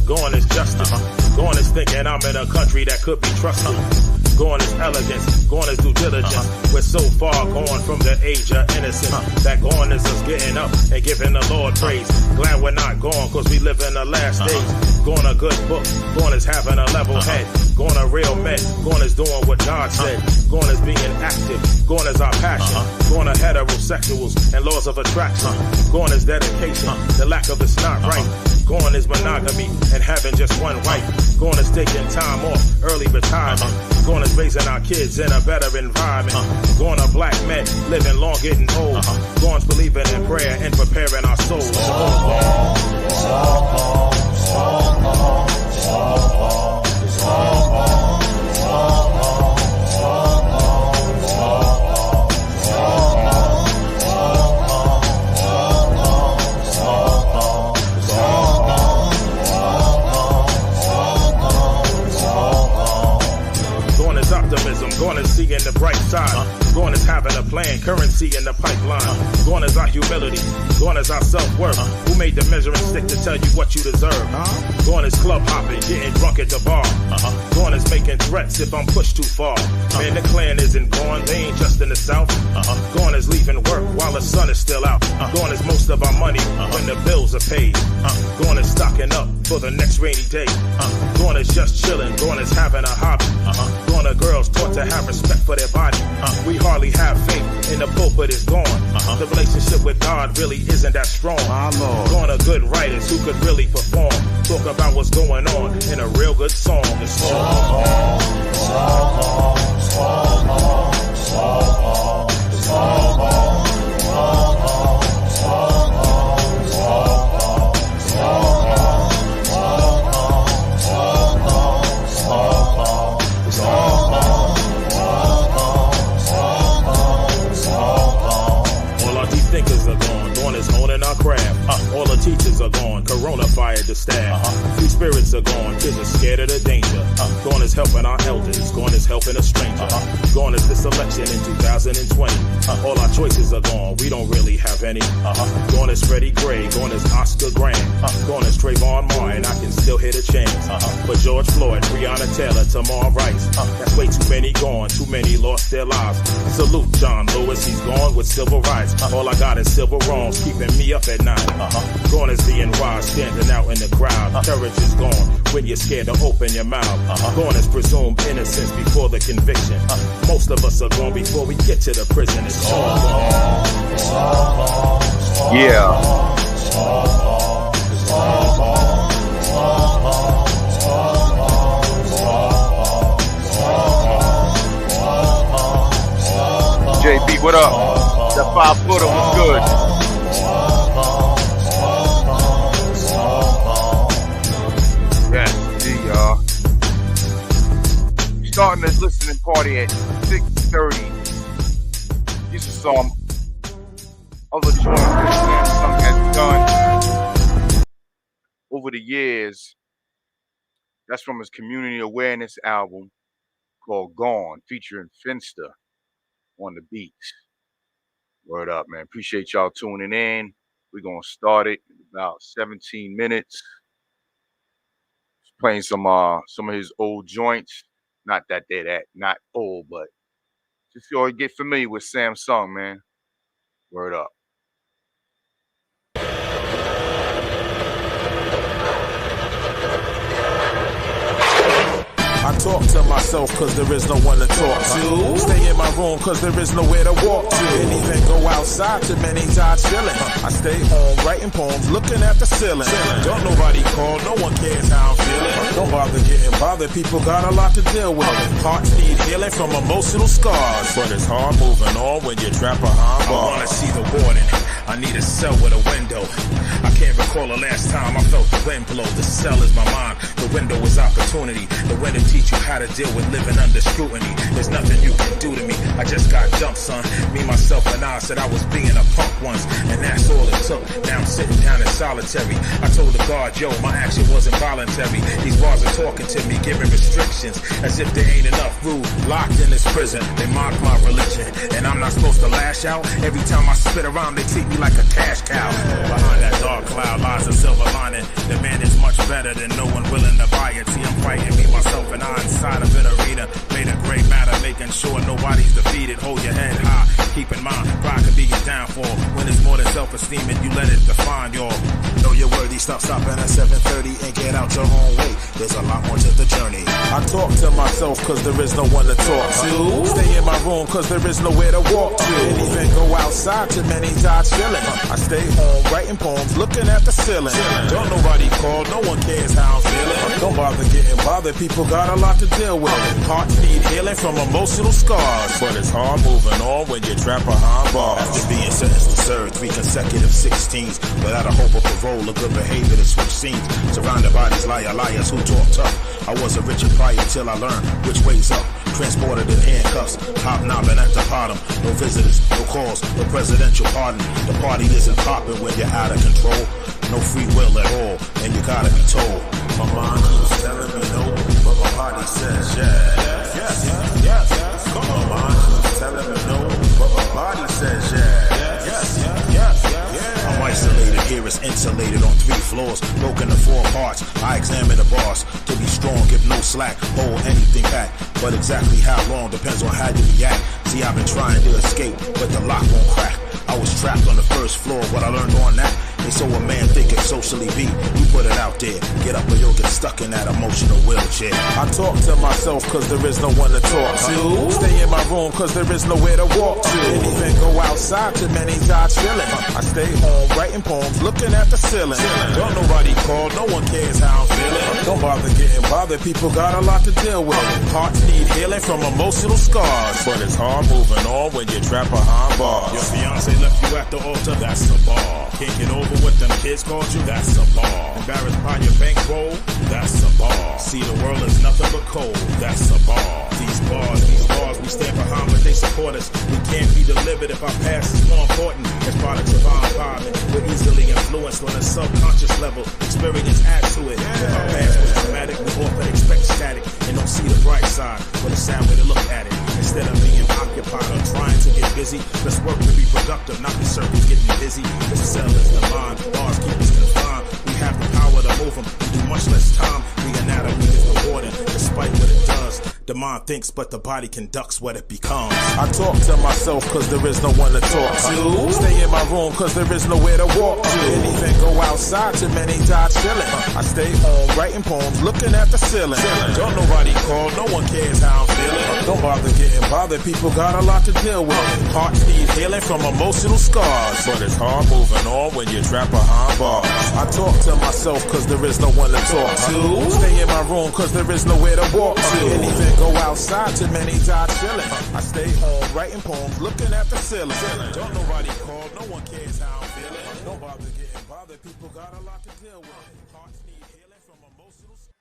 Gone is justice. Gone is thinking I'm in a country that could be trusted. Gone is elegance, gone is due diligence. We're so far gone from the age of innocence that gone is us getting up and giving the Lord praise. Glad we're not gone cause we live in the last days. Gone a good book, gone is having a level head. Gone a real men, gone is doing what God said. Gone is being active, gone is our passion. Gone are heterosexuals and laws of attraction. Gone is dedication, the lack of it's not right. Gone is monogamy and having just one wife. Gone is taking time off, early retirement. Gone is raising our kids in a better environment. Gone are black men living long, getting old. Gone is believing in prayer and preparing our souls. Gone is seeing the bright side. Gone is having a plan, currency in the pipeline. Gone is our humility. Gone is our self-worth. Who made the measuring stick to tell you what you deserve? Gone is club hopping, getting drunk at the bar. Gone is making threats if I'm pushed too far. Man, the clan isn't gone, they ain't just in the south. Gone is leaving work while the sun is still out. Gone is most of our money when the bills are paid. Gone is stocking up for the next rainy day. Gone is just chilling, gone is having a hobby. Gone are girls taught to have respect for their body. We hardly have faith in the pulpit is gone. The relationship with God really isn't that strong. Gone are good writers who could really perform. Talk about what's going on in a real good song. It's all the teachers are gone, corona fired the staff. Free spirits are gone, kids are scared of the danger. Gone is helping our elders, gone is helping a stranger. Gone is this election in 2020. All our choices are gone, we don't really have any. Gone is Freddie Gray, gone is Oscar Grant. Gone is Trayvon Martin, I can still hit a chance. But George Floyd, Breonna Taylor, Tamar Rice. That's way too many gone, too many lost their lives. Salute John Lewis, he's gone with civil rights. All I got is civil wrongs, keeping me up at night. Gone is being wise, standing out in the crowd. Courage is gone when you're scared to open your mouth. Gone is presumed innocence before the conviction. Most of us are gone before we get to the prison. It's all gone. Yeah. JB, what up? That 5-footer was good. Starting this listening party at 6:30. These are some other joints that Samssun has done over the years. That's from his community awareness album called Gone, featuring Finster on the beats. Word up, man. Appreciate y'all tuning in. We're gonna start it in about 17 minutes. Playing some of his old joints. Not that they're that not old, but just so you get familiar with Samssun, man. Word up. I talk to myself cause there is no one to talk to. Stay in my room cause there is nowhere to walk to. Can't even go outside, too many times chilling. I stay home writing poems, looking at the ceiling. Don't nobody call, no one cares how I'm feeling. Don't bother getting bothered, people got a lot to deal with. Hearts need healing from emotional scars, but it's hard moving on when you're trapped behind bars. I wanna see the warning, I need a cell with a window. I can't recall the last time I felt the wind blow. The cell is my mind, the window is opportunity. The window teach you how to deal with living under scrutiny. There's nothing you can do to me, I just got jumped, son. Me, myself, and I said I was being a punk once, and that's all it took. Now I'm sitting down in solitary. I told the guard, yo, my action wasn't voluntary. These bars are talking to me, giving restrictions, as if there ain't enough rules. Locked in this prison, they mock my religion, and I'm not supposed to lash out. Every time I spit around, they treat me like a cash cow. Behind that dark cloud lies a silver lining. The man is much better than no one willing to buy it. See, I'm fighting me, myself, and I inside of an arena. Made a great matter, making sure nobody's defeated. Hold your head high, keep in mind, pride can be your downfall. When it's more than self-esteem and you let it define y'all. Know you're worthy, stop stopping at 7:30 and get out your own way. There's a lot more to the journey. I talk to myself cause there is no one to talk to. Stay in my room cause there is nowhere to walk to. Didn't even go outside, too many die chilling. I stay home writing poems, looking at the ceiling. Don't nobody call, no one cares how I'm feeling. Don't bother getting bothered, people got a lot to deal with. Hearts need healing from emotional scars. But it's hard moving on when you're trapped behind bars. After being sentenced to serve 3 consecutive 16s, without a hope of parole or good behavior to switch scenes. Surrounded by these liars who talk tough. I wasn't rich and prior till I learned which way's up. Transported in handcuffs, hobnobbing at the bottom. No visitors, no calls, no presidential pardon. The party isn't popping when you're out of control. No free will at all, and you gotta be told. My mind keeps telling me no, but my body says yes. Yes. Come on, my mind keeps telling me no, but my body says yes. I'm isolated, here is insulated on 3 floors, broken to 4 parts. I examine the bars to be strong, give no slack, hold anything back. But exactly how long depends on how you react. See, I've been trying to escape, but the lock won't crack. I was trapped on the first floor, what I learned on that. And so a man think it socially be. You put it out there, get up or you'll get stuck in that emotional wheelchair. I talk to myself cause there is no one to talk to. Stay in my room cause there is nowhere to walk to. Didn't even go outside, too many die chilling. I stay home writing poems, looking at the ceiling. Don't nobody call, no one cares how I'm feeling. Don't bother getting bothered, people got a lot to deal with. Hearts need healing from emotional scars. But it's hard moving on when you're trapped behind bars. Your fiance left you at the altar, that's a bar. Can't get over what them kids called you, that's a bar. Embarrassed by your bankroll, that's a bar. See, the world is nothing but cold, that's a bar. These bars, we stand behind but they support us. We can't be delivered if our past is more important. As products of our environment, we're easily influenced on a subconscious level. Experience adds to it. If our past was traumatic, we often expect static and don't see the bright side. But a sad way to look at it. Instead of being occupied or trying to get busy, let's work to be productive, not be circles getting busy. The cell is the mind, bars keep us confined. We have the power to move them, we do much less time. The anatomy is rewarding, despite what it does. The mind thinks, but the body conducts what it becomes. I talk to myself cause there is no one to talk to. Stay in my room cause there is nowhere to walk to. Didn't even go outside, too many die chilling. I stay home writing poems, looking at the ceiling. Don't nobody call, no one cares how I'm feeling. Don't bother getting bothered, people got a lot to deal with. Hearts need healing from emotional scars. But it's hard moving on when you're trapped behind bars. I talk to myself cause there is no one to talk to. Stay in my room cause there is nowhere to walk to. Didn't even go outside, too many die chilling. I stay home writing poems, looking at the ceiling. Don't nobody call, no one cares how I'm feeling. Don't bother getting bothered, people got a lot to deal with. Hearts need healing from emotional scars.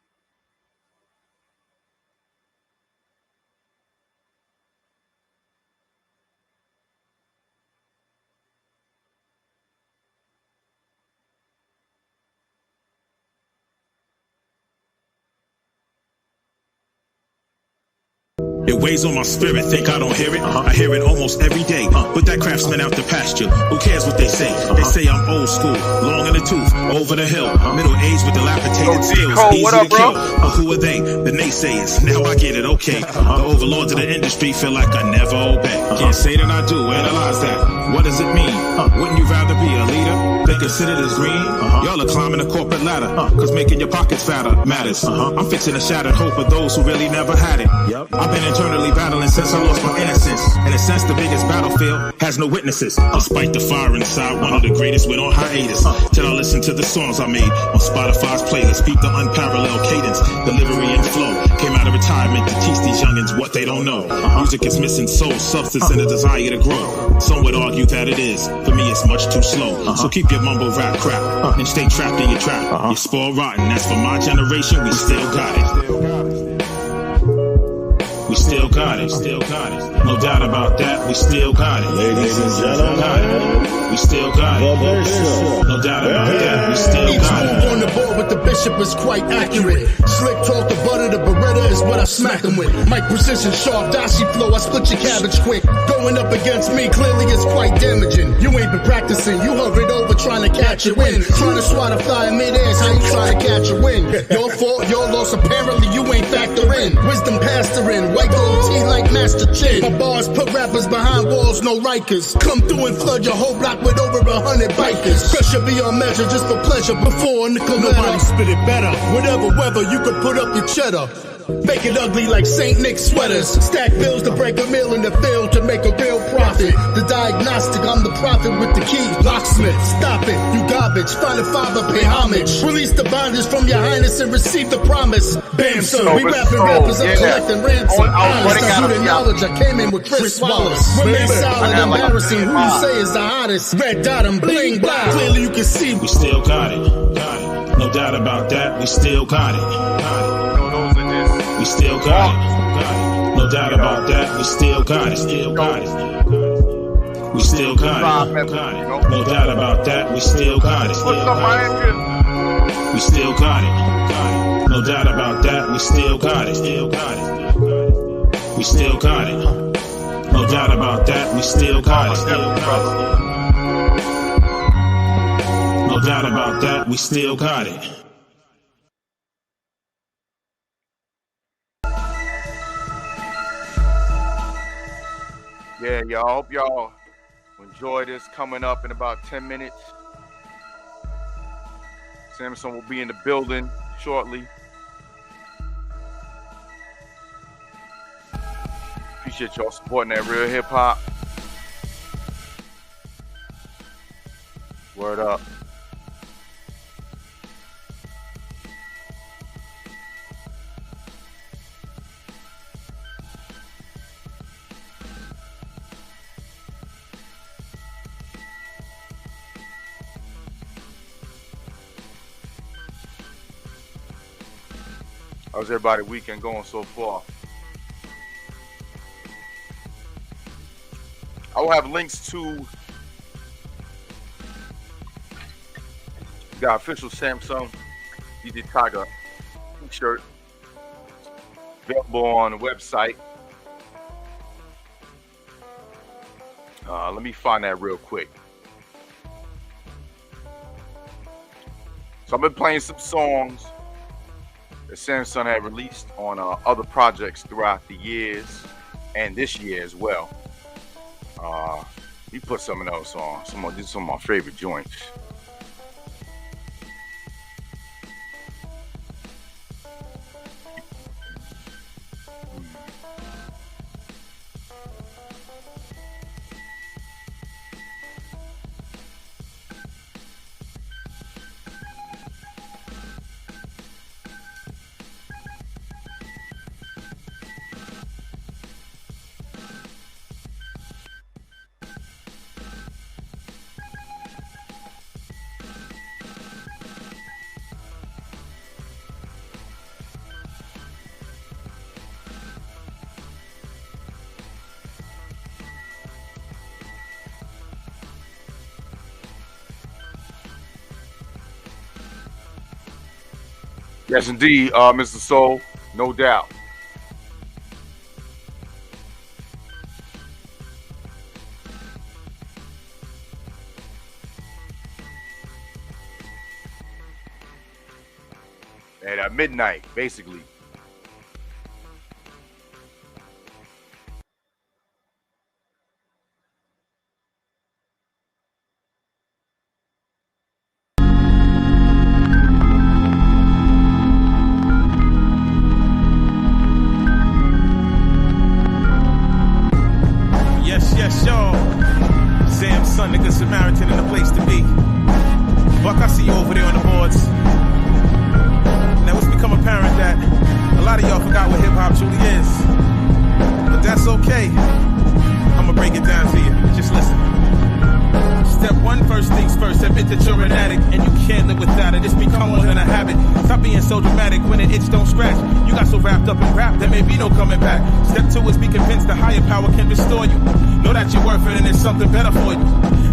It weighs on my spirit, think I don't hear it? I hear it almost every day. Put that craftsman out the pasture. Who cares what they say? They say I'm old school, long in the tooth, over the hill. Middle age with dilapidated skills, easy to kill. But who are they? The naysayers. Now I get it, okay. The overlords of the industry feel like I never obey. Can't say that I do, analyze that. What does it mean? Wouldn't you rather be a leader? They consider this green? Y'all are climbing the corporate ladder, cause making your pockets fatter matters. I'm fixing a shattered hope of those who really never had it. I've been internally battling since I lost my innocence. In a sense, the biggest battlefield has no witnesses. Despite the fire inside, one of the greatest went on hiatus. Till I listened to the songs I made on Spotify's playlist. Beat the unparalleled cadence, delivery and flow. Came out of retirement to teach these youngins what they don't know. Music is missing soul, substance, and a desire to grow. Some would argue that it is. For me, it's much too slow. So keep your mumble rap crap and stay trapped in your trap. You're spoiled rotten. As for my generation, we still got it. We still got it. No doubt about that, we still got it. Ladies and gentlemen, we still got it. No doubt about that, we still got it. Each move on the board with the bishop is quite accurate. Slick talk, the butter, the Beretta is what I smack them with. Mic precision, sharp, dashi flow, I split your cabbage quick. Going up against me clearly is quite damaging. You ain't been practicing, you hurried over trying to catch a win. Trying to swat a fly in mid-air, how you trying to catch a win? Your fault, your loss, apparently you ain't factor in. Wisdom pastoring, white gold tea like Master Chin. My bars put rappers behind walls, no Rikers. Come through and flood your whole block with over 100 bikers. Pressure beyond measure just for pleasure before nickel. Nobody spit it better. Whatever weather, you can put up your cheddar. Make it ugly like St. Nick sweaters. Stack bills to break a meal in the field to make a real profit. The diagnostic, I'm the prophet with the key. Locksmith, stop it, you garbage. Find a father, pay homage. Release the bondage from your highness and receive the promise. Bam, son, we rapping rappers up collecting ransom. Honest, I do the knowledge, I came in with Chris Wallace. Remain solid, embarrassing, who you say is the hottest. Red dot and bling blah. Clearly you can see we still got it. No doubt about that, we still got it. We still got it. No doubt about that, we still got it. We still got it. No doubt about that, we still got it. We still got it. No doubt about that, we still got it. We still got it. No doubt about that, we still got it. No doubt about that, we still got it. Yeah, y'all. Hope y'all enjoy this. Coming up in about 10 minutes. Samssun will be in the building shortly. Appreciate y'all supporting that real hip hop. Word up. How's everybody's weekend going so far? I will have links to the official Samssun Djaytiger t-shirt available on the website. Let me find that real quick. So I've been playing some songs that Samssun had released on other projects throughout the years and this year as well. We put some of those on. These are some of my favorite joints. Yes, indeed, Mr. Soul, no doubt. At midnight, basically. Yes, y'all. Samssun the Good Samaritan in the place to be. Buck, I see you over there on the boards. Now it's become apparent that so dramatic when an itch don't scratch. You got so wrapped up in rap, there may be no coming back. Step 2 is be convinced the higher power can restore you. Know that you're worth it and there's something better for you.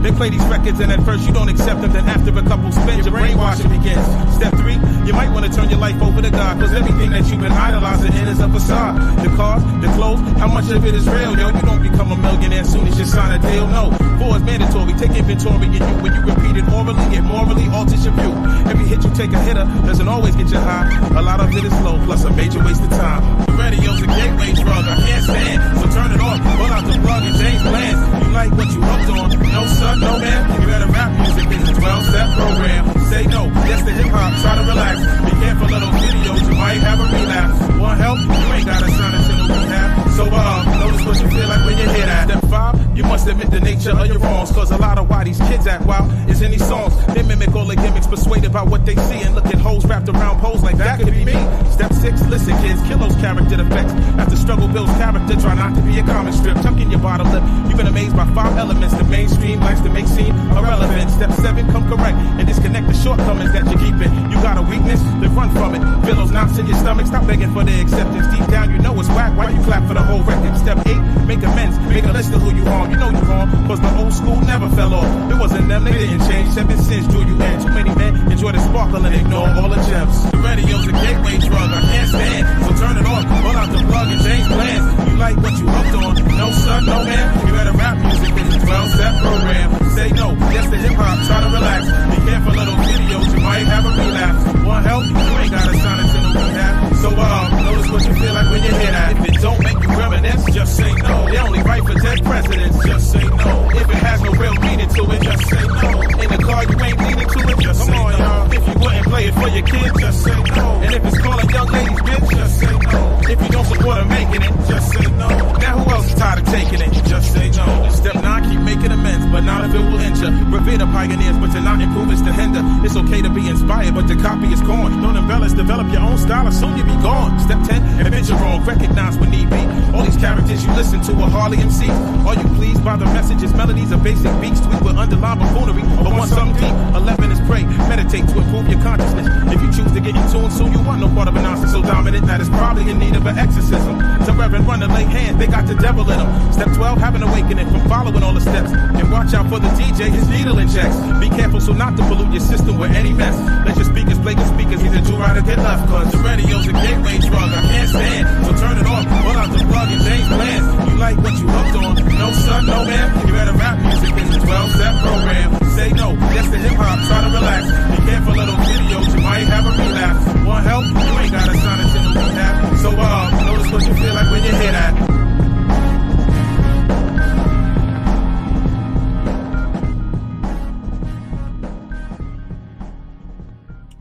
They play these records and at first you don't accept them. Then after a couple spins, your brainwashing begins. Step 3, you might want to turn your life over to God, cause everything that you've been idolizing in is a facade. The cars, the clothes, how much of it is real, yo? You don't become a millionaire as soon as you sign a deal, no. 4 is mandatory, take inventory in you. When you repeat it orally, it morally alters your view. Every hit you take a hitter doesn't always get you high. A lot of it is slow, plus a major waste of time. The radio's a gateway drug, I can't stand. So turn it off, pull out the plug and change plans. You like what you hooked on? No son, no man. You better rap music in the 12-step program. Say no, yes to hip hop, try to relax. Be careful of those videos, you might have a relapse. Want help? You ain't gotta sign into the rehab. So notice what you feel like when you hear that. Step 5, you must admit the nature of your wrongs, cause a lot of why these kids act wild is in these songs. They mimic all the gimmicks, persuaded by what they see, and look at hoes wrapped around poles like that could be me. Step 6, listen kids, kill those character defects. After struggle builds character, try not to be a comic strip. Tuck in your bottom lip, you've been amazed by 5 elements. The mainstream likes to make seem irrelevant. Step 7, come correct and disconnect the shortcomings that you're keeping. You got a weakness, then run from it. Feel those knots in your stomach, stop begging for their acceptance. Deep down you know it's whack, why you clap for the whole record? Step 8, make amends, make a list of who you harm. You know you wrong, cause the old school never fell off. It wasn't them, they didn't change. 7 sins drew you in. Too many men enjoy the sparkle and ignore all the gems. The radio's a gateway drug, I can't stand. So turn it off, pull out the plug and change plans. You like what you hooked on? No son, no man. You better rap music in the 12-step program. Say no, yes to hip hop, try to relax. Be careful of those videos, you might have a relapse. Want help? You ain't gotta sign into the rehab. So notice what you feel like when you hear that. If it don't make you reminisce, just say no. They only write for dead presidents, just say no. If it has no real meaning to it, just say no. In the car you ain't leaning to it, just say no. If you wouldn't play it for your kids, just say no. And if it's calling young ladies bitch, just say no. If you don't support her making it, just say no. Now who else is tired of taking it? Just say no. Step 9, keep making amends, but not if it will injure. Revere the pioneers, but to not improve is to hinder. It's okay to be inspired, but to copy is corn. Don't embellish, develop your own style, or soon you'll be gone. Step 10, admit you're wrong, recognize when need be. All these characters you listen to are Harley MCs. Are you pleased by the messages, melodies, or basic beats? Tweet with underlined buffoonery, or want something deep? 11 is pray, meditate to improve your consciousness. If you choose to get in tune, soon you want no part of an answer so dominant that it's probably in need of an exorcism. To Reverend run the late hand, they got the devil in them. Step 12, have an awakening from following all the steps. And watch out for the DJ, his needle injects. Be careful so not to pollute your system with any mess. Let your speakers play good speakers, either do right or get left. Cause the radio's a gateway drug, I can't stand. So turn it off, pull out the plug and change plans. You like what you hooked on? No son, no man. You better rap music in the 12-step program. Say no, yes to hip hop, try to relax. Be careful of those videos, you might have a relapse. Want help? You ain't gotta sign into the rehab. So notice what you feel like when you hear that.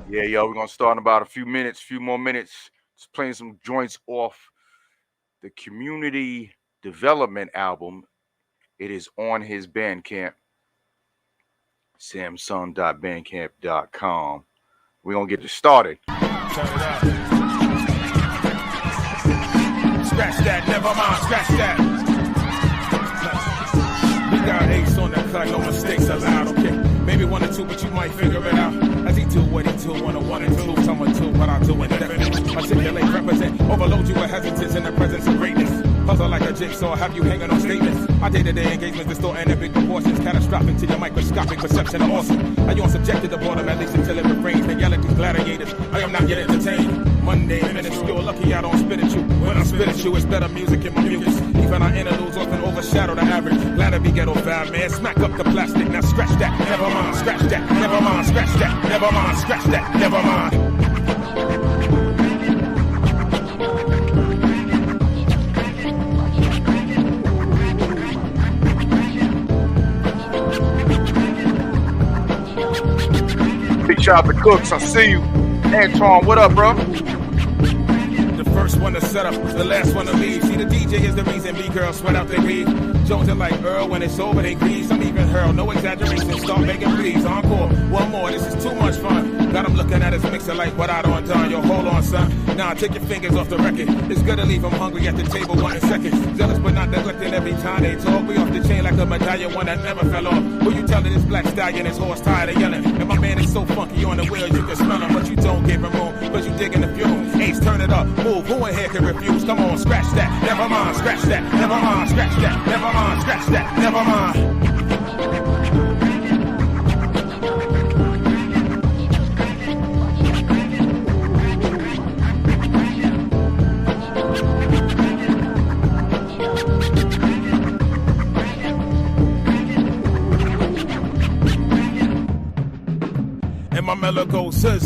Yeah, yo, we're gonna start in about a few more minutes. Just playing some joints off the Community Development album. It is on his Bandcamp, samssun.bandcamp.com. We're gonna get this started. Turn it up. Scratch that, never mind, scratch that. We got ace on the cut, no mistakes allowed, okay? Maybe 1 or 2, but you might figure it out. As he do what he do, 101 and 2, someone do what I do indefinite. Articulate, represent, overload you with hesitance in the presence of greatness. Puzzle like a jigsaw, have you hanging on statements. Our day-to-day engagements distort in big proportions, catastrophic to your microscopic perception of awesome. Are you unsubjected to boredom, at least until it refrains? Then yell at these gladiators, I am not yet entertained. Monday, minuscule, lucky I don't spit at you. When I spit at you, it's better music in my mucus. Even our interludes often overshadow the average. Glad to be ghetto foul, man. Smack up the plastic, now scratch that, never mind, scratch that, never mind, scratch that, never mind, scratch that, never mind. Big shout out to Cooks, I see you. Antoine, what up, bro? The first one to set up, the last one to leave. See, the DJ is the reason B-girls sweat out their beef. Jonesing like Earl, when it's over they grieve. Some even hurl, no exaggeration, start begging please. Encore, one more, this is too much fun. Got him looking at his mixer like what I done done. Yo, hold on, son. Nah, take your fingers off the record. It's good to leave him hungry at the table, wanting seconds. Jealous but not neglecting every time they talk. We off the chain like a medallion, one that never fell off. Who you telling this black stallion, his horse tired of yelling? And my man is so funky on the wheel, you can smell him, but you don't give him room, cause you digging the fumes. Ace, turn it up, move, who in here can refuse? Come on, scratch that, never mind, scratch that, never mind, scratch that, never mind, scratch that, never mind. And my mellow goes I'm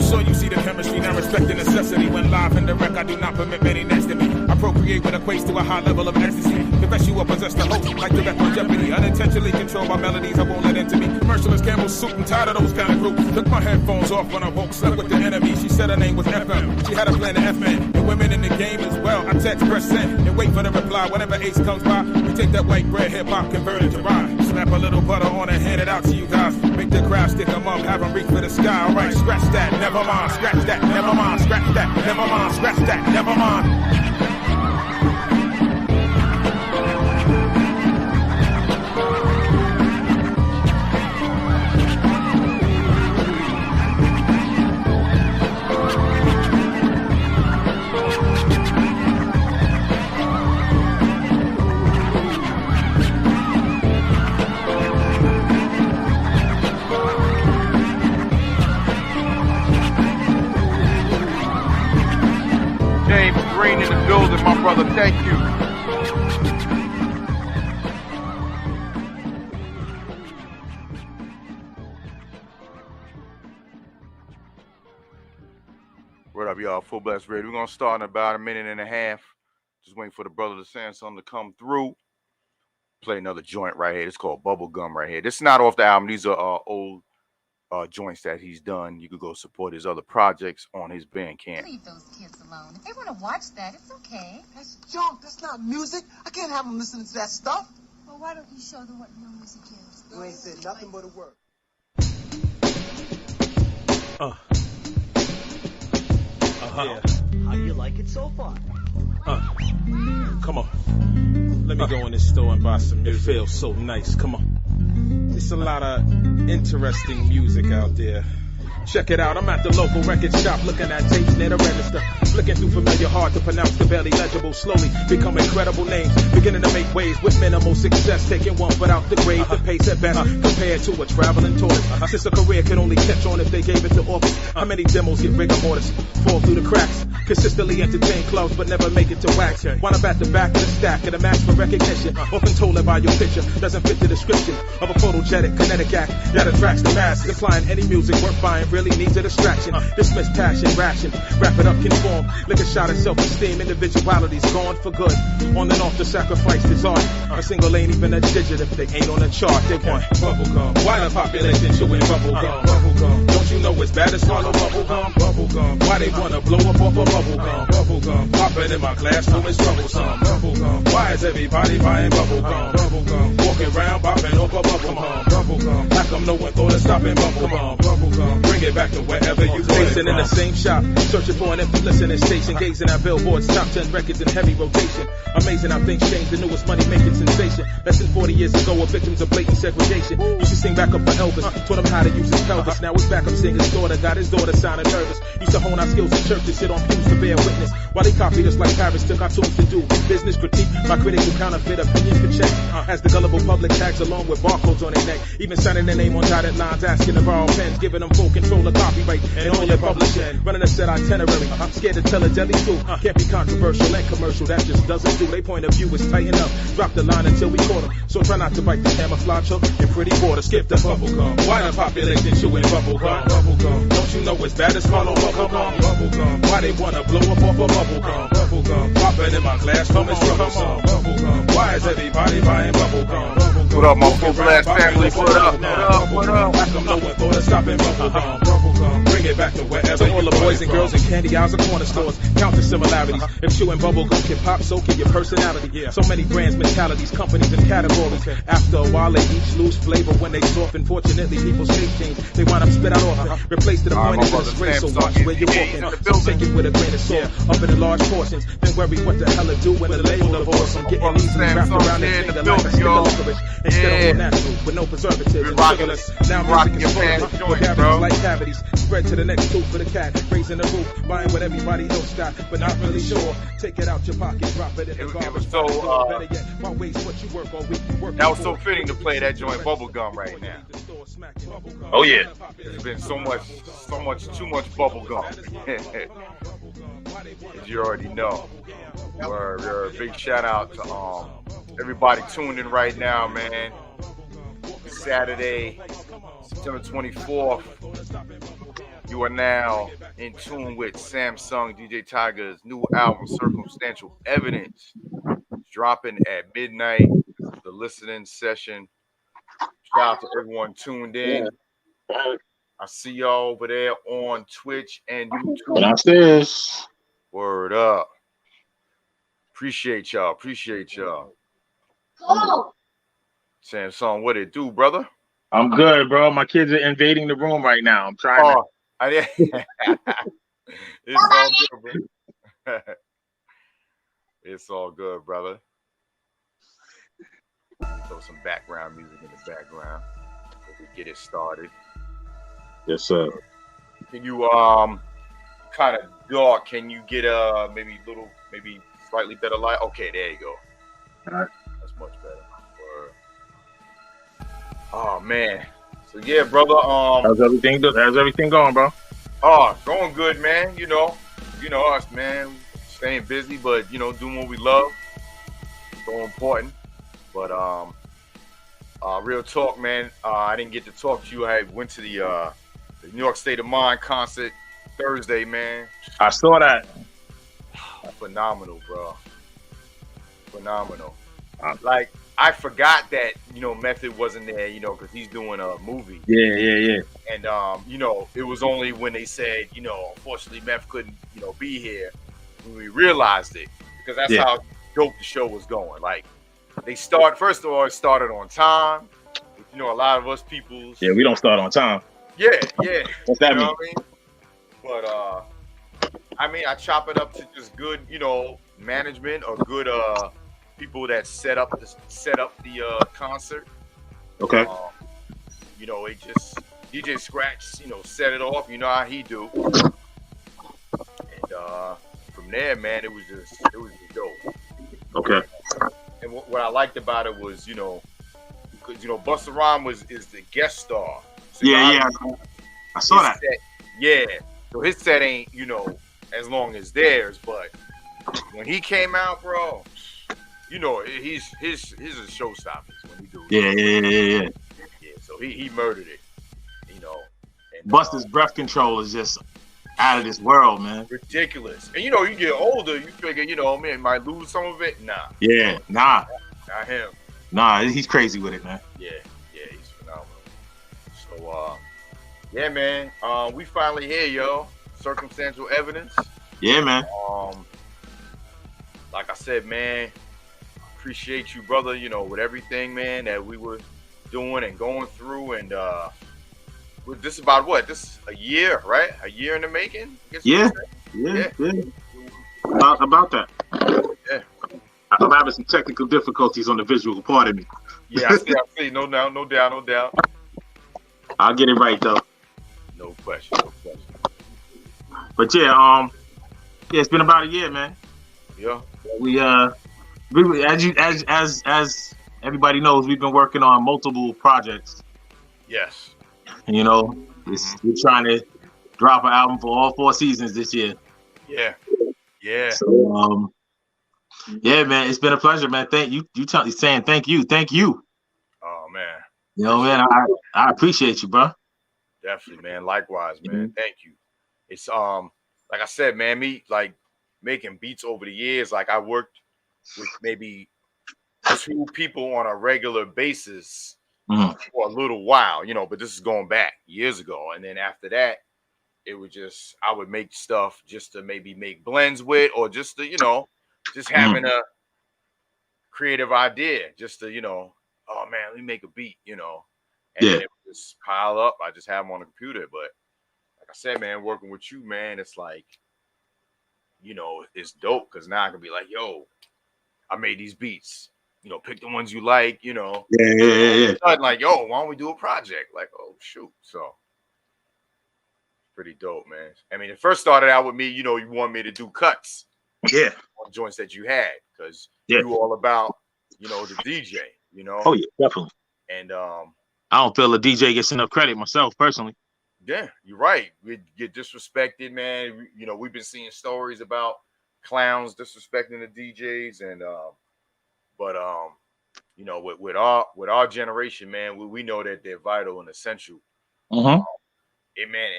sure you see the chemistry, now respect the necessity. When live and direct, I do not permit many next to me. I procreate what equates to a high level of ecstasy. Confess you will possess the host, like the rep on Jeopardy. Unintentionally controlled by melodies I won't let into me. Merciless Campbell soup, I'm tired of those kind of groups. Took my headphones off when I woke, slept with the enemy. She said her name was FM. She had a plan to F-man. And women in the game as well. I text, press send, and wait for the reply. Whenever Ace comes by, we take that white bread hip-hop, convert it to rhyme. Slap a little butter on and hand it out to you guys. Make the crowd stick them up, have them reach for the sky. Alright, scratch that, never mind, scratch that, never mind, scratch that, never mind, scratch that, never mind. Green in the building, my brother. Thank you. What up, y'all? Full Blast Radio. We're going to start in about a minute and a half. Just waiting for the brother, the Samssun, to come through. Play another joint right here. It's called Bubblegum right here. This is not off the album. These are old joints that he's done. You could go support his other projects on his Bandcamp. Leave those kids alone. If they want to watch that, it's okay. That's junk. That's not music. I can't have them listening to that stuff. Well, why don't you show them what real music is? You ain't said nothing but a word. Yeah. How do you like it so far? Come on. Let me go in this store and buy some music. It feels so nice. Come on. There's a lot of interesting music out there. Check it out, I'm at the local record shop looking at tapes near the register. Flicking through familiar, hard to pronounce, the barely legible. Slowly become incredible names, beginning to make waves with minimal success. Taking one foot out the grave, the pace at best compared to a traveling tourist. Since a career could only catch on if they gave it to August. How many demos get rigor mortis, fall through the cracks? Consistently entertain clubs but never make it to wax. Wind up at the back of the stack of the match for recognition. Often told by your picture doesn't fit the description of a photogenic kinetic act that attracts the masses. Implying any music worth buying really needs a distraction. Dismiss passion, ration, wrap it up, conform. Lick a shot at self-esteem, individuality's gone for good. On and off the sacrifice is art. A single ain't even a digit if they ain't on the chart. They want bubblegum. Why the population chewing bubblegum? Bubblegum. Don't you know it's bad to swallow bubblegum? Bubblegum. Why they wanna blow up off of bubblegum? Bubblegum. Popping in my classroom is troublesome. Bubblegum. Why is everybody buying bubblegum? Bubblegum. Walking around popping off of bubblegum. Bubblegum. How come no one thought of stopping bubblegum? Bubblegum. Bring it back to wherever you facing in the same shop, searching for an empty listening station, gazing at billboards, top 10 records in heavy rotation. Amazing how things change, the newest money making sensation. Less than 40 years ago, were victims of blatant segregation. Used to sing back up for Elvis, taught him how to use his pelvis. Now it's back up singing his daughter, got his daughter sounding nervous. Used to hone our skills in church to sit on pews to bear witness. While they copy us like parrots to cartoons to do business critique, my critical counterfeit opinions can check. As the gullible public tags along with barcodes on their neck, even signing their name on dotted lines, asking to borrow pens, giving them full control of copyright and all your publishing. Running a set itinerary, I'm scared to tell a deadly truth. Can't be controversial and commercial, that just doesn't do. They point of view is tighten up, drop the line until we caught them. So try not to bite the camouflage hook and pretty water. Skip the bubblegum. Why the population chewing bubblegum? Bubblegum. Don't you know it's bad to swallow bubblegum? Bubblegum. Why they wanna blow up off of bubblegum? Bubblegum. Popping in my glass, from it's troublesome. Bubblegum. Why is everybody buying bubblegum? What up, my full blast family? What up? What up? How come no one thought of stopping bubblegum? Bubblegum. Bring it back to wherever. So all the boys and girls in candy aisles and corner stores count the similarities. If chewing bubblegum can pop, so can your personality. So many brands, mentalities, companies, and categories. After a while, they each lose flavor when they soften. Fortunately, people's taste change. They wind up spit out often. Replaced to the point of disgrace. So watch where you're walking. So take it with a grain of salt. Up in the large portions. Then worry what the hell it do when the label divorce. I'm getting easily wrapped around the finger like a stick of licorice. Instead of all natural, with no preservatives and sugarless. Now music is full of cavities like cavities. Spread to the next tooth for the cat. Raising the roof, buying what everybody else got, but not really sure. Take it out your pocket, drop it in the garbage. So, that was so fitting to play that joint Bubblegum right now. Oh yeah. There's been too much Bubblegum. As you already know. Big shout out to everybody tuned in right now, man. Saturday, September 24th. You are now in tune with Samsung Djaytiger's new album, Circumstantial Evidence. Dropping at midnight. The listening session. Shout out to everyone tuned in. I see y'all over there on Twitch and YouTube. That's this. Word up. Appreciate y'all. Samsung, what it do, brother? I'm good, bro. My kids are invading the room right now. I'm trying to. It's all good, bro. It's all good, brother. Throw some background music in the background before we get it started. Yes, sir. Can you kind of dark? Can you get maybe slightly better light? Okay, there you go. All right. That's much better. Oh man. So yeah, brother. How's everything going, bro? Oh, going good, man. You know us, man. Staying busy, but doing what we love. So important. But real talk, man. I didn't get to talk to you. I went to the New York State of Mind concert Thursday, man. I saw that. Phenomenal, bro. Phenomenal. Like, I forgot that, Method wasn't there, because he's doing a movie. Yeah. And, it was only when they said, unfortunately, Meth couldn't, be here, when we realized it. Because that's how dope the show was going. Like, first of all, it started on time. A lot of us people. Yeah, we don't start on time. Yeah. What's that mean? What I mean? But, I chop it up to just good, management or good, people that set up the concert. Okay. It just DJ Scratch, set it off. You know how he do. And from there, man, it was just dope. Okay. And what I liked about it was, because Busta Rhymes is the guest star. So I saw that. Set, so his set ain't as long as theirs, but when he came out, bro. His is showstoppers when he do it. Yeah. Yeah, so he murdered it. And Busta's breath control is just out of this world, man. Ridiculous. And you get older, you figure, man, might lose some of it. Nah. Yeah, nah. Not him. Nah, he's crazy with it, man. Yeah, he's phenomenal. So yeah, man. We finally here, yo. Circumstantial evidence. Yeah, man. Like I said, man. Appreciate you, brother, with everything, man, that we were doing and going through. And this is about what? This a year, right? A year in the making? Yeah. About that. Yeah. I'm having some technical difficulties on the visual part of me. Yeah, I see. No doubt. I'll get it right, though. No question. But yeah, Yeah, it's been about a year, man. Yeah. We as everybody knows, we've been working on multiple projects. Yes. You know, we're trying to drop an album for all 4 seasons this year. Yeah. Yeah. So yeah, man, it's been a pleasure, man. Thank you. Saying thank you. Oh man. You know, man, I appreciate you, bro. Definitely, man. Likewise, man. Thank you. It's like I said, man, me like making beats over the years. Like I worked with maybe 2 people on a regular basis for a little while, you know, but this is going back years ago. And then after that, it was just I would make stuff just to maybe make blends with, or just to, you know, just having a creative idea, just to, you know, oh man, let me make a beat, you know. And then it would just pile up. I just have them on the computer. But like I said, man, working with you, man, it's like, you know, it's dope because now I can be like, yo, I made these beats. You know, pick the ones you like, you know. Yeah. Like, yo, why don't we do a project? Like, oh, shoot. So, pretty dope, man. I mean, it first started out with me, you know, you want me to do cuts. Yeah. On joints that you had because you all about, you know, the DJ, you know. Oh, yeah, definitely. And I don't feel the DJ gets enough credit myself, personally. Yeah, you're right. We get disrespected, man. You know, we've been seeing stories about clowns disrespecting the DJs, and but you know, with our generation, man, we know that they're vital and essential. Man,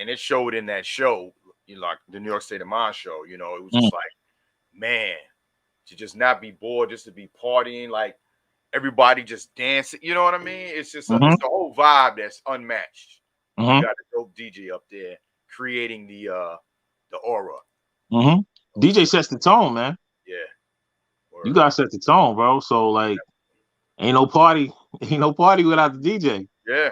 and it showed in that show, you know, like the New York State of Mind show. You know, it was just like, man, to just not be bored, just to be partying, like everybody just dancing. You know what I mean? It's just it's the whole vibe that's unmatched. You got a dope DJ up there creating the aura. DJ sets the tone, man. Yeah. You gotta set the tone, bro. So like, ain't no party without the DJ. Yeah,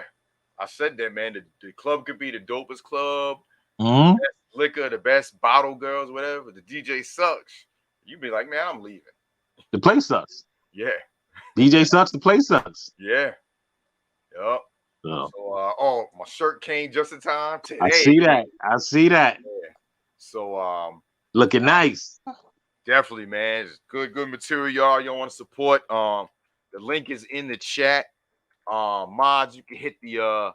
I said that, man. The club could be the dopest club, the best liquor, the best bottle girls, whatever. The DJ sucks. You be like, man, I'm leaving. The place sucks. Yeah. DJ sucks. The place sucks. Yeah. Yup. So, my shirt came just in time today. I see that. Yeah. So, looking nice. Definitely, man. It's good material, y'all. You want to support. The link is in the chat. Mods, you can hit the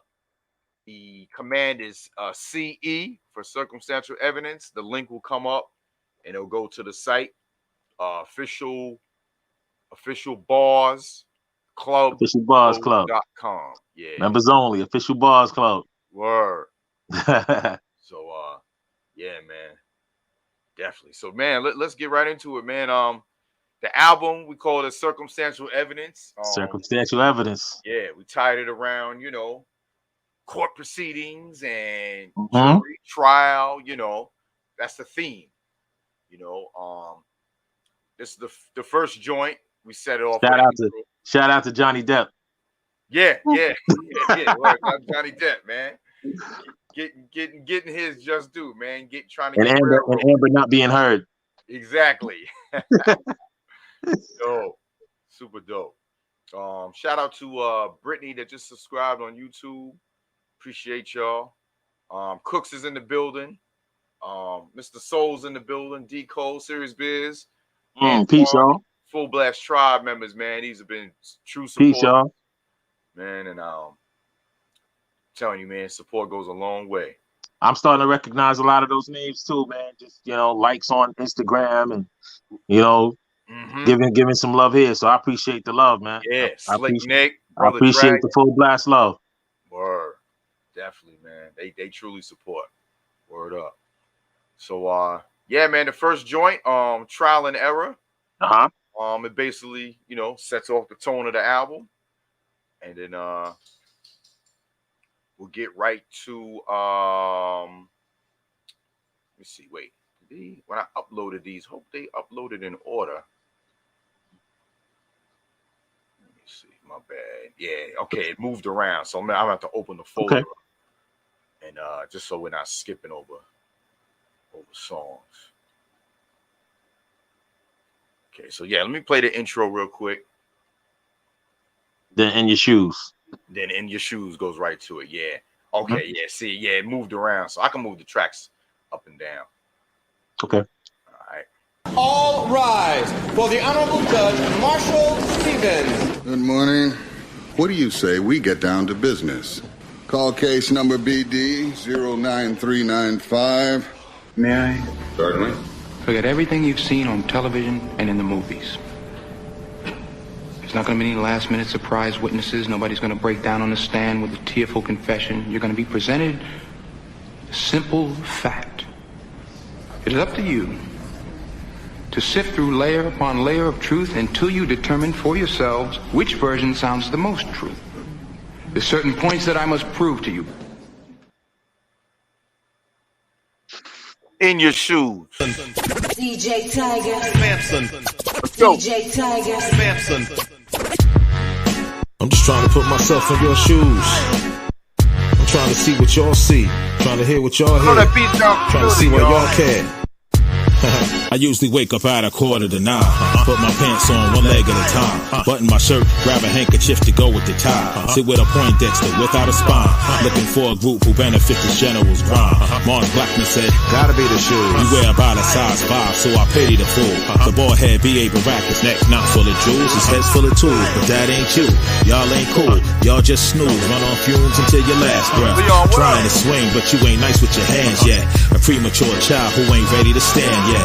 command is CE for circumstantial evidence. The link will come up and it'll go to the site. Official bars club. Officialbarsclub.com. Yeah. Members only. Official Bars Club. Word. So yeah, man. Definitely. So man, let's get right into it, man. The album we call it Circumstantial Evidence. Circumstantial Evidence. Yeah, we tied it around, you know, court proceedings and jury trial, you know. That's the theme. You know, this is the first joint. We set it off. Shout out to Johnny Depp. Yeah. Well, Johnny Depp, man. Getting his just due, man. Trying to get Amber not being heard. Exactly. Dope. Super dope. Shout out to Brittany that just subscribed on YouTube. Appreciate y'all. Cooks is in the building. Mr. Soul's in the building. D Cole, Serious Biz. Peace, y'all. Full Blast Tribe members, man. These have been true support. Peace, y'all. Man, and telling you, man, support goes a long way. I'm starting to recognize a lot of those names too, man. Just, you know, likes on Instagram and, you know, giving some love here. So I appreciate the love, man. Yeah, Slick Nick. I appreciate the Full Blast love. Word. Definitely, man. They truly support. Word up. So yeah, man, the first joint, Trial and Error. It basically, you know, sets off the tone of the album. And then we'll get right to let me see, wait. When I uploaded these, hope they uploaded in order. Let me see, my bad. Yeah, okay, it moved around. So I'm gonna have to open the folder and just so we're not skipping over songs. Okay, so yeah, let me play the intro real quick. Then In Your Shoes. Then In Your Shoes goes right to it. Yeah. Okay. Yeah. See. Yeah. It moved around, so I can move the tracks up and down. Okay. All All rise for the Honorable Judge Marshall Stevens. Good morning. What do you say we get down to business? Call case number BD 09395. May I? Certainly. Forget everything you've seen on television and in the movies. There's not going to be any last-minute surprise witnesses. Nobody's going to break down on the stand with a tearful confession. You're going to be presented a simple fact. It is up to you to sift through layer upon layer of truth until you determine for yourselves which version sounds the most true. There's certain points that I must prove to you. In your shoes. Djaytiger. Samssun. Djaytiger. Samssun. I'm just trying to put myself in your shoes. I'm trying to see what y'all see. Trying to hear what y'all hear. Trying to see what y'all care. I usually wake up at 8:45. Put my pants on one leg at a time. Button my shirt, grab a handkerchief to go with the tie. Sit with a Poindexter without a spine. Looking for a group who benefit the general's grind. Mars Blackman said, gotta be the shoes. You wear about a size 5, so I pity the fool. The bald head B.A. Barack, his neck not full of jewels. His head's full of tools, but that ain't you. Y'all ain't cool. Y'all just snooze. Run on fumes until your last breath. Trying to swing, but you ain't nice with your hands yet. A premature child who ain't ready to stand yet.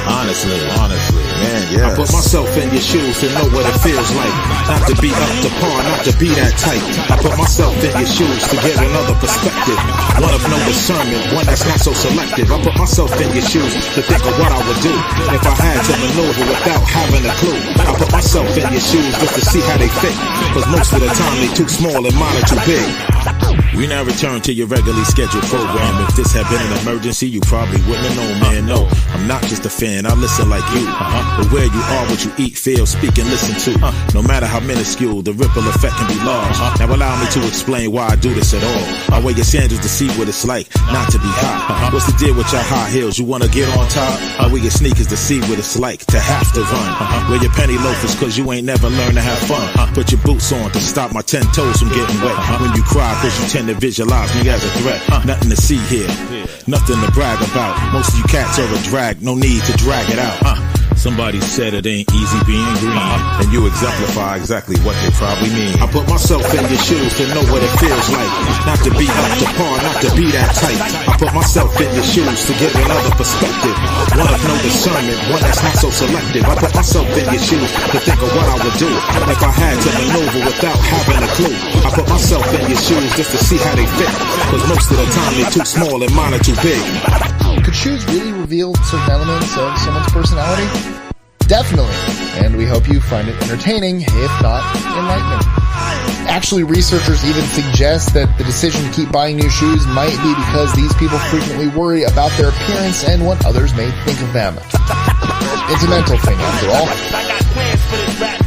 Honestly, man, yeah. I put myself in your shoes to know what it feels like. Not to be up to par, not to be that tight. I put myself in your shoes to get another perspective. One of no discernment, one that's not so selective. I put myself in your shoes to think of what I would do if I had to maneuver without having a clue. I put myself in your shoes just to see how they fit, cause most of the time they too small and mine are too big. We now return to your regularly scheduled program. If this had been an emergency, you probably wouldn't have known, man. No, I'm not just a fan, I listen like you. But where you are, what you eat, feel, speak, and listen to. No matter how minuscule, the ripple effect can be large. Now allow me to explain why I do this at all. I wear your sandals to see what it's like not to be hot. What's the deal with your high heels? You wanna get on top? I wear your sneakers to see what it's like to have to run. Wear your penny loafers cause you ain't never learned to have fun. Put your boots on to stop my 10 toes from getting wet. When you cry cause you tend to visualize me as a threat. Nothing to see here, nothing to brag about. Most of you cats are a drag, no need to drag it out. Somebody said it ain't easy being green, and you exemplify exactly what they probably mean. I put myself in your shoes to know what it feels like. Not to be up to par, not to be that tight. I put myself in your shoes to get another perspective. One of no discernment, one that's not so selective. I put myself in your shoes to think of what I would do if I had to maneuver without having a clue. I put myself in your shoes just to see how they fit, cause most of the time they're too small and mine are too big. Could shoes really reveal certain elements of someone's personality? Definitely, and we hope you find it entertaining, if not enlightening. Actually, researchers even suggest that the decision to keep buying new shoes might be because these people frequently worry about their appearance and what others may think of them. It's a mental thing, after all.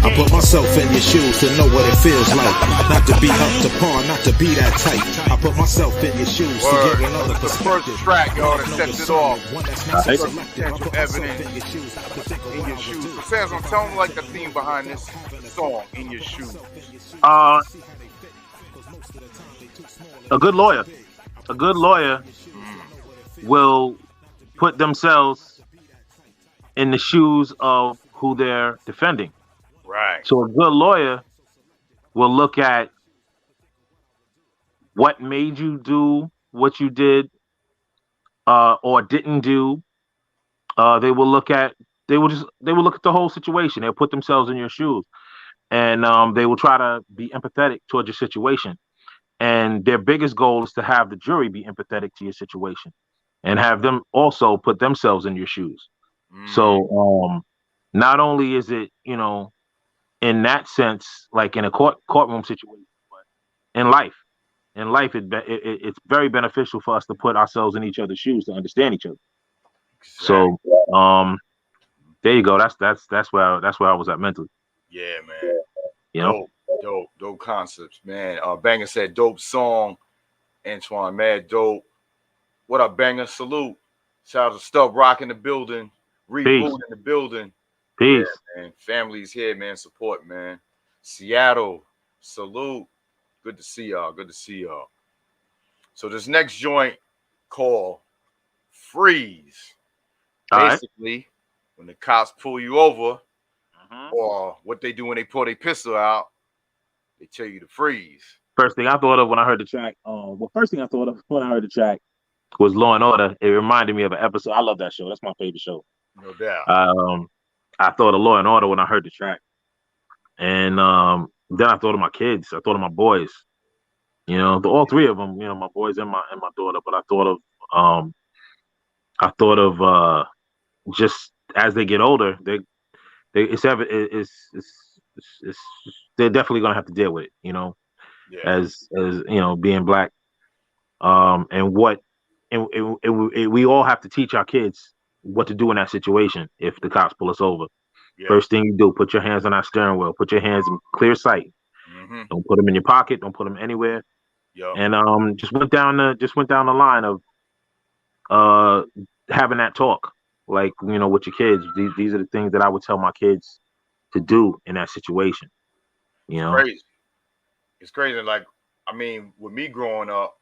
I put myself in your shoes to know what it feels like. Not to be up to par, not to be that tight. I put myself in your shoes to get another perspective. First track, y'all, that sets it off. Circumstantial evidence. In your shoes. Samssun, tell them like the theme behind this song, In Your Shoes. A good lawyer will put themselves in the shoes of who they're defending. Right. So a good lawyer will look at what made you do what you did or didn't do. They will look at the whole situation. They'll put themselves in your shoes, and they will try to be empathetic towards your situation. And their biggest goal is to have the jury be empathetic to your situation and have them also put themselves in your shoes. So not only is it, in that sense, like in a courtroom situation, but in life, it's very beneficial for us to put ourselves in each other's shoes to understand each other. Exactly. So there you go. That's where I was at mentally. Yeah, man. Dope concepts, man. Banger said dope song. Antoine, mad dope. What up, Banger? Salute. Shout out to Stub Rock in the building. Reboot in the building. Peace. Yeah, man. Family's here, man. Support, man. Seattle. Salute. Good to see y'all. So this next joint called Freeze. Basically, when the cops pull you over, or what they do when they pull their pistol out, they tell you to freeze. First thing I thought of when I heard the track, first thing I thought of when I heard the track was Law and Order. It reminded me of an episode. I love that show. That's my favorite show. No doubt. I thought of Law and Order when I heard the track, and then I thought of my kids. I thought of my boys. You know, all three of them. You know, my boys and my daughter. But I thought of just as they get older, they're definitely gonna have to deal with it. You know, as you know, being black, and we all have to teach our kids what to do in that situation if the cops pull us over. Yeah. First thing you do, put your hands on that steering wheel. Put your hands in clear sight. Don't put them in your pocket. Don't put them anywhere. Yep. And just went down the line of having that talk, like, you know, with your kids. These are the things that I would tell my kids to do in that situation. You know, it's crazy. Like, I mean, with me growing up,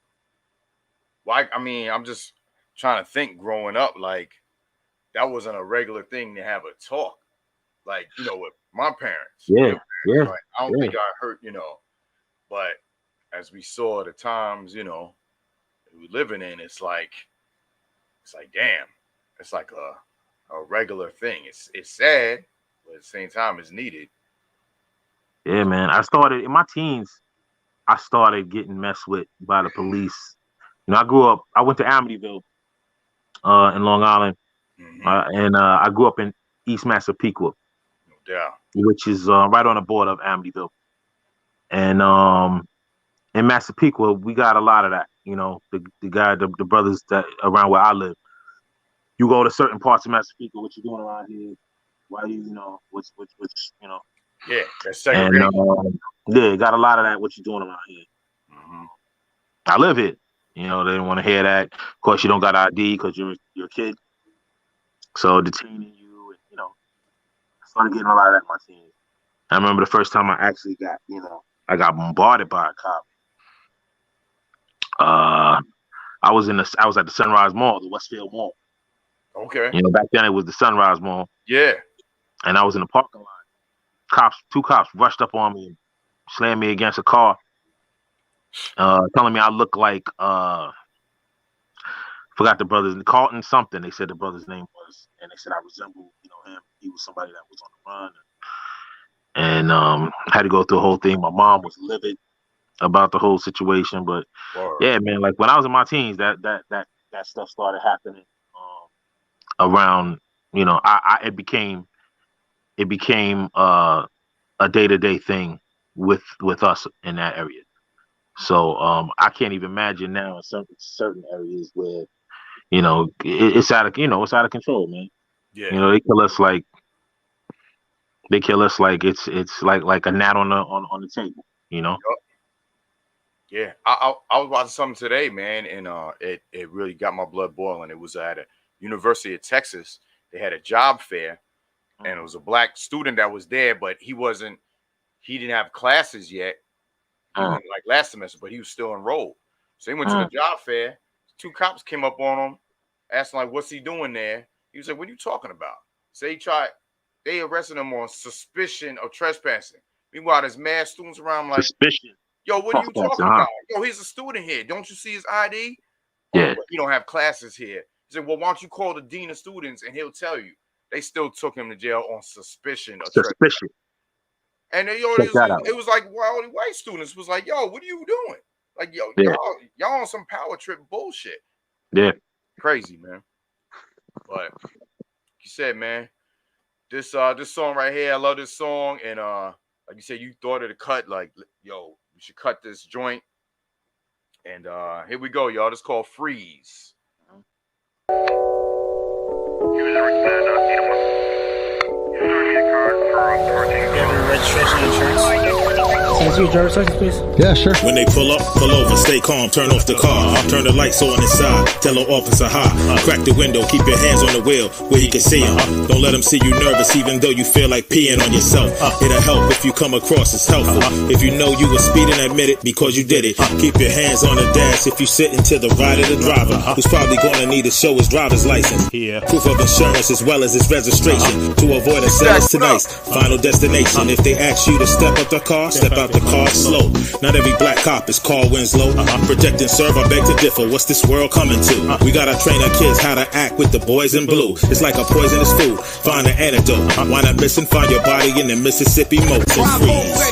like, I mean, I'm just trying to think. Growing up, like, that wasn't a regular thing to have a talk, like, you know, with my parents. Yeah. Like, I don't think I heard, you know, but as we saw the times, you know, we living in, it's like damn, it's like a regular thing. It's sad, but at the same time, it's needed. Yeah, man. I started in my teens. I started getting messed with by the police. You know, I went to Amityville in Long Island, and I grew up in East Massapequa, which is right on the border of Amityville. And in Massapequa, we got a lot of that. You know, the brothers that around where I live. You go to certain parts of Massapequa, what you doing around here? Why you know, what's you know? Yeah, that's segregation. And yeah, got a lot of that. What you doing around here? I live here. You know, they didn't want to hear that. Of course, you don't got ID because you're a kid. So detaining you, and, you know, I started getting a lot of that in my teens. I remember the first time I actually got, you know, I got bombarded by a cop. I was at the Sunrise Mall, the Westfield Mall. Okay. You know, back then it was the Sunrise Mall. Yeah. And I was in the parking lot. Two cops rushed up on me and slammed me against a car, telling me I look like forgot the brother's Carlton something. They said the brother's name was, and they said I resembled, you know, him. He was somebody that was on the run, and had to go through the whole thing. My mom was livid about the whole situation, but yeah, man, like when I was in my teens, that stuff started happening around, you know, it became a day-to-day thing with us in that area. So I can't even imagine now in certain areas where, you know, it's out of control, man. Yeah. You know, they kill us like it's like a gnat on the table, you know. Yeah, I was watching something today, man, and it really got my blood boiling. It was at a University of Texas. They had a job fair, and it was a black student that was there, but he didn't have classes yet, like last semester, but he was still enrolled. So he went to the job fair. Two cops came up on him, asking like, "What's he doing there?" He was like, "What are you talking about?" So they arrested him on suspicion of trespassing. Meanwhile, there's mad students around like, suspicion. Yo, what are you talking about? Yo, he's a student here. Don't you see his ID? Yeah. Oh, you don't have classes here. He said, well, why don't you call the dean of students and he'll tell you. They still took him to jail on suspicion of trespassing. And then, it was like, well, the white students was like, yo, what are you doing? Like, yo, y'all on some power trip bullshit. Yeah. Crazy, man. But you said, man, this song right here, I love this song. And like you said, you thought of the cut, like, yo, we should cut this joint. And here we go, y'all. This is called Freeze. Registration insurance. Can I see your driver's license, please? Yeah, sure. When they pull up, pull over, stay calm, turn off the car. Turn the lights on inside, tell the officer hi. Crack the window, keep your hands on the wheel where he can see him. Don't let him see you nervous even though you feel like peeing on yourself. It'll help if you come across as helpful. If you know you were speeding, admit it because you did it. Keep your hands on the dash if you sitting to the right of the driver, who's probably gonna need to show his driver's license. Proof of insurance as well as his registration to avoid a sentence tonight's final destination. If they ask you to step up the car, step out the car slow. Not every black cop is Carl Winslow. Protect and serve, I beg to differ. What's this world coming to? We gotta train our kids how to act with the boys in blue. It's like a poisonous food. Find an antidote. Why not missing? Find your body in the Mississippi moats and freeze.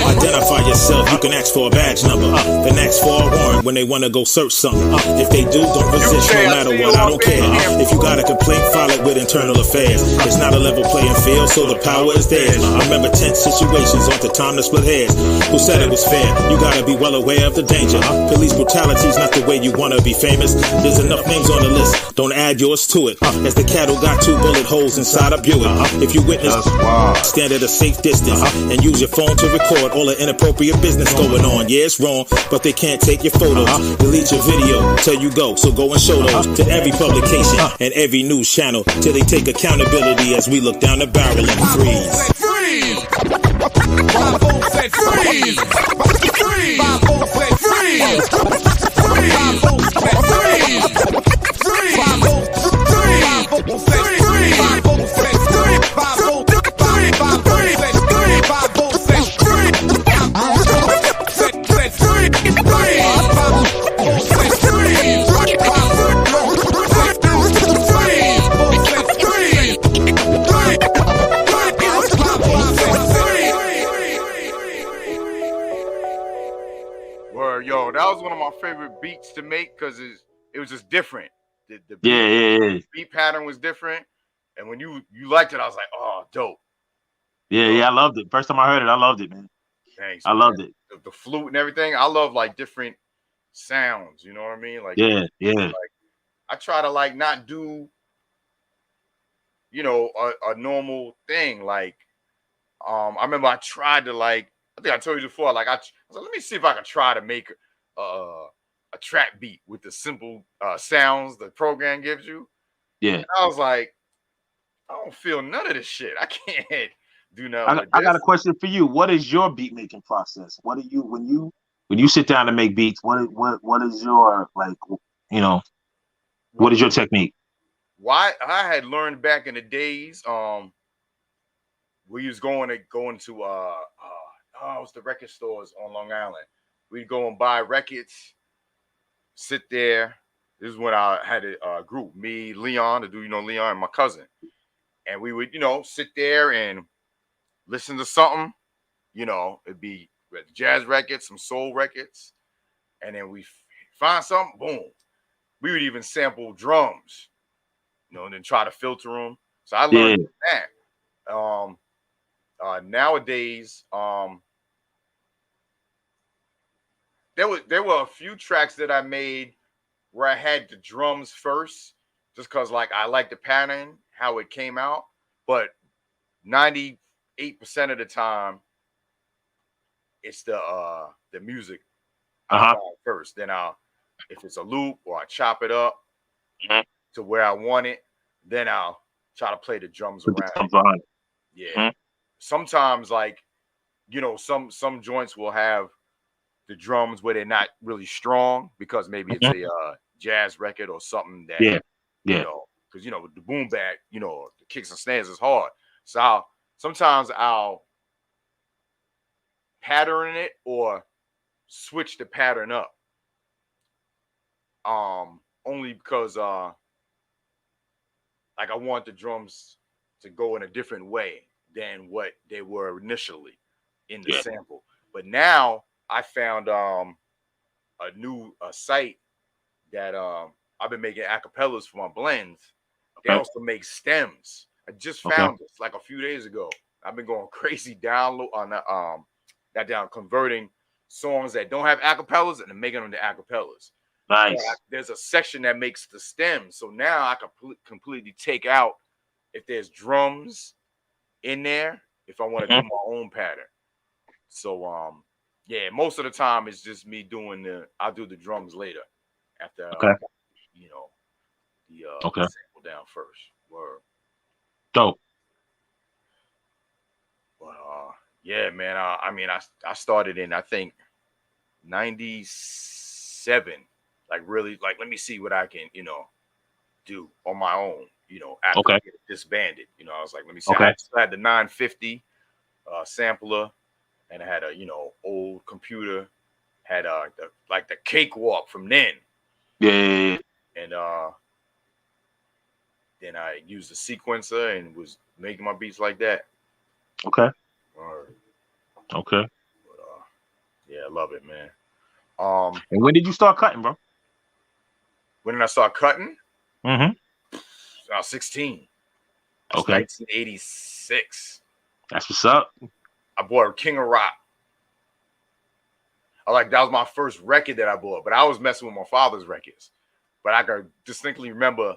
Identify yourself, you can ask for a badge number, then ask for a warrant when they want to go search something. If they do, don't resist no matter what, I don't care. If you got a complaint, file it with internal affairs. It's not a level playing field, so the power is theirs. I remember tense situations on the time to split hairs. Who said it was fair? You gotta be well aware of the danger. Police brutality's not the way you wanna be famous. There's enough names on the list, don't add yours to it. As the cattle got 2 bullet holes inside a Buick. If you witness, stand at a safe distance and use your phone to record all the inappropriate business going on. Yeah, it's wrong, but they can't take your photos. Delete your video till you go, so go and show those to every publication and every news channel till they take accountability as we look down the barrel and freeze. Yo, that was one of my favorite beats to make because it was just different. The beat pattern was different, and when you liked it, I was like, oh, dope. Yeah, I loved it. First time I heard it, I loved it, man. Thanks. I loved it. The flute and everything. I love like different sounds. You know what I mean? Like Like, I try to like not do, a normal thing. Like, I remember I tried to like. I think I told you before. Like I was like, let me see if I can try to make a trap beat with the simple sounds the program gives you. Yeah. And I was like, I don't feel none of this shit. I can't do nothing. I got a question for you. What is your beat making process? What do you when you sit down to make beats? What is your what is your technique? Why I had learned back in the days, we was going to what's the record stores on Long Island. We'd go and buy records, sit there. This is when I had a group, me, Leon, the dude, Leon, and my cousin. And we would, sit there and listen to something. It'd be jazz records, some soul records. And then we find something, boom. We would even sample drums, and then try to filter them. So I learned that. Nowadays, there were a few tracks that I made where I had the drums first, just because like I like the pattern, how it came out. But 98% of the time, it's the music first. Then if it's a loop or I chop it up to where I want it, then I'll try to play the drums around. Yeah. Sometimes like, some joints will have the drums where they're not really strong because maybe it's a jazz record or something that, because, the boom bap, the kicks and snares is hard. So sometimes I'll pattern it or switch the pattern up. Only because, like I want the drums to go in a different way than what they were initially in the sample. But now I found a new site that I've been making acapellas for my blends. They also make stems. I just found this like a few days ago. I've been going crazy converting songs that don't have acapellas and making them to acapellas. Nice. There's a section that makes the stems, so now I can completely take out if there's drums in there if I want to do my own pattern. So yeah, most of the time it's just me doing I'll do the drums later after you know the sample down first. Word. Dope. But yeah, man. I mean, I started in I think 97. Like really, like let me see what I can do on my own. After I get disbanded. I was like, let me see. I had the 950 sampler, and I had a old computer. Had the cakewalk from then. Yeah. And then I used the sequencer and was making my beats like that. Okay. But, yeah, I love it, man. And when did you start cutting, bro? When did I start cutting? Mm-hmm. I was 16. Okay. 1986. That's what's up. I bought King of Rock. That was my first record that I bought, but I was messing with my father's records. But I can distinctly remember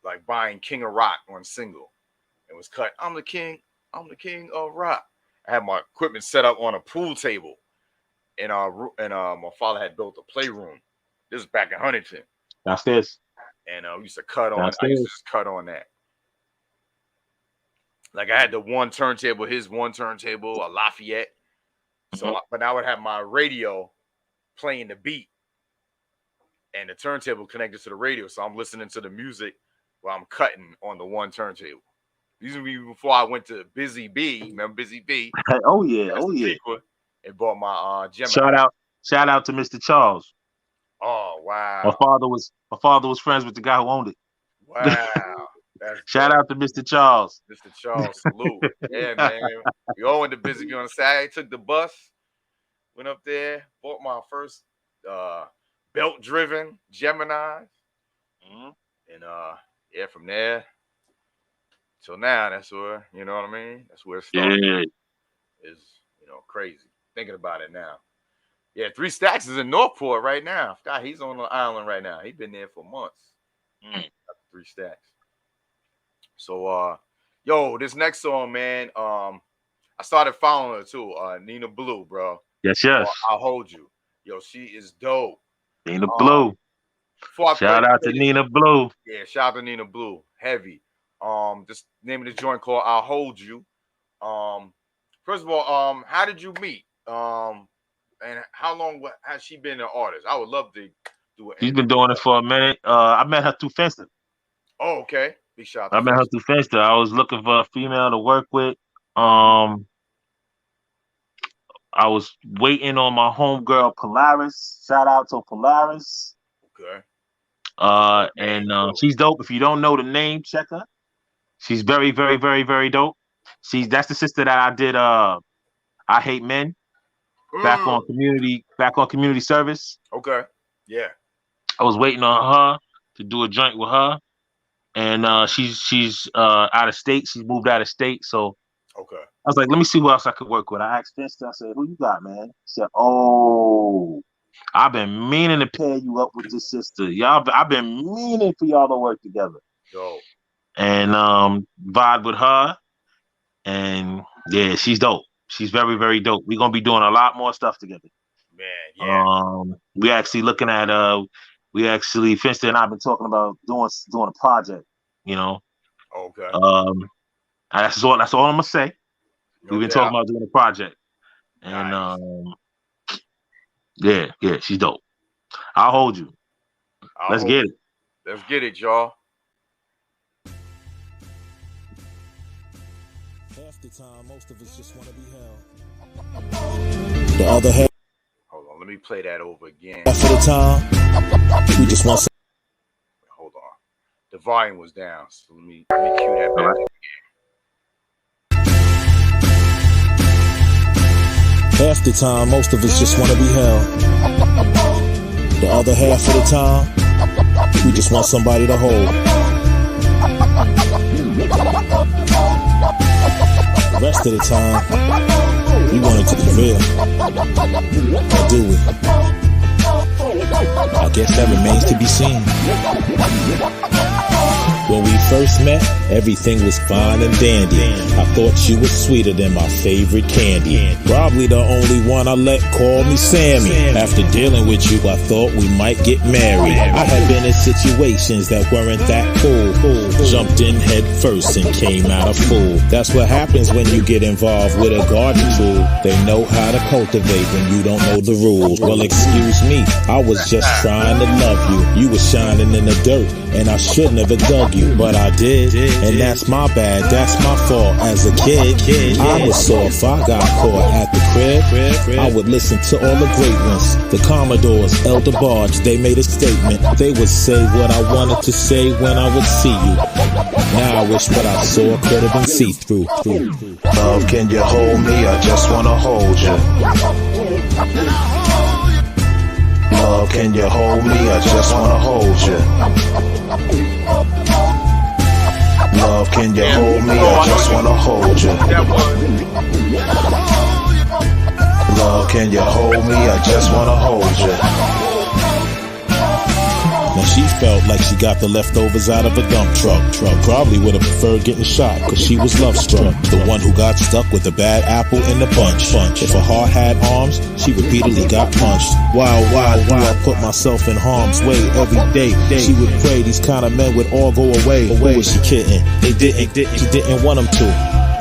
like buying King of Rock on single. It was cut. I'm the king of rock. I had my equipment set up on a pool table, and my father had built a playroom. This is back in Huntington. Downstairs. And we used to cut on. I used to just cut on that. Like I had the one turntable, his one turntable, a Lafayette. So, but I would have my radio playing the beat, and the turntable connected to the radio. So I'm listening to the music while I'm cutting on the one turntable. These were before I went to Busy B. Remember Busy B? Oh yeah. And bought my Gemini. Shout out to Mr. Charles. Oh wow. My father was friends with the guy who owned it. Wow. Shout out to Mr. Charles. Mr. Charles, salute. Yeah, man. We all went to Busy B on Saturday. Took the bus, went up there, bought my first belt-driven Gemini. And yeah, from there till now, that's where, you know what I mean? That's where it started. Yeah. It's, crazy. Thinking about it now. Yeah, 3 Stacks is in Northport right now. God, he's on the island right now. He's been there for months. 3 Stacks. So, this next song, man, I started following her too. Nina Blue, bro. Yes. I'll Hold You. Yo, she is dope. Nina Blue. Shout out to Nina Blue. Yeah, shout out to Nina Blue. Heavy. Just name of the joint called I'll Hold You. First of all, how did you meet? And how long has she been an artist? I would love to do it. She's been doing it for a minute. I met her through Finster. Oh, okay. Big shout out to I met her through Finster. I was looking for a female to work with. I was waiting on my homegirl Polaris. Shout out to Polaris. Okay. And she's dope. If you don't know the name, check her. She's very, very, very, very dope. That's the sister that I did I Hate Men back on community service. Okay. Yeah. I was waiting on her to do a joint with her. And she's out of state. She's moved out of state. So okay. I was like, let me see who else I could work with. I asked Finster, I said, who you got, man? He said, oh, I've been meaning to pair you up with this sister. I've been meaning for y'all to work together. Dope. And vibe with her. And yeah, she's dope. She's very, very dope. We're gonna be doing a lot more stuff together. Man, yeah. We actually looking at Finster and I've been talking about doing a project, Okay. That's all I'm gonna say. We've been talking about doing a project. And nice. Yeah, she's dope. I'll hold you. Let's get it. Let's get it, y'all. Half the time, most of us just want to be held. The other half. Hold on, let me play that over again. Half of the time, we just want. Hold on, the volume was down, so let me cue that back again. Half the time, most of us just want to be held. The other half of the time, we just want somebody to hold. The rest of the time, we want it to be real. Or do we? I guess that remains to be seen. When we first met, everything was fine and dandy. I thought you were sweeter than my favorite candy. Probably the only one I let call me Sammy. After dealing with you, I thought we might get married. I had been in situations that weren't that cool. Jumped in head first and came out a fool. That's what happens when you get involved with a garden tool. They know how to cultivate when you don't know the rules. Well, excuse me, I was just trying to love you. You were shining in the dirt, and I shouldn't have dug you, but I did, and that's my bad, that's my fault. As a kid, I was sore if I got caught at the crib. I would listen to all the great ones, the Commodores, Elder Barge. They made a statement, they would say what I wanted to say when I would see you. Now I wish what I saw could have been see-through. Love, can you hold me? I just wanna hold you. Love, can you hold me? I just wanna hold you. Love, can you hold me? I just wanna hold you. Love, can you hold me? I just wanna hold you. Now she felt like she got the leftovers out of a dump truck. Probably would have preferred getting shot, cause she was love struck. The one who got stuck with a bad apple in the bunch. If a heart had arms, she repeatedly got punched. Why do I put myself in harm's way every day? She would pray these kind of men would all go away. Who was she kidding? She didn't want them to.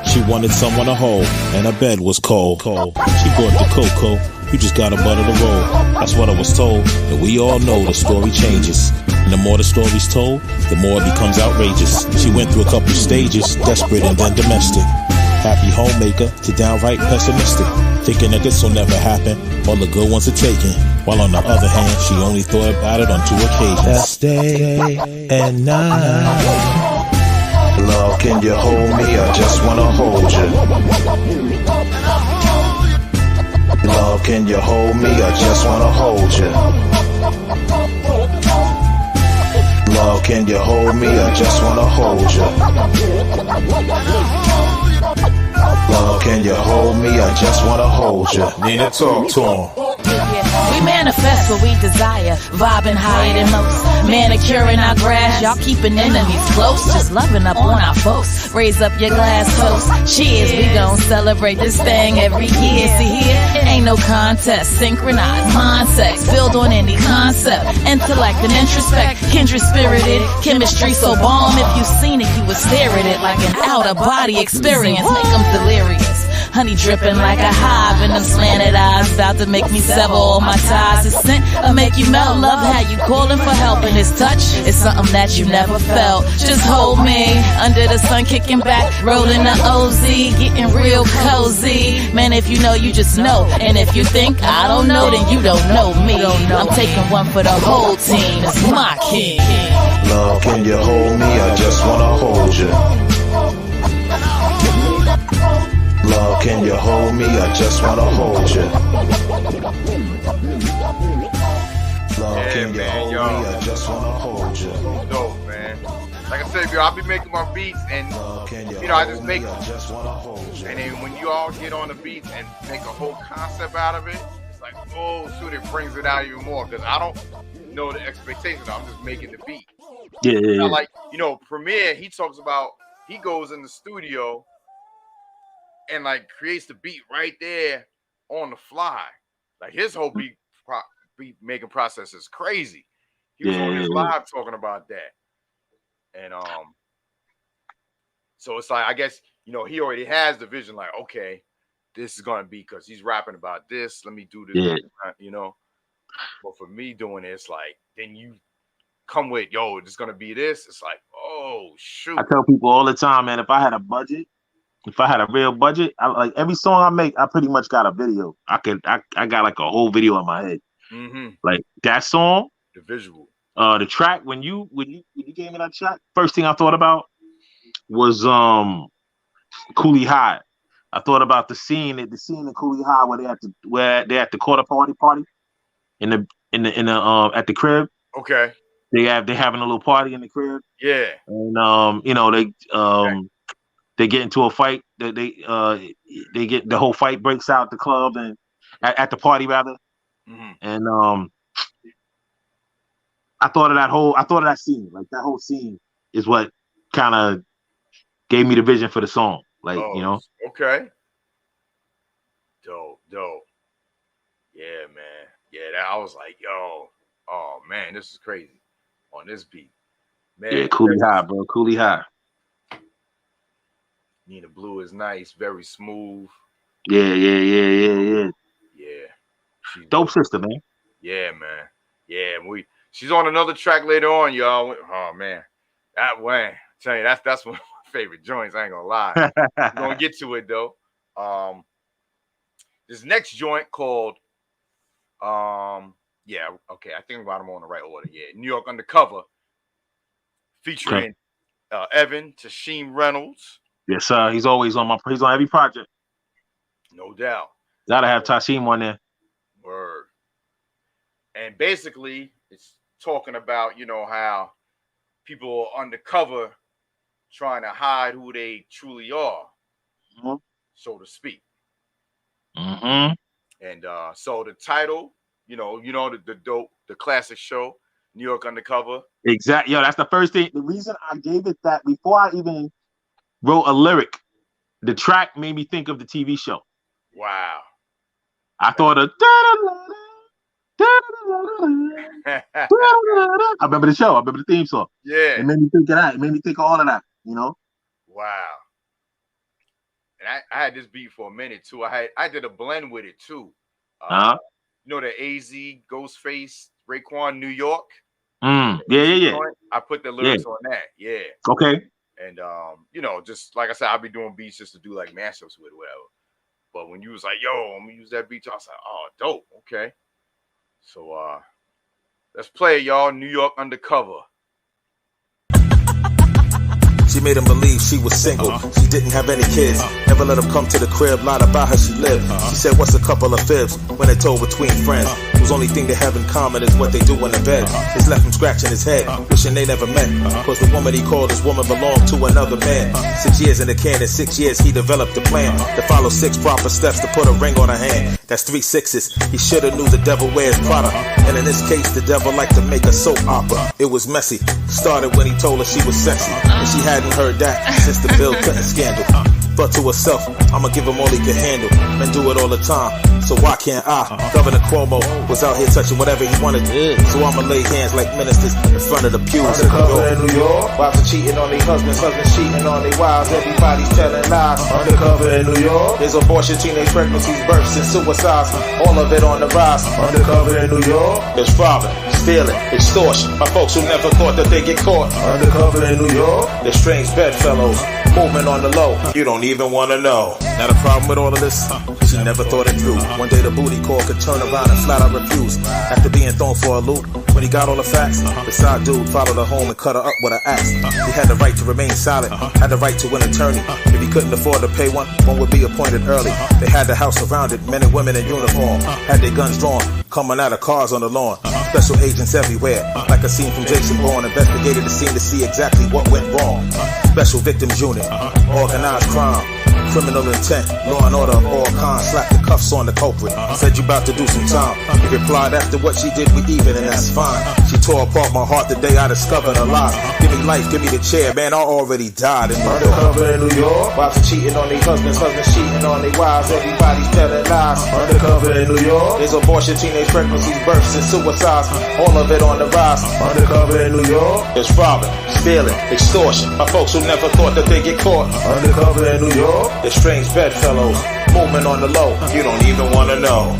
She wanted someone to hold, and her bed was cold. She brought the cocoa. You just gotta butter the roll. That's what I was told. And we all know the story changes. And the more the story's told, the more it becomes outrageous. She went through a couple stages, desperate and then domestic. Happy homemaker to downright pessimistic. Thinking that this will never happen, all the good ones are taken. While on the other hand, she only thought about it on 2 occasions. That's day and night. Love, can you hold me? I just wanna hold you. Love, can you hold me? I just wanna hold you. Love, can you hold me? I just wanna hold you. Love, can you hold me? I just wanna hold you. Need to talk to him. We manifest what we desire, vibing higher than most, manicuring our grass, y'all keeping enemies close, just loving up on our folks. Raise up your glass toast, cheers, we gon' celebrate this thing every year. See here, ain't no contest, synchronized mind sex, build on any concept, intellect and introspect, kindred spirited, chemistry so bomb. If you seen it, you would stare at it like an outer body experience, make them delirious. Honey dripping like a hive and them slanted eyes about to make me sever all my ties. It's scent or make you melt. Love how you calling for help, and this touch is something that you never felt. Just hold me under the sun, kicking back, rolling the OZ, getting real cozy. Man, if you know, you just know. And if you think I don't know, then you don't know me. I'm taking one for the whole team. It's my king. Love, can you hold me? I just wanna hold you. Love, can you hold me? I just wanna hold you. Love, can you hold me? I just wanna hold you. Dope, man. Like I said, I'll be making my beats, and I just make them. And then when you all get on the beats and make a whole concept out of it, it's like, oh, shoot, it brings it out even more, because I don't know the expectations. I'm just making the beat. Yeah. Like, Premier, he talks about, he goes in the studio and like creates the beat right there on the fly. Like his whole beat making process is crazy. He was on his live talking about that. And so it's like, I guess, he already has the vision, like, okay, this is gonna be, because he's rapping about this, let me do this, But for me doing it, it's like, then you come with, it's gonna be this. It's like, oh shoot. I tell people all the time, man, if I had a real budget, I, like every song I make, I pretty much got a video. I got like a whole video in my head. Mm-hmm. Like that song, the visual, the track. When you gave me that track, first thing I thought about was Coolie High. I thought about the scene in Coolie High where they at the quarter party in the at the crib. Okay. They having a little party in the crib. Yeah. And they they get into a fight. They get the whole fight breaks out at the club and at the party rather. Mm-hmm. And I thought of that scene. Like that whole scene is what kind of gave me the vision for the song. Like, you know. Okay. Dope. Yeah, man. Yeah, that I was like, yo, oh man, this is crazy on this beat. Man, yeah, Coolie High, bro. Coolie High. Nina Blue is nice, very smooth. Yeah. Yeah. She's dope sister, man. Yeah, man. Yeah, she's on another track later on, y'all. Oh man. That way. I tell you, that's one of my favorite joints. I ain't gonna lie. We're gonna get to it though. This next joint called yeah, okay, I think I'm on the right order. Yeah, New York Undercover, featuring Evan Tasheem Reynolds. Yes, sir. He's always on every project. No doubt. Gotta have Tasheem on there. Word. And basically, it's talking about, you know, how people are undercover trying to hide who they truly are, so to speak. Mm-hmm. And so the title, the classic show, New York Undercover. Exactly. Yo, that's the first thing. The reason I gave it that before I even wrote a lyric, the track made me think of the TV show. Wow. I thought of I remember the show. I remember the theme song. Yeah. It made me think of that. It made me think of all of that, you know? Wow. And I had this beat for a minute too. I did a blend with it too. You know the AZ, Ghostface, Raekwon, New York? Yeah. I put the lyrics on that. Yeah. Okay. And just like I said, I'll be doing beats just to do like mashups with whatever. But when you was like, yo, I'm gonna use that beat, I was like, oh, dope. Okay. So let's play it, y'all. New York Undercover. She made him believe she was single. She didn't have any kids. Never let him come to the crib, lied about how she lived. She said, what's a couple of fibs when they told between friends? Whose only thing they have in common is what they do in the bed. It's left him scratching his head, wishing they never met. Cause the woman he called his woman belonged to another man. 6 years in the can, in 6 years he developed a plan to follow 6 proper steps to put a ring on her hand. That's 3 6s. He shoulda knew the devil wears Prada. And in this case, the devil liked to make a soap opera. It was messy. Started when he told her she was sexy. And she hadn't heard that since the Bill Clinton scandal. Thought to herself, I'ma give him all he can handle and do it all the time. So why can't I? Governor Cuomo was out here touching whatever he wanted to. So I'ma lay hands like ministers in front of the pews. Undercover in New York. Wives are cheating on their husbands, husbands cheating on their wives. Everybody's telling lies. Undercover in New York. There's abortion, teenage pregnancies, births, and suicides. All of it on the rise. Undercover in New York. There's robbing, stealing, extortion. My folks who never thought that they get caught. Undercover in New York. There's strange bedfellows. Movement on the low. You don't even want to know. Now the problem with all of this, she never thought it through. One day the booty call could turn around and flat out refuse. After being thrown for a loop, when he got all the facts, the side dude followed her home and cut her up with an axe. He had the right to remain silent, had the right to an attorney. If he couldn't afford to pay one would be appointed early. They had the house surrounded, men and women in uniform, had their guns drawn, coming out of cars on the lawn. Special agents everywhere, like a scene from Jason Bourne, investigated the scene to see exactly what went wrong. Special victims unit, organized crime, criminal intent, law and order of all kinds. Slapped the cuffs on the culprit, said you about to do some time. He replied, after what she did, we even, and that's fine. She tore apart my heart the day I discovered her lies. Give me life, give me the chair, man, I already died in New York. Undercover in New York. Wives are cheating on their husbands, husbands cheating on their wives. Everybody's telling lies. Undercover in New York. There's abortion, teenage pregnancies, births, and suicides. All of it on the rise. Undercover in New York. There's robbing, stealing, extortion. My folks who never thought that they get caught. Undercover in New York. There's strange bedfellows. Movement on the low. You don't even want to know.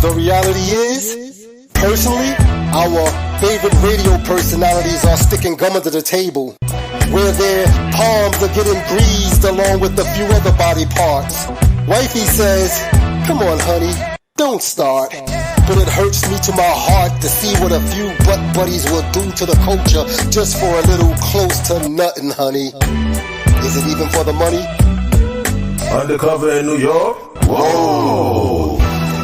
The reality is, personally, our favorite radio personalities are sticking gum under the table, where their palms are getting greased along with a few other body parts. Wifey says, come on honey, don't start. But it hurts me to my heart to see what a few butt buddies will do to the culture just for a little close to nothing, honey. Is it even for the money? Undercover in New York? Whoa!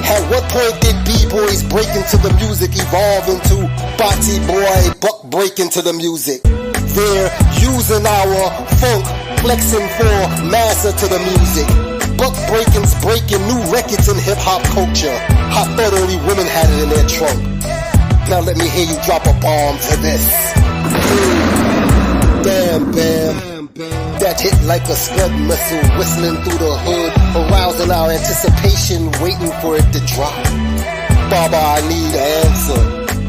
At what point did B-boys break into the music evolve into Bati boy buck break into the music? They're using our funk, flexing for massa to the music. Buck breaking's breaking new records in hip-hop culture. I thought only women had it in their trunk. Now let me hear you drop a bomb to this. Damn, bam. That hit like a scud missile whistling through the hood, arousing our anticipation, waiting for it to drop. Baba, I need an answer.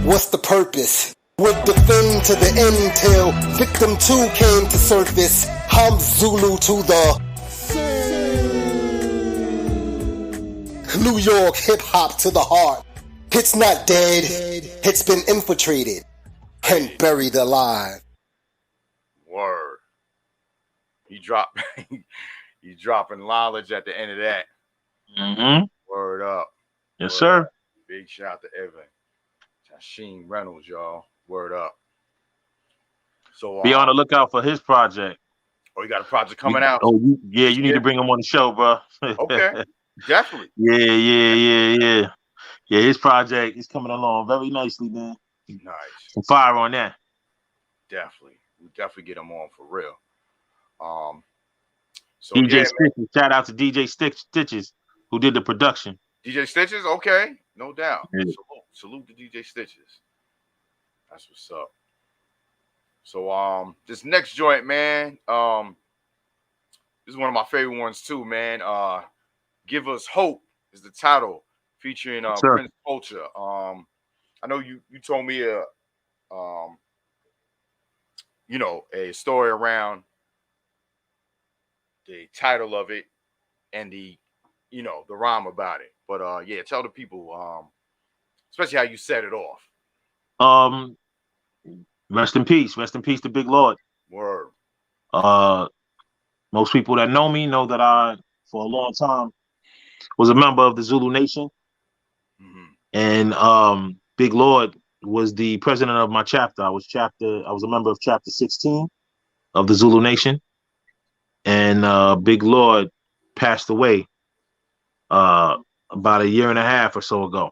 What's the purpose? Would defend to the end till victim 2 came to surface. I'm Zulu to the New York hip-hop to the heart. It's not dead, it's been infiltrated and buried alive. Word. You dropping knowledge at the end of that. Mm-hmm. Word up. Yes, Word sir. Up. Big shout out to Evan. Sheen Reynolds, y'all. Word up. So be on the lookout for his project. Oh, you got a project coming out? Oh, you need to bring him on the show, bro. Okay. Definitely. Yeah. Yeah, his project is coming along very nicely, man. Nice. Some fire on that. Definitely. We'll definitely get him on for real. So DJ Stitches. Shout out to DJ Stitches, who did the production. DJ Stitches, okay. No doubt. Yeah. Salute to DJ Stitches. That's what's up. So this next joint, man, this is one of my favorite ones too, man. Give Us Hope is the title, featuring Prince Culture. I know you told me a story around the title of it and the rhyme about it. But yeah, tell the people, especially how you set it off. Rest in peace to Big Lord. Word. Most people that know me know that I, for a long time, was a member of the Zulu Nation. Mm-hmm. And Big Lord was the president of my chapter. I was a member of chapter 16 of the Zulu Nation. And Big Lord passed away about a year and a half or so ago.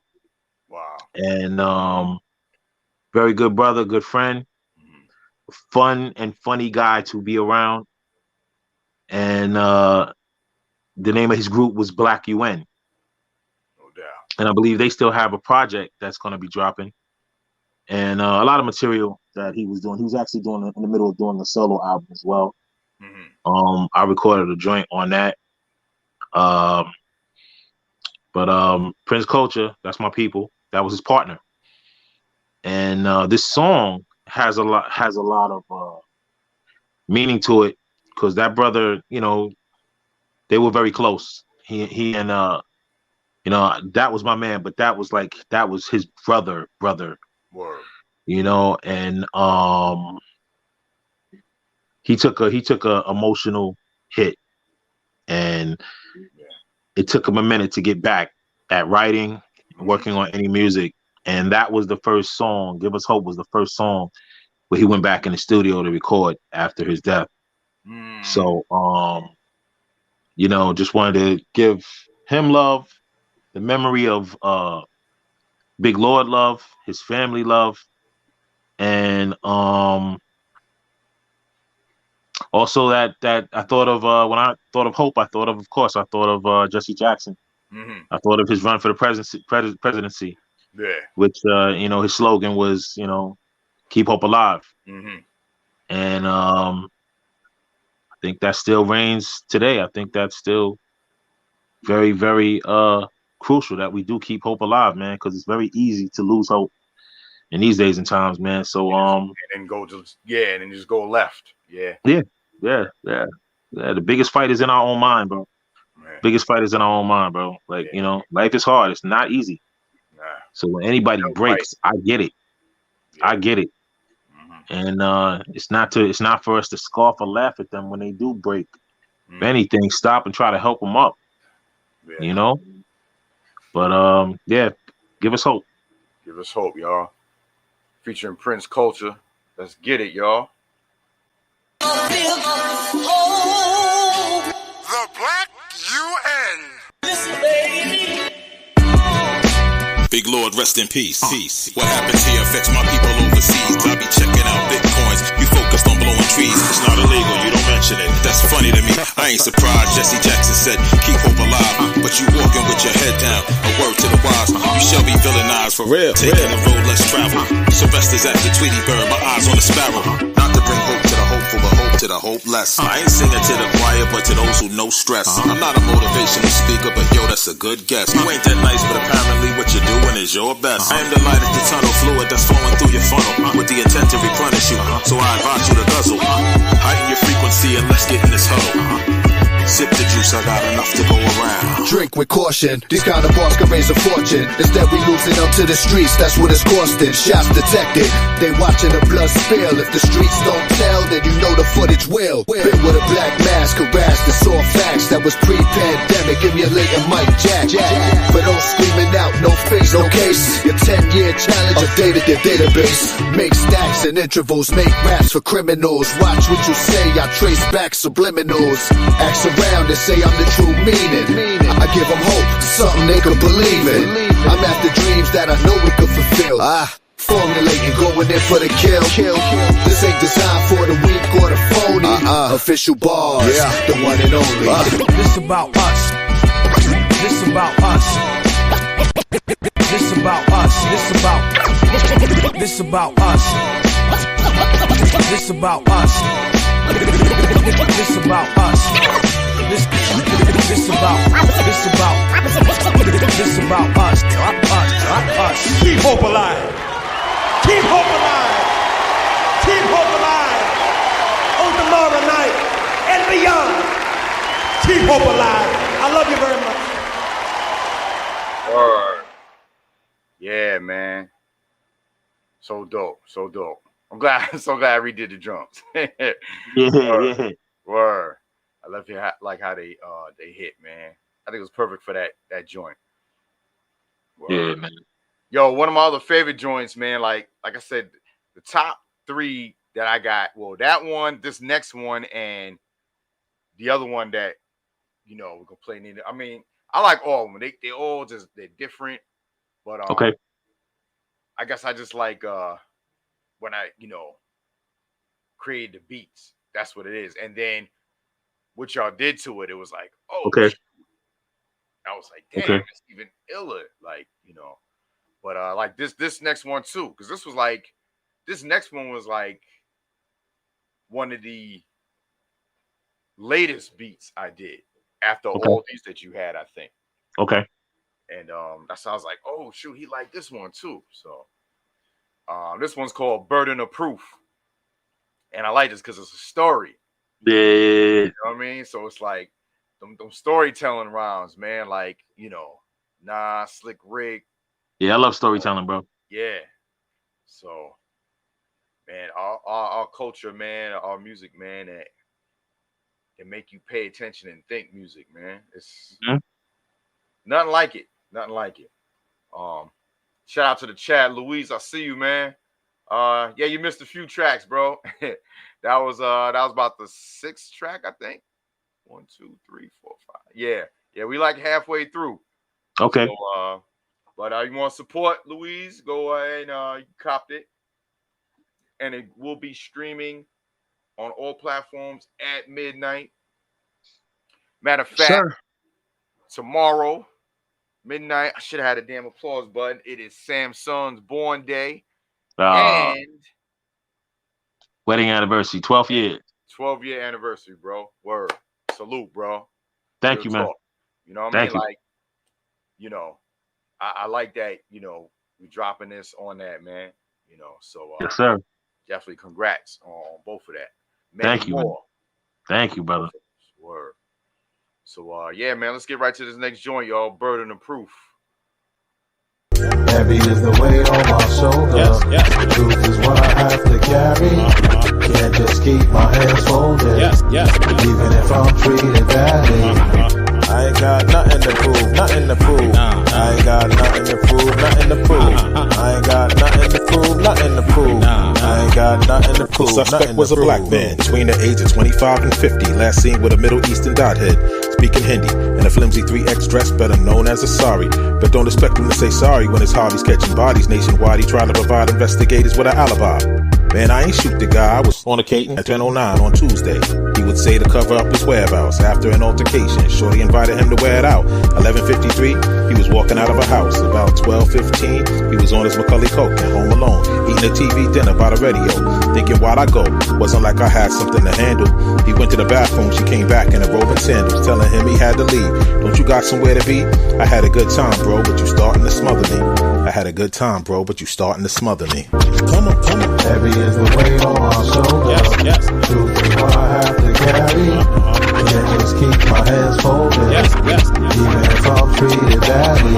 Wow. And very good brother, good friend, fun and funny guy to be around. And the name of his group was Black UN. No doubt. And I believe they still have a project that's going to be dropping. And a lot of material that he was doing. He was actually in the middle of doing a solo album as well. Mm-hmm. I recorded a joint on that. But Prince Culture, that's my people. That was his partner. And this song has a lot of meaning to it, because that brother, they were very close. He and that was my man, but that was his brother. Word. And he took a emotional hit, and it took him a minute to get back at writing, working on any music. And that was the first song. Give Us Hope was the first song where he went back in the studio to record after his death. So, just wanted to give him love, the memory of Big Lord love, his family love, and also that I thought of when I thought of Hope, I thought of Jesse Jackson. Mm-hmm. I thought of his run for the presidency. Yeah. Which his slogan was, keep hope alive. Mm-hmm. And I think that still reigns today. I think that's still very, very crucial that we do keep hope alive, man, because it's very easy to lose hope in these days and times, man. So and then just go left. Yeah. The biggest fight is in our own mind, bro. Man. Biggest fight is in our own mind, bro. Like, life is hard. It's not easy. So when anybody breaks, I get it. Yeah. I get it. Mm-hmm. And it's not for us to scoff or laugh at them when they do break. Mm-hmm. If anything, stop and try to help them up. Yeah. But give us hope. Give Us Hope, y'all. Featuring Prince Culture. Let's get it, y'all. The Black UN. Listen, baby. Big Lord, rest in peace. What happens here affects my people overseas. I be checking out bitcoins. You focused on blowing trees. It's not illegal, you don't mention it. That's funny. surprised. Jesse Jackson said, keep hope alive. But you walking with your head down. A word to the wise. You shall be villainized for real. Taking the road less traveled. Sylvester's at the Tweety Bird. My eyes on the sparrow. Not to bring hope to the hopeful, but hope to the hopeless. I ain't singing to the choir, but to those who know stress. I'm not a motivational speaker, but yo, that's a good guess. You ain't that nice, but apparently what you're doing is your best. I am the light at the tunnel, fluid that's flowing through your funnel, with the intent to replenish you. So I advise you to guzzle. Heighten your frequency and let's get in this huddle. Sip the juice, I got enough to go around. Drink with caution, these kind of bars can raise a fortune. Instead we losing up to the streets, that's what it's costing. Shots detected, they watching the blood spill. If the streets don't tell, then you know the footage will. Been with a black mask, harassed, it's all facts. That was pre-pandemic, emulating Mike Jack. But don't screaming out, no face, no case. Your 10-year challenge, updated your database. Make stacks and intervals, make raps for criminals. Watch what you say, I trace back subliminals. Ask around and say I'm the true meaning. I give them hope, something they can believe in. I'm after dreams that I know we could fulfill. Formulating, going in for the kill. This ain't designed for the weak or the phony. Official bars, the one and only. This about us. This about us. This about us. This about. This about us. This about us. This about us. This about us. Keep hope alive. Keep hope alive. Keep hope alive. On tomorrow night and beyond. Keep hope alive. I love you very much. Word. Yeah, man. So dope. So dope. I'm so glad I redid the drums. Yeah. Word. I love you like how they hit, man. I think it was perfect for that joint. Word. Yeah, man. Yo, one of my other favorite joints, man. Like I said, the top 3 that I got. Well, that one, this next one, and the other one that we're gonna play. I mean, I like all of them. They all they're different. But okay. I guess I just like when I created the beats. That's what it is. And then what y'all did to it, it was like, oh, okay. Shit. I was like, damn, it's even iller, But like this next one too, because this next one was like one of the latest beats I did after all these that you had, I think. Okay. And that's how I was like, oh shoot, he liked this one too. So this one's called Burden of Proof. And I like this because it's a story. Yeah. You know what I mean? So it's like them storytelling rhymes, man. Like, Slick Rick. Yeah, I love storytelling, bro. Yeah. So, man, our culture, man, our music, man, that make you pay attention and think music, man. It's nothing like it. Nothing like it. Shout out to the chat, Louise. I see you, man. Yeah, you missed a few tracks, bro. that was about the 6th track, I think. 1, 2, 3, 4, 5. Yeah, we like halfway through. Okay. So, but you want to support Louise? Go ahead and you copped it, and it will be streaming on all platforms at midnight. Matter of fact, tomorrow midnight. I should have had a damn applause button. It is Samssun's born day. And wedding anniversary, 12th year. 12-year anniversary, bro. Word. Salute, bro. Thank you, man. You know what I mean? Like, I like that, we dropping this on that, man. So yes, sir. Definitely congrats on both of that. Thank you, man. Thank you, brother. Word. So yeah, man, let's get right to this next joint, y'all. Burden of Proof. Heavy is the weight on my shoulder. The truth is what I have to carry. Can't just keep my hands folded. Even if I'm treated badly. I ain't got nothing to prove, nothing to prove. I ain't got nothing to prove, nothing to prove. I ain't got nothing to prove, nothing to prove. I ain't got nothing to prove. The suspect was a black man between the age of 25 and 50. Last seen with a Middle Eastern dot head, speaking Hindi, and a flimsy 3X dress, better known as a sari. But don't expect him to say sorry when his Harley's catching bodies nationwide. He tried to provide investigators with an alibi. Man, I ain't shoot the guy. I was fornicating at 10:09 on Tuesday. He was would say to cover up his whereabouts. After an altercation, Shorty invited him to wear it out. 11:53, he was walking out of a house. About 12:15, he was on his Macaulay Culkin, home alone, eating a TV dinner by the radio. Thinking why'd I go? Wasn't like I had something to handle. He went to the bathroom, she came back in a robe and sandals, telling him he had to leave. Don't you got somewhere to be? I had a good time, bro, but you starting to smother me. I had a good time, bro, but you starting to smother me. Come on, come on. Heavy is the weight on my shoulders. Yes. Truth is what I have to carry. Can't just keep my hands folded. Even if I'm treated badly.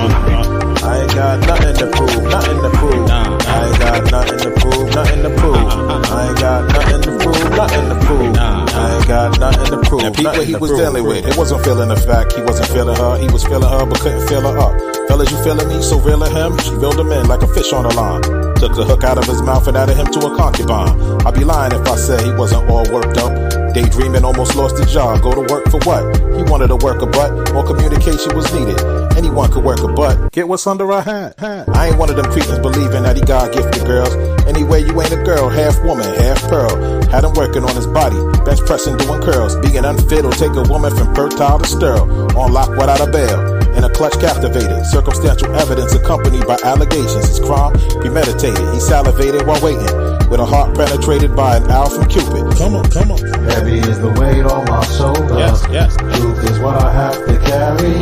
I ain't got nothing to prove, nothing to prove. I ain't got nothing to prove, nothing to prove. I ain't got nothing to prove, nothing to prove. I ain't got nothing to prove. And people he was dealing with, it wasn't feeling the fact he wasn't feeling her. He was feeling her but couldn't feel her up. Fellas, you feeling me? So real of him, she reeled him in like a fish on a line. Took the hook out of his mouth and added him to a concubine. I'd be lying if I said he wasn't all worked up. Daydreaming, almost lost his job. Go to work for what? He wanted to work a butt. More communication was needed. Anyone could work a butt. Get what's under our hat. I ain't one of them creepers believing that he got gifted girls. Anyway, you ain't a girl, half woman, half pearl. Had him working on his body, bench pressing, doing curls. Being unfit will take a woman from fertile to sterile. On lock without a bail. In a clutch captivated. Circumstantial evidence accompanied by allegations. His crime premeditated. He salivated while waiting. With a heart penetrated by an owl from Cupid. Come on, come on. Heavy is the weight on my shoulders. Yes. Truth is what I have to carry.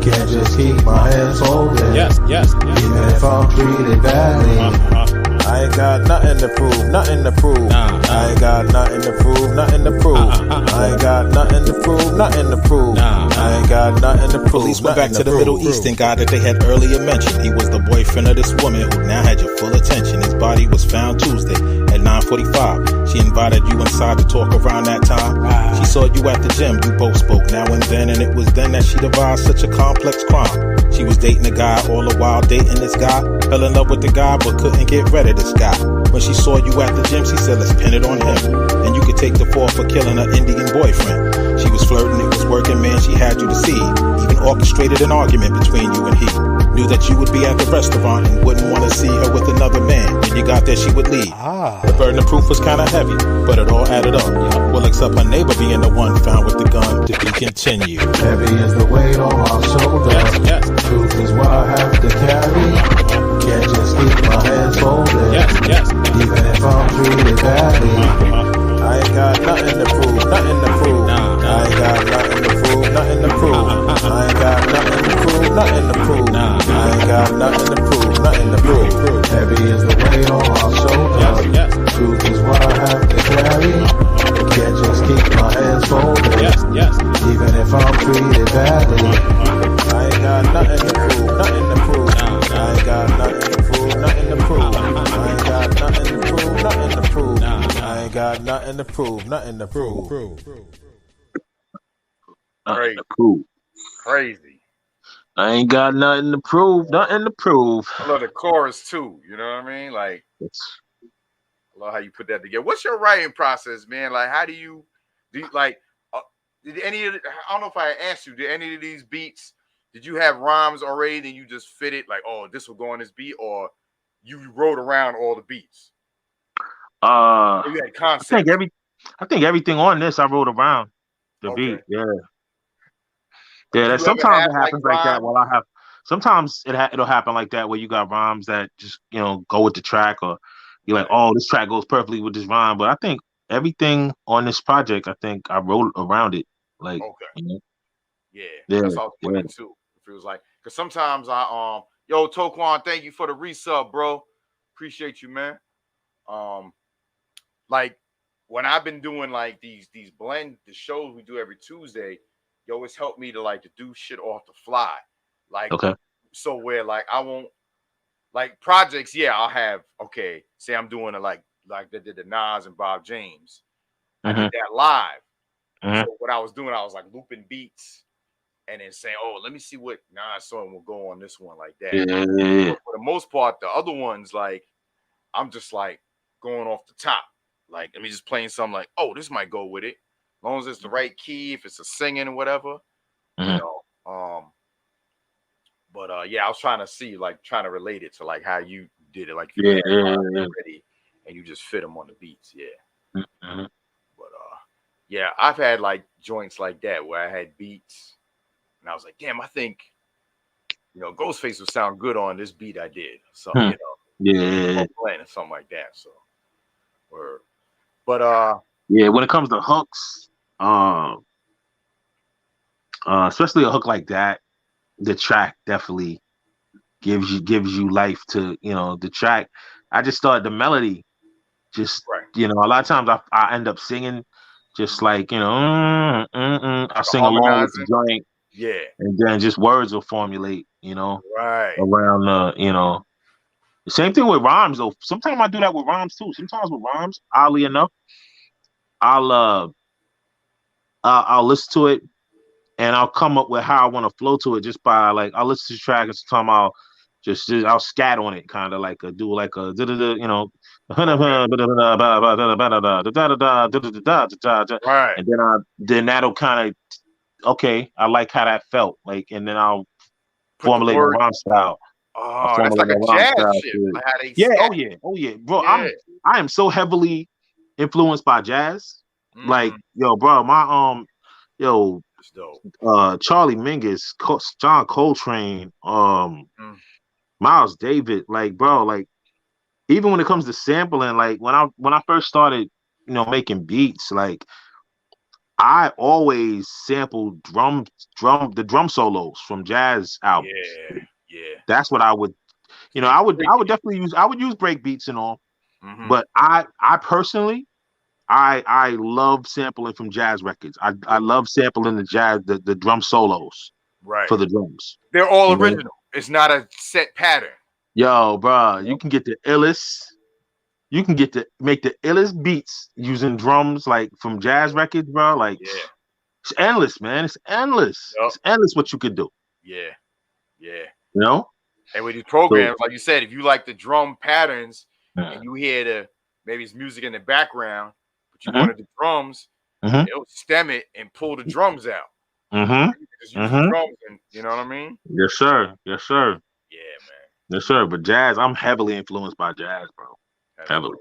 Can't just keep my hands folded. Yes. Even if I'm treated badly. I ain't got nothing to prove, nothing to prove. I ain't got nothing to prove, nothing to prove. I ain't got nothing to prove, nothing to prove. I ain't got nothing to prove. Police went back to the Middle Eastern guy that they had earlier mentioned. He was the boyfriend of this woman who now had your full attention. His body was found Tuesday at 9:45. She invited you inside to talk around that time. She saw you at the gym, you both spoke now and then, and it was then that she devised such a complex crime. She was dating a guy, all the while dating this guy. Fell in love with the guy, but couldn't get rid of this guy. When she saw you at the gym, she said, let's pin it on him. And you could take the fall for killing her Indian boyfriend. She was flirting, it was working, man, she had you deceived. Even orchestrated an argument between you and he. Knew that you would be at the restaurant and wouldn't want to see her with another man. When you got there, she would leave. The burden of proof was kind of heavy, but it all added up. Well, except her neighbor being the one found with the gun to be continued. Heavy is the weight on my shoulders. Yes. Truth is what I have to carry. Can't just keep my hands folded. Yes. Even if I'm treated badly. I ain't got nothing to prove, nothing to prove. I ain't got nothing to prove, nothing to prove. I ain't got nothing to prove, nothing to prove. I ain't got nothing to prove, nothing to prove. Heavy is the weight on my shoulders. Truth is what I have to carry. Can't just keep my hands folded. Even if I'm treated badly. I ain't got nothing to prove, nothing to prove. I ain't got nothing to prove, nothing to prove. I ain't got nothing to prove, nothing to prove. I ain't got nothing to prove, nothing to prove. Crazy. I ain't got nothing to prove, nothing to prove. I love the chorus too. You know what I mean? Like, I love how you put that together. What's your writing process, man? Like, how do you like? Did any of I don't know if I asked you. Did any of these beats? Did you have rhymes already? Then you just fit it like, oh, this will go on this beat, or you wrote around all the beats? You had concept. I think everything on this I wrote around the beat. Yeah. That sometimes it happens like that. Well, sometimes it'll happen like that where you got rhymes that just go with the track, or you're like, oh, this track goes perfectly with this rhyme. But I think everything on this project, I think I wrote around it. Like, yeah, that's all I was putting too. It feels like, because sometimes yo, Toquan, thank you for the resub, bro. Appreciate you, man. Like when I've been doing like these the shows we do every Tuesday, yo, it's helped me to do shit off the fly. Like, so where like I won't like projects, I'll have, say I'm doing it like they did the Nas and Bob James. I did that live. So what I was doing, I was like looping beats and then saying, oh, let me see what Nas song will go on this one like that. Yeah. For the most part, the other ones, like, I'm just like going off the top. Like, let me just playing something like, oh, this might go with it. As long as it's the right key, if it's a singing or whatever, you know. But I was trying to see, like, trying to relate it to like how you did it, like if you had ready and you just fit them on the beats, But Yeah, I've had like joints like that where I had beats, and I was like, damn, I think, Ghostface would sound good on this beat I did. So Yeah. Playing or something like that. So, but yeah, when it comes to hooks, especially a hook like that, the track definitely gives you life to the track. I just started the melody. Just a lot of times I end up singing, just like I'll sing along with the joint, and then just words will formulate, right around the same thing with rhymes though. Sometimes I do that with rhymes too. Sometimes with rhymes, oddly enough, I'll listen to it and I'll come up with how I want to flow to it just by like I'll listen to the track and sometimes I'll scat on it, kind of like do like a right, and then that'll kind of I like how that felt like, and then I'll formulate a rhyme style. Oh, that's like a jazz shit. Like how they oh yeah, bro. I am so heavily influenced by jazz. Like, yo, bro, my Charlie Mingus, John Coltrane, Miles Davis, like, bro, like, even when it comes to sampling, like when I first started, making beats, like I always sampled the drum solos from jazz albums. Yeah. That's what I would, I would definitely use break beats and all, but I personally, I love sampling from jazz records. I love sampling the drum solos for the drums. They're all original. It's not a set pattern. Yo, bro, you can get the illest. You can make the illest beats using drums like from jazz records, bro. Like, it's endless, man. It's endless. Yep. It's endless what you could do. Yeah. And with these programs, like you said, if you like the drum patterns and you hear maybe it's music in the background, but you wanted the drums, it'll stem it and pull the drums out. Just use the drums, and you know what I mean? Yes, sir. Yeah, man. Yes, sir. But jazz, I'm heavily influenced by jazz, bro. Heavily.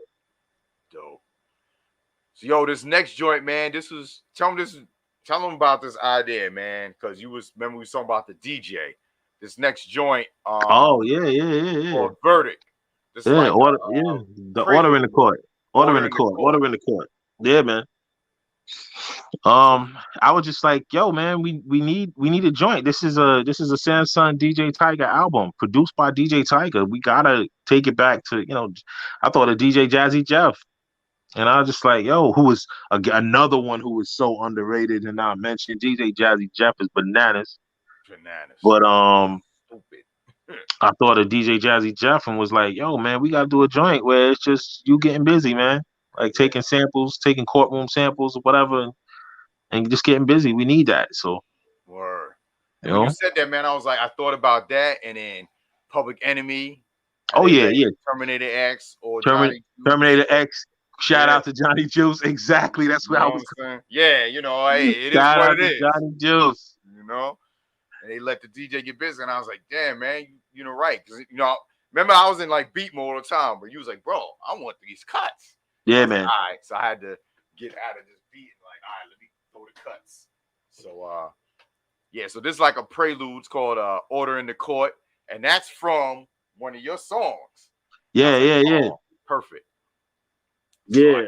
Dope. So, this next joint, man, tell them about this idea, man, because remember we was talking about the DJ. This next joint. Yeah. Verdict. This the order in the court. Order in the court. Yeah, man. I was just like, yo, man, we need a joint. This is a Samssun Djaytiger album produced by Djaytiger. We gotta take it back to, I thought of DJ Jazzy Jeff, and I was just like, yo, who was another one who was so underrated and not mentioned. DJ Jazzy Jeff is bananas. But stupid. I thought of DJ Jazzy Jeff and was like, yo, man, we gotta do a joint where it's just you getting busy, man. Like taking samples, taking courtroom samples or whatever, and just getting busy. We need that. So, word. And when you said that, man, I was like, I thought about that, and then Public Enemy. Terminator X or Terminator X. Shout out to Johnny Juice. Exactly. That's what I was saying. Yeah, hey, it is what it is. Johnny Juice. And they let the DJ get busy, and I was like, damn, man, right? Because remember I was in like beat mode all the time, but you was like, bro, I want these cuts. Yeah, man. All right, so I had to get out of this beat and like, all right, let me throw the cuts. So, so this is like a prelude. It's called Order in the Court, and that's from one of your songs. Yeah. Perfect. Yeah,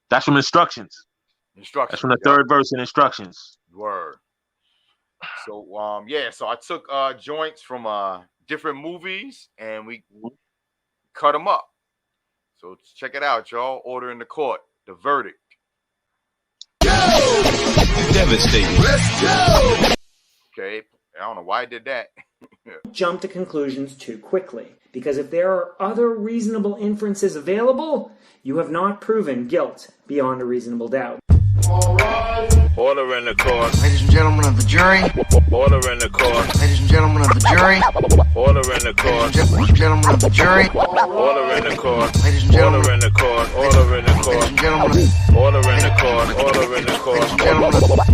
that's from Instructions. That's from the third verse in Instructions. Word. So, so I took joints from different movies, and we cut them up. So check it out, y'all. Order in the Court, The Verdict. Devastating. Let's go. Okay, I don't know why I did that. Jump to conclusions too quickly, because if there are other reasonable inferences available, you have not proven guilt beyond a reasonable doubt. Order in the court. Ladies and gentlemen of the jury. Order in the court. Ladies and gentlemen of the jury. Order in the court. Ladies and gentlemen of the jury. Order in the court. Ladies and gentlemen. Order in the court. Order in the court. Ladies and gentlemen. Order in the court. Order in the court.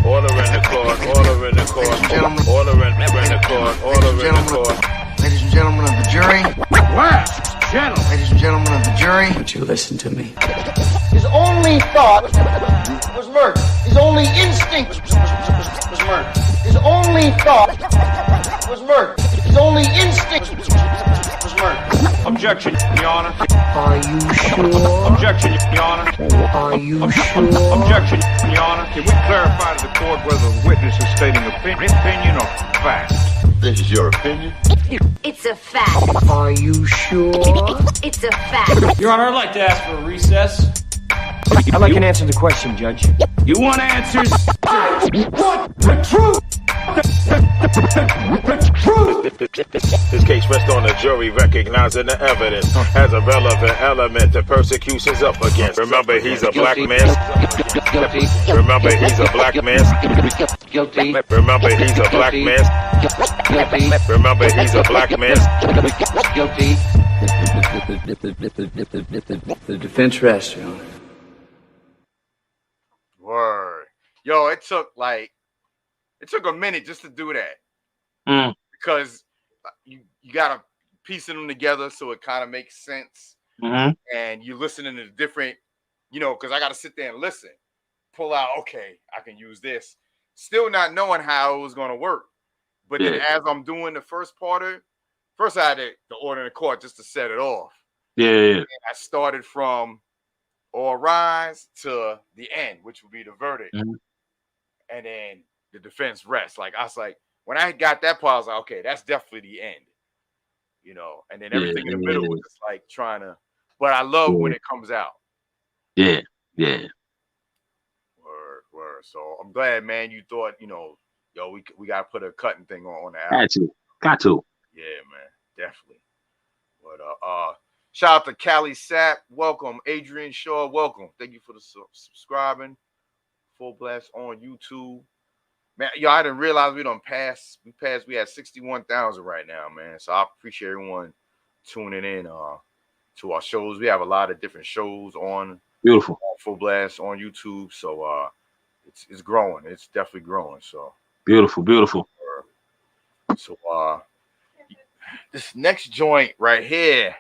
Order in the court. Order in the court. Order in the court. Order in the court. Ladies and gentlemen of the jury. Wow, gentlemen. Ladies and gentlemen of the jury. Won't you listen to me? Is only thought was murder. His only instinct was murder. His only thought was murder. His only instinct was murder. Objection, Your Honor. Are you sure? Objection, Your Honor. Are you sure? Objection, Your Honor. Can we clarify to the court whether the witness is stating opinion or fact? This is your opinion? It's a fact. Are you sure? It's a fact. Your Honor, I'd like to ask for a recess. I'd like an answer to the question, Judge. You want answers? I want the truth! The truth! This case rests on the jury recognizing the evidence as a relevant element the persecution's up against. Remember, he's a black man. Guilty. Remember, he's a black man. Guilty. Remember, he's a black man. Guilty. Remember, he's a black man. Guilty. The defense rests, Your Honor. Word. Yo, it took a minute just to do that. Because you gotta piece them together so it kind of makes sense. And you listening to different, because I gotta sit there and listen, pull out, okay, I can use this. Still not knowing how it was gonna work. But then as I'm doing the first I had to order in the court just to set it off. And I started from all rise to the end, which would be the verdict. And then the defense rests. Like, I was like, when I got that part, I was like, okay, that's definitely the end. And then everything in the middle was just like trying to, but I love when it comes out. Yeah. Word. So I'm glad, man, you thought, we got to put a cutting thing on the album. Got to. Yeah, man, definitely. But shout out to Callie Sapp, welcome. Adrian Shaw, welcome. Thank you for the subscribing. Full Blast on YouTube. Man, I didn't realize we had 61,000 right now, man. So I appreciate everyone tuning in to our shows. We have a lot of different shows on Beautiful. Full Blast on YouTube. So it's growing. It's definitely growing. So beautiful. So this next joint right here,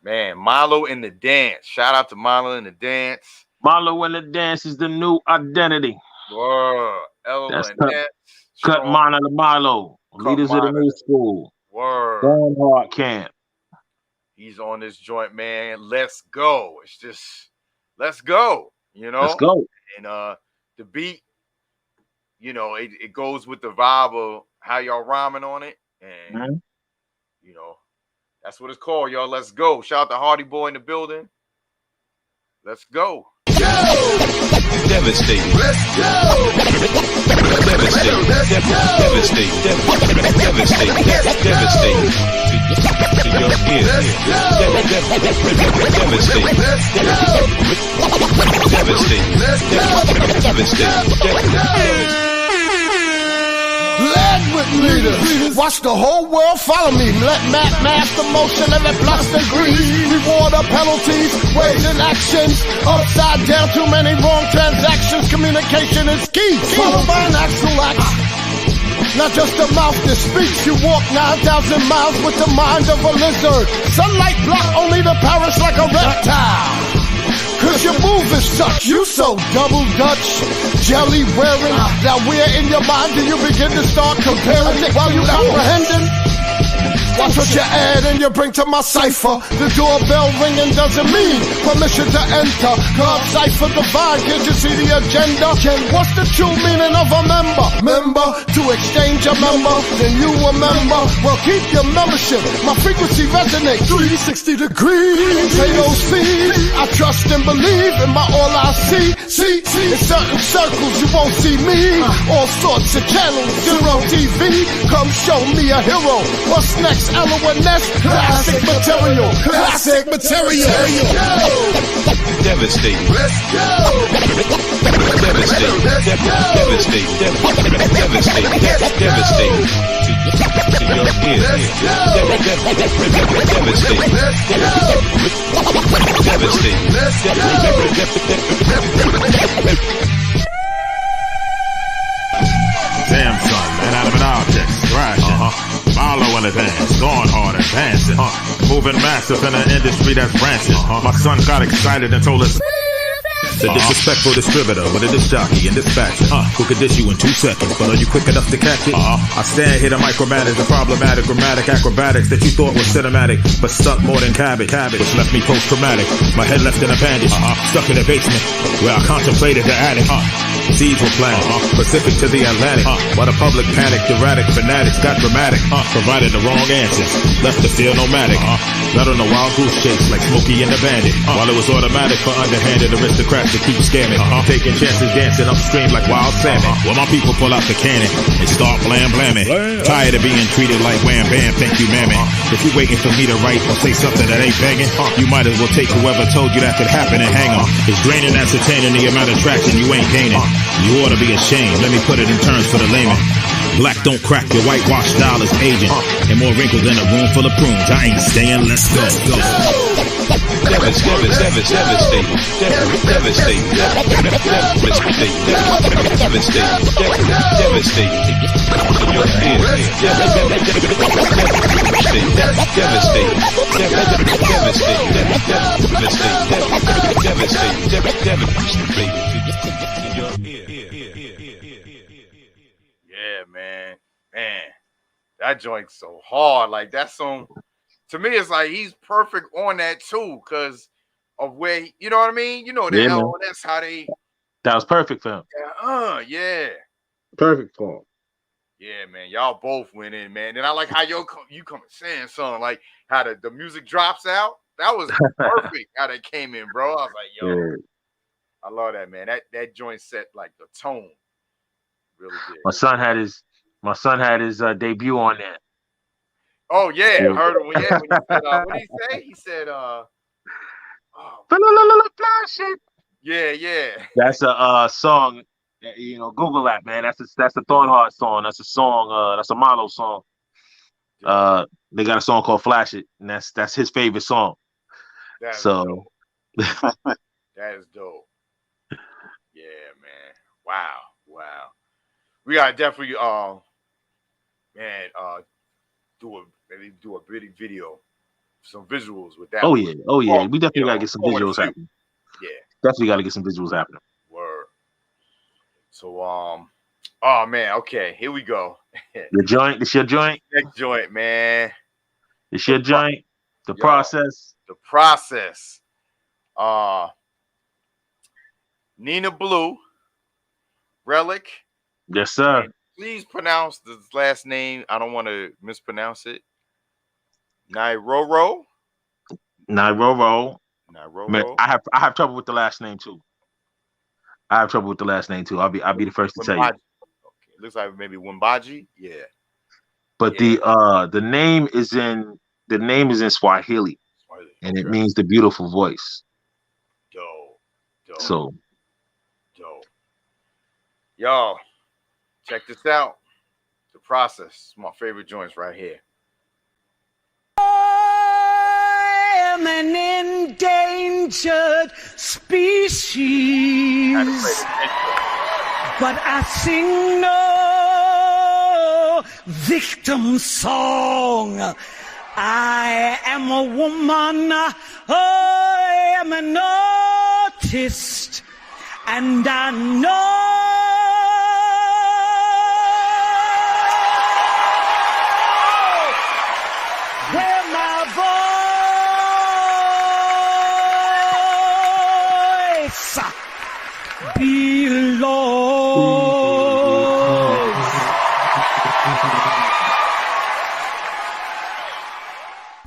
man, Milo in the Dance. Shout out to Milo in the Dance. Milo in the Dance is the new identity. Word. That's cut Milo to Milo. Leaders of the new school. Word. Going hard camp. He's on this joint, man. Let's go. It's just, let's go. Let's go. And the beat, it goes with the vibe of how y'all rhyming on it. And, that's what it's called, y'all. Let's go. Shout out to Hardy Boy in the building. Let's go. Devastating. Let's go. Devastating. Devastating. Devastating. To your ears. Devastating. Devastating. Land with leaders. Watch the whole world follow me. Let master motion, let it plus degrees. Reward of penalties, ways and actions. Upside down, too many wrong transactions. Communication is key. Followed by an actual act. Not just a mouth that speaks. You walk 9,000 miles with the mind of a lizard. Sunlight block only the parish like a reptile. Cause your move is such, you so double Dutch, jelly wearing. Now where in your mind do you begin to start comparing while you apprehending? Watch what you add and you bring to my cipher. The doorbell ringing doesn't mean permission to enter. Club cipher divine, can't you see the agenda? What's the true meaning of a member? Member, to exchange a member, then you a member. Well, keep your membership, my frequency resonates 360 degrees. AOC, I trust and believe in my all I see. See, in certain circles you won't see me. All sorts of channels, Zero TV. Come show me a hero. What's next? LONS, classic material. Classic material. Devastating. Let's go. Devastating. Devastating. Devastating. Devastating. To your ears. Devastating. Devastating. Samssun, man out of an object, thrashing. Milo in the dance, going hard, advancing. Moving massive in an industry that's rancid. My son got excited and told us The disrespectful distributor with a disc jockey and dispatcher who could dish you in 2 seconds, but are you quick enough to catch it? I stand here to micromanage the problematic grammatic acrobatics that you thought was cinematic, but stuck more than cabbage, which left me post-traumatic. My head left in a bandage, stuck in a basement where I contemplated the attic. Seeds were planted, Pacific to the Atlantic, while the public panicked, erratic fanatics got dramatic, provided the wrong answers, left the field nomadic, led on the wild goose chase like Smokey and the Bandit, while it was automatic for underhanded aristocrats to keep scamming, taking chances dancing upstream like wild salmon, while my people pull out the cannon and start blamming, tired of being treated like wham bam, thank you mammy. If you waiting for me to write or say something that ain't banging, you might as well take whoever told you that could happen and hang 'em. It's draining, ascertaining the amount of traction you ain't gaining. You ought to be ashamed. Let me put it in terms for the layman. Black don't crack, your whitewash style is aging. And more wrinkled than a room full of prunes. I ain't staying, let's go. Devastating. Yeah, man. That joint's so hard. Like, that song, to me, it's like he's perfect on that too, because of where, you know what I mean? You know, that's how they. That was perfect for him. Yeah. Perfect for him. Yeah, man. Y'all both went in, man. And I like how you come saying something like how the music drops out. That was perfect how they came in, bro. I was like, yo, I love that, man. That joint set like the tone. Really good. My son had his debut on that. Oh yeah, I heard him. Yeah, when he said, what did he say? He said, Yeah. That's a song. You know, Google that, man. That's a Thorn Heart song. That's a song. That's a Milo song. They got a song called "Flash It," and that's his favorite song. That's dope. That is dope. Yeah, man. Wow. We gotta definitely do a bitty video, some visuals with that. Oh yeah. We definitely gotta get some visuals happening. Yeah. Definitely gotta get some visuals happening. Word. So oh man, okay, here we go. Your joint, it's your joint. Next joint, man. It's your joint. The process. The process. Nina Blue, Relic. Yes, sir. And please pronounce the last name. I don't want to mispronounce it. Nairoro. Man, I have trouble with the last name too. I'll be the first to tell you. Okay. Looks like maybe Wimbaji. Yeah. But the name is in Swahili. And it means the beautiful voice. Dope. So dope. Y'all, check this out. The process. My favorite joints right here. I am an endangered species, but I sing no victim song. I am a woman, I am an artist, and I know where my voice belongs.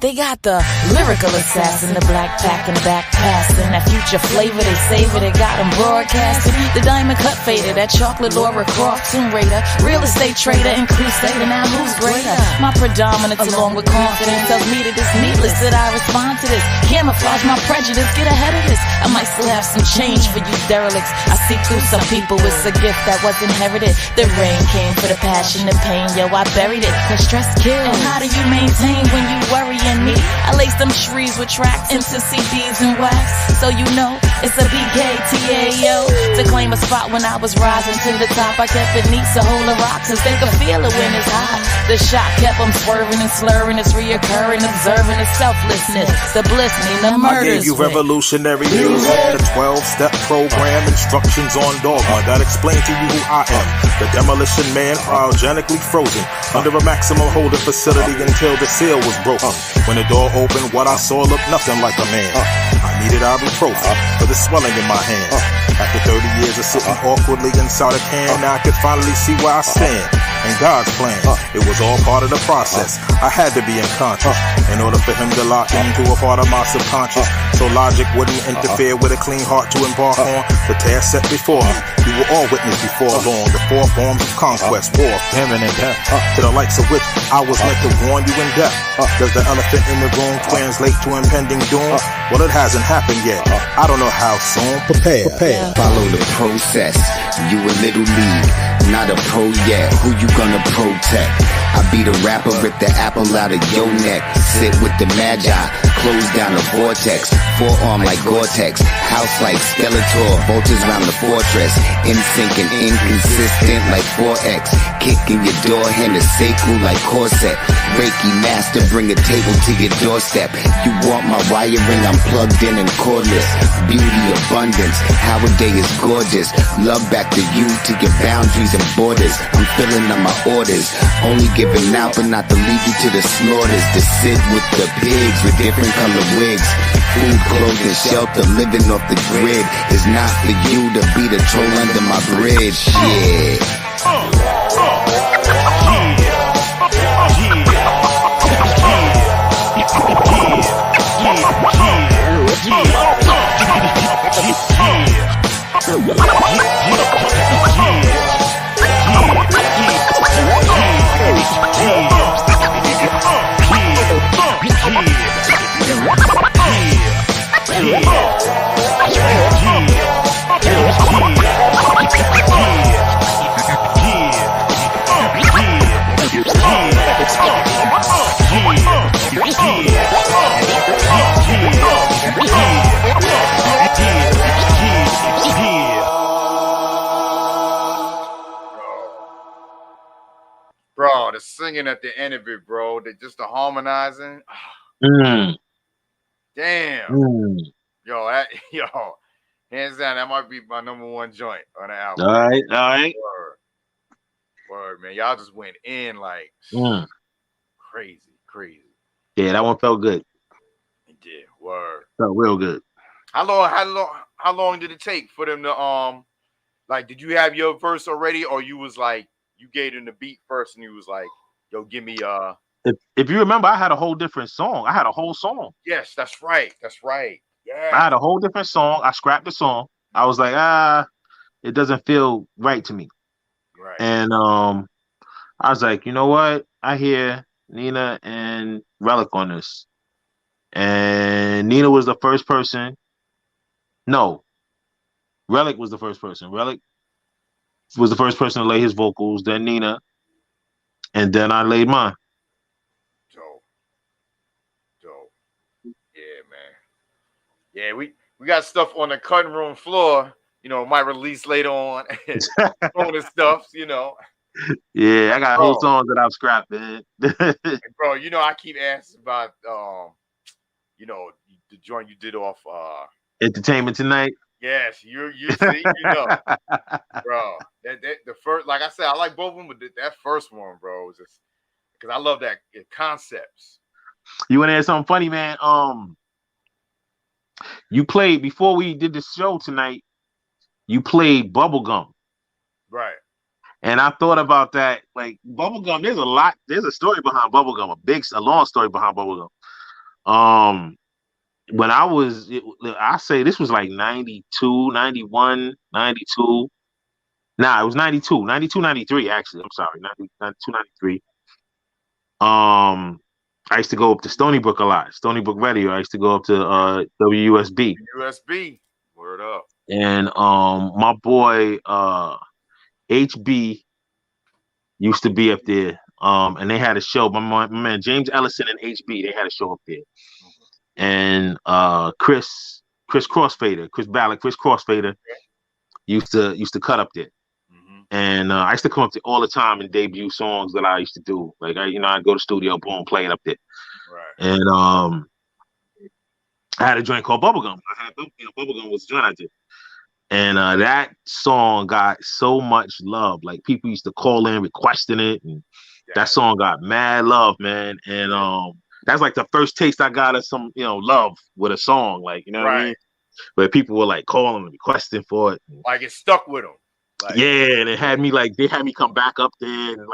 They got the lyrical assassin, the black pack and back passing, that future flavor, they savor, they got them broadcasting. The diamond cut fader, that chocolate Laura Croft Tomb Raider, real estate trader and crusader, now who's greater? My predominance along with confidence tells me that it's needless that I respond to this. Camouflage my prejudice, get ahead of this. I might still have some change for you derelicts. I see through some people, it's a gift that was inherited. The rain came for the passion, the pain, yo, I buried it, cause stress kills. And how do you maintain when you worry? Me. I lace them trees with tracks into CDs and wax, so you know It's a BKTAO to claim a spot when I was rising to the top. I kept it neat so hold the rocks and they could feel it when it's hot. The shot kept them swerving and slurring. It's reoccurring, observing the selflessness, the bliss, the I murders. gave you revolutionary music, the 12-step program, instructions on dogma that explain to you who I am. The demolition man, cryogenically frozen under a maximum holding facility until the seal was broken. When the door opened, what I saw looked nothing like a man. I needed ibuprofen for the swelling in my hand. After 30 years of sitting awkwardly inside a can, now I could finally see where I stand. And God's plan, it was all part of the process. I had to be unconscious in order for him to lock into a part of my subconscious, so logic wouldn't interfere with a clean heart to embark on the task set before me. You will all witness before long the four forms of conquest, war, famine, and death, to the likes of which I was meant to warn you in depth. Does the elephant in the room translate to impending doom? Well, it hasn't happened yet. I don't know how soon. Prepare. Follow the process. You a little league, not a pro yet. Who you gonna protect? I be the rapper, rip the apple out of your neck. Sit with the magi, close down the vortex. Forearm like Gore-Tex, house like Skeletor. Vultures round the fortress, in sync and inconsistent like 4X. Kicking your door, hand a sequel like corset. Reiki master, bring a table to your doorstep. You want my wiring, I'm plugged in and cordless. Beauty, abundance, how a day is gorgeous. Love back to you, to your boundaries and borders. I'm filling up my orders, only giving out but not to leave you to the slaughters. To sit with the pigs with different color wigs. Food, clothing, shelter, living off the grid. Is not for you to be the troll under my bridge. Shit. Bro, the singing at the end of it, bro, just the harmonizing. Damn. Yo, hands down, that might be my number one joint on the album. All right. Word, man. Y'all just went in like crazy. Yeah, that one felt good. It did. Word. Felt real good. How long did it take for them to like, did you have your verse already, or you was like, you gave him the beat first and you was like, yo, give me if you remember, I had a whole different song. I had a whole song. Yes, that's right. Yeah. I had a whole different song. I scrapped the song. I was like, it doesn't feel right to me. Right. And I was like, you know what? I hear Nina and Relic on this. And Nina was the first person. No. Relic was the first person. Relic was the first person to lay his vocals, then Nina, and then I laid mine. Dope. Yeah, man. Yeah, we got stuff on the cutting room floor, might release later on. Bonus stuff, Yeah, I got whole songs that I've scrapped, man. Bro, I keep asking about the joint you did off Entertainment Tonight. Yes, you see, bro. That the first, like I said, I like both of them, but that first one, bro, was just because I love that concepts. You want to hear something funny, man? You played before we did the show tonight. You played Bubblegum, right? And I thought about that, like Bubblegum. There's a story behind Bubblegum, a long story behind Bubblegum. When I say this was like 92, 91, 92. Nah, it was 92, 93, actually. I'm sorry, 92, 93. I used to go up to Stony Brook a lot. Stony Brook Radio. I used to go up to WUSB. Word up. And my boy HB used to be up there. And they had a show. My man James Ellison and HB, they had a show up there. And Chris Chris Crossfader, Chris Ballard, Chris Crossfader used to cut up there. And I used to come up there all the time and debut songs that I used to do. Like I'd go to the studio, boom, play it up there. Right. And I had a joint called Bubblegum. Bubblegum was a joint I did. And that song got so much love. Like people used to call in requesting it, and that song got mad love, man. And that's like the first taste I got of some, love with a song. Like, you know what I mean? Where people were like calling and requesting for it. Like it stuck with them. Like, yeah, and they had me come back up there and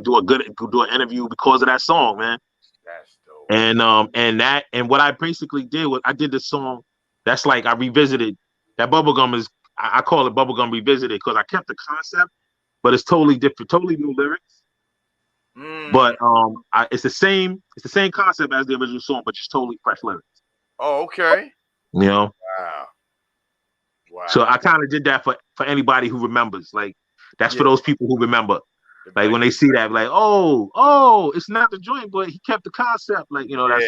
do an interview because of that song, man. That's dope. And what I basically did was I did this song that's like I revisited that Bubblegum is I call it Bubblegum Revisited because I kept the concept, but it's totally different, totally new lyrics. But it's the same concept as the original song, but just totally fresh lyrics. Oh, okay. Wow. Wow. So I kind of did that for anybody who remembers. Like that's for those people who remember. Like when they see that, like, oh, it's not the joint, but he kept the concept. Like, that's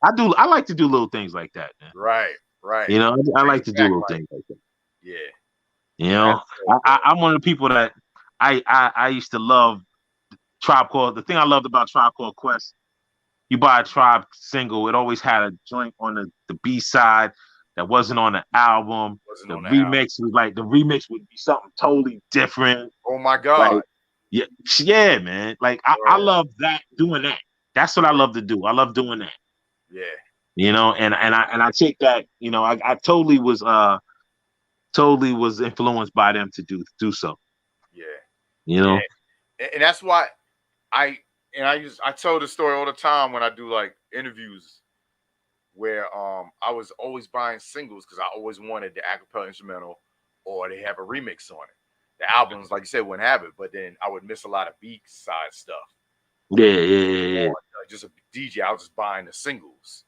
I like to do little things like that, man. Right. I like to do little things like that. Yeah. I'm one of the people that I used to love Tribe Called. The thing I loved about Tribe Called Quest, you buy a Tribe single, it always had a joint on the B side that wasn't on the album. The remix would be something totally different. Oh my God. Like, yeah, man. Like I love doing that. That's what I love to do. I love doing that. Yeah. And I take that, I totally was influenced by them to do so. Yeah. And that's why I tell the story all the time when I do like interviews where I was always buying singles because I always wanted the acapella instrumental or they have a remix on it. The albums, like you said, wouldn't have it, but then I would miss a lot of B-side stuff. Yeah. Or, just a DJ, I was just buying the singles,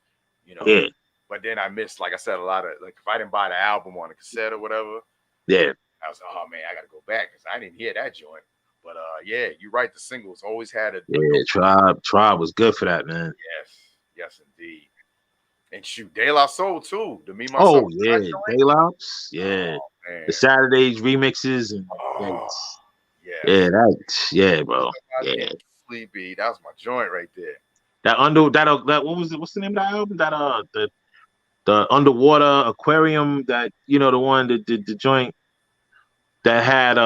Yeah. But then I missed, like I said, a lot of, like, if I didn't buy the album on a cassette or whatever, yeah, I was like, oh man, I gotta go back because I didn't hear that joint. But you're right. The singles always had a Tribe was good for that, man. Yes, indeed. And shoot, De La Soul too. To me, myself. Oh yeah, De La, yeah. The Saturdays remixes and bro. Yeah. Sleepy. That was my joint right there. What's the name of that album? That the Underwater Aquarium, that the one the joint that had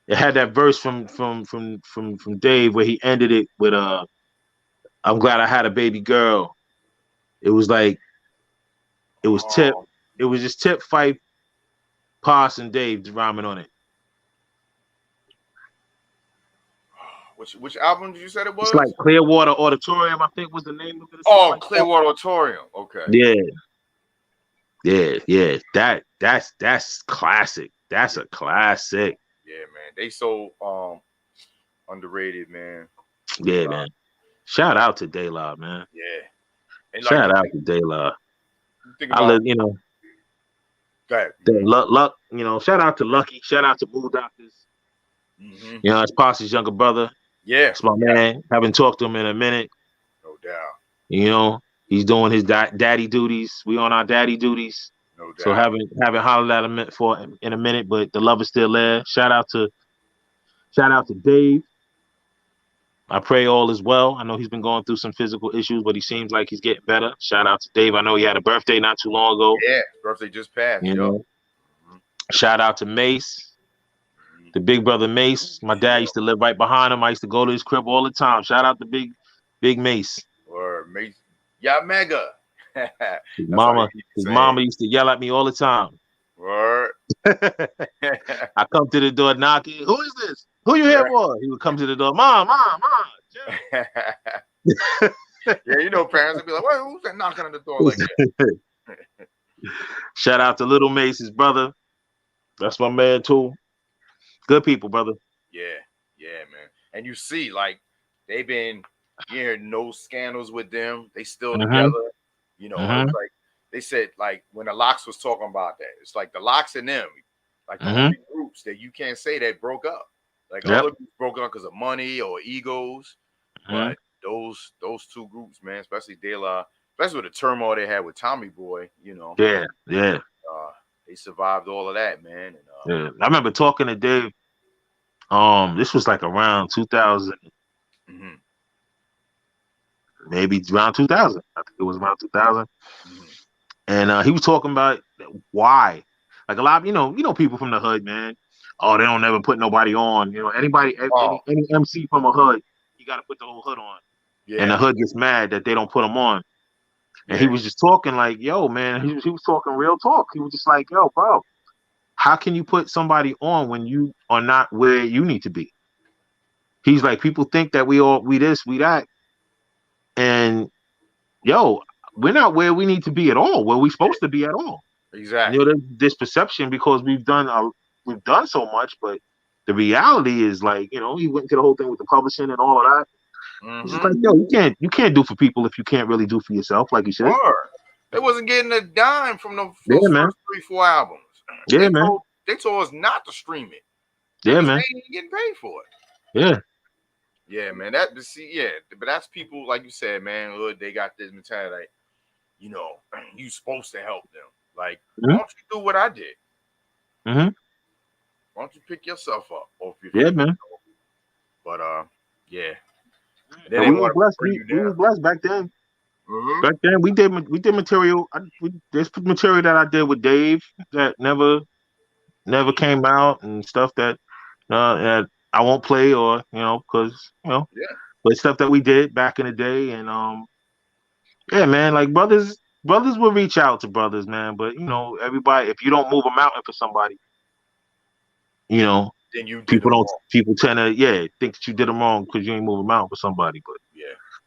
it had that verse from Dave where he ended it with I'm glad I had a baby girl. It was like it was Tip. It was just Tip, Fife, Pos, and Dave rhyming on it. Which album did you say it was? It's like Clearwater Auditorium, I think was the name of it. Oh, Clearwater Auditorium. Okay. Yeah. That's classic. That's a classic. Yeah, man. They so underrated, man. Yeah, man. Shout out to De La, man. Yeah. And shout out to De La. Go ahead. Luck, shout out to Lucky. Shout out to Mood Doctors. Mm-hmm. It's Posse's younger brother. Yeah. It's my man. Haven't talked to him in a minute. No doubt. He's doing his daddy duties. We on our daddy duties. No doubt. So haven't hollered at him in a minute, but the love is still there. Shout out to Dave. I pray all is well. I know he's been going through some physical issues, but he seems like he's getting better. Shout out to Dave. I know he had a birthday not too long ago. Yeah, his birthday just passed. Shout out to Mace, the big brother Mace. My dad used to live right behind him. I used to go to his crib all the time. Shout out to big Mace. Or Mace. Yeah, mega. His mama used to yell at me all the time. Word. I come to the door knocking. Who is this? Who you here for? He would come to the door. Mom. Yeah, parents would be like, "Who's that knocking on the door like that?" Shout out to Little Mace's brother. That's my man too. Good people, brother. Yeah, man. And you see, like, they've been no scandals with them. They still together. It's like they said, like when the Locks was talking about that, it's like the Locks and them, like the only groups that you can't say that broke up. Like other groups broke up because of money or egos, but those two groups, man, especially De La especially with the turmoil they had with Tommy Boy, you know. Yeah. They survived all of that, man. And, Yeah. I remember talking to Dave. This was like around 2000, maybe around 2000. I think it was around 2000. And he was talking about why, like a lot of, you know, people from the hood, man. Oh, they don't never put nobody on. You know, any MC from a hood, you got to put the whole hood on. And the hood gets mad that they don't put them on. And he was just talking like, yo, man, he was talking real talk. He was just like, yo, bro, how can you put somebody on when you are not where you need to be? He's like, people think that we this, we that. And yo, we're not where we need to be at all, where we're supposed to be at all. Exactly. You know, there's this perception because we've done so much, but the reality is, like, you know, he went into the whole thing with the publishing and all of that. It's just like, yo, you can't do for people if you can't really do for yourself, like you said. They wasn't getting a dime from those man. first 3-4 albums. Yeah, man. They told us not to stream it. Yeah, man. They ain't getting paid for it. Yeah. Yeah, man. But that's people, like you said, man. Hood, they got this mentality, like, you know, you supposed to help them. Like, why don't you do what I did? Why don't you pick yourself up off your feet? Yeah, man. But yeah. We were blessed. We were blessed back then. Back then, we did material. There's material that I did with Dave that never came out, and stuff that I won't play, or because but stuff that we did back in the day, and yeah, man, like brothers will reach out to brothers, man, but everybody, if you don't move a mountain for somebody, then people tend to think that you did them wrong because you ain't move a mountain for somebody, but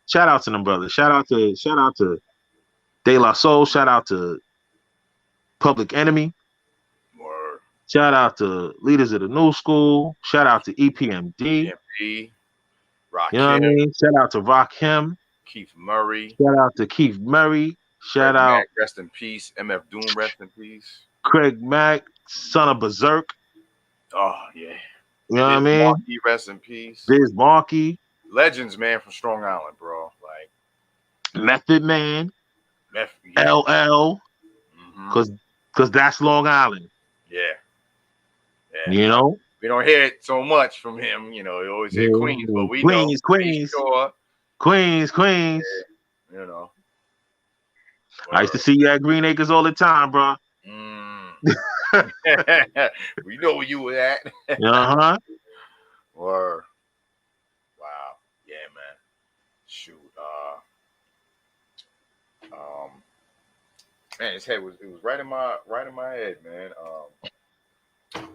shout out to them brothers, shout out to De La Soul, shout out to Public Enemy. Shout out to Leaders of the New School. Shout out to EPMD. Rakim. You know what I mean? Shout out to Rakim. Keith Murray. Shout out to Keith Murray. Shout out. Mack, rest in peace. MF Doom, rest in peace. Craig Mack, son of Berserk. Oh, yeah. You know what I mean? Markey, rest in peace. Biz Markey. Legends, man, from Strong Island, bro. Like Method Man. LL. Because that's Long Island. Yeah. You know, we don't hear it so much from him. You know, you always hear Queens, but we know Queens, sure. Queens. Yeah, you know, I used to see you at Green Acres all the time, bro. We know where you were at. Or wow, yeah, man. Shoot, man, his head was right in my head, man.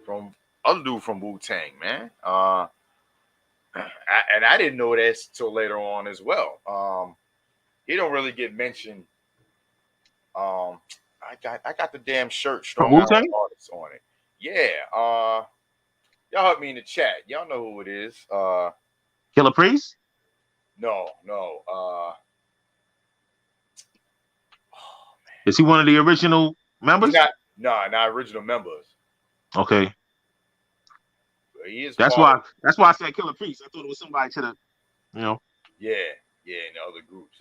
From other dude from Wu-Tang, man. And I didn't know this till later on as well. He don't really get mentioned. I got the damn shirt Strong Island Artists on it. Yeah. Y'all help me in the chat. Y'all know who it is. Killer Priest? No. Is he one of the original members? Not original members. Okay. He is. That's why I said Killer Priest. I thought it was somebody to the, Yeah, in the other groups.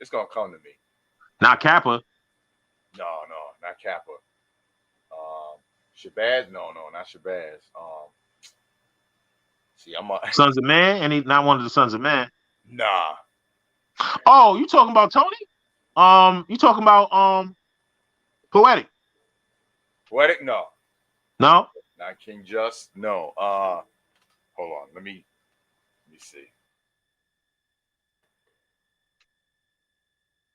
It's gonna come to me. Not Kappa. No, not Kappa. Shabazz? No, not Shabazz. Sons of Man, and he's not one of the Sons of Man. Nah. Oh, you talking about Tony? You talking about Poetic? Poetic? No. No. Not King Just. No. Hold on. Let me see.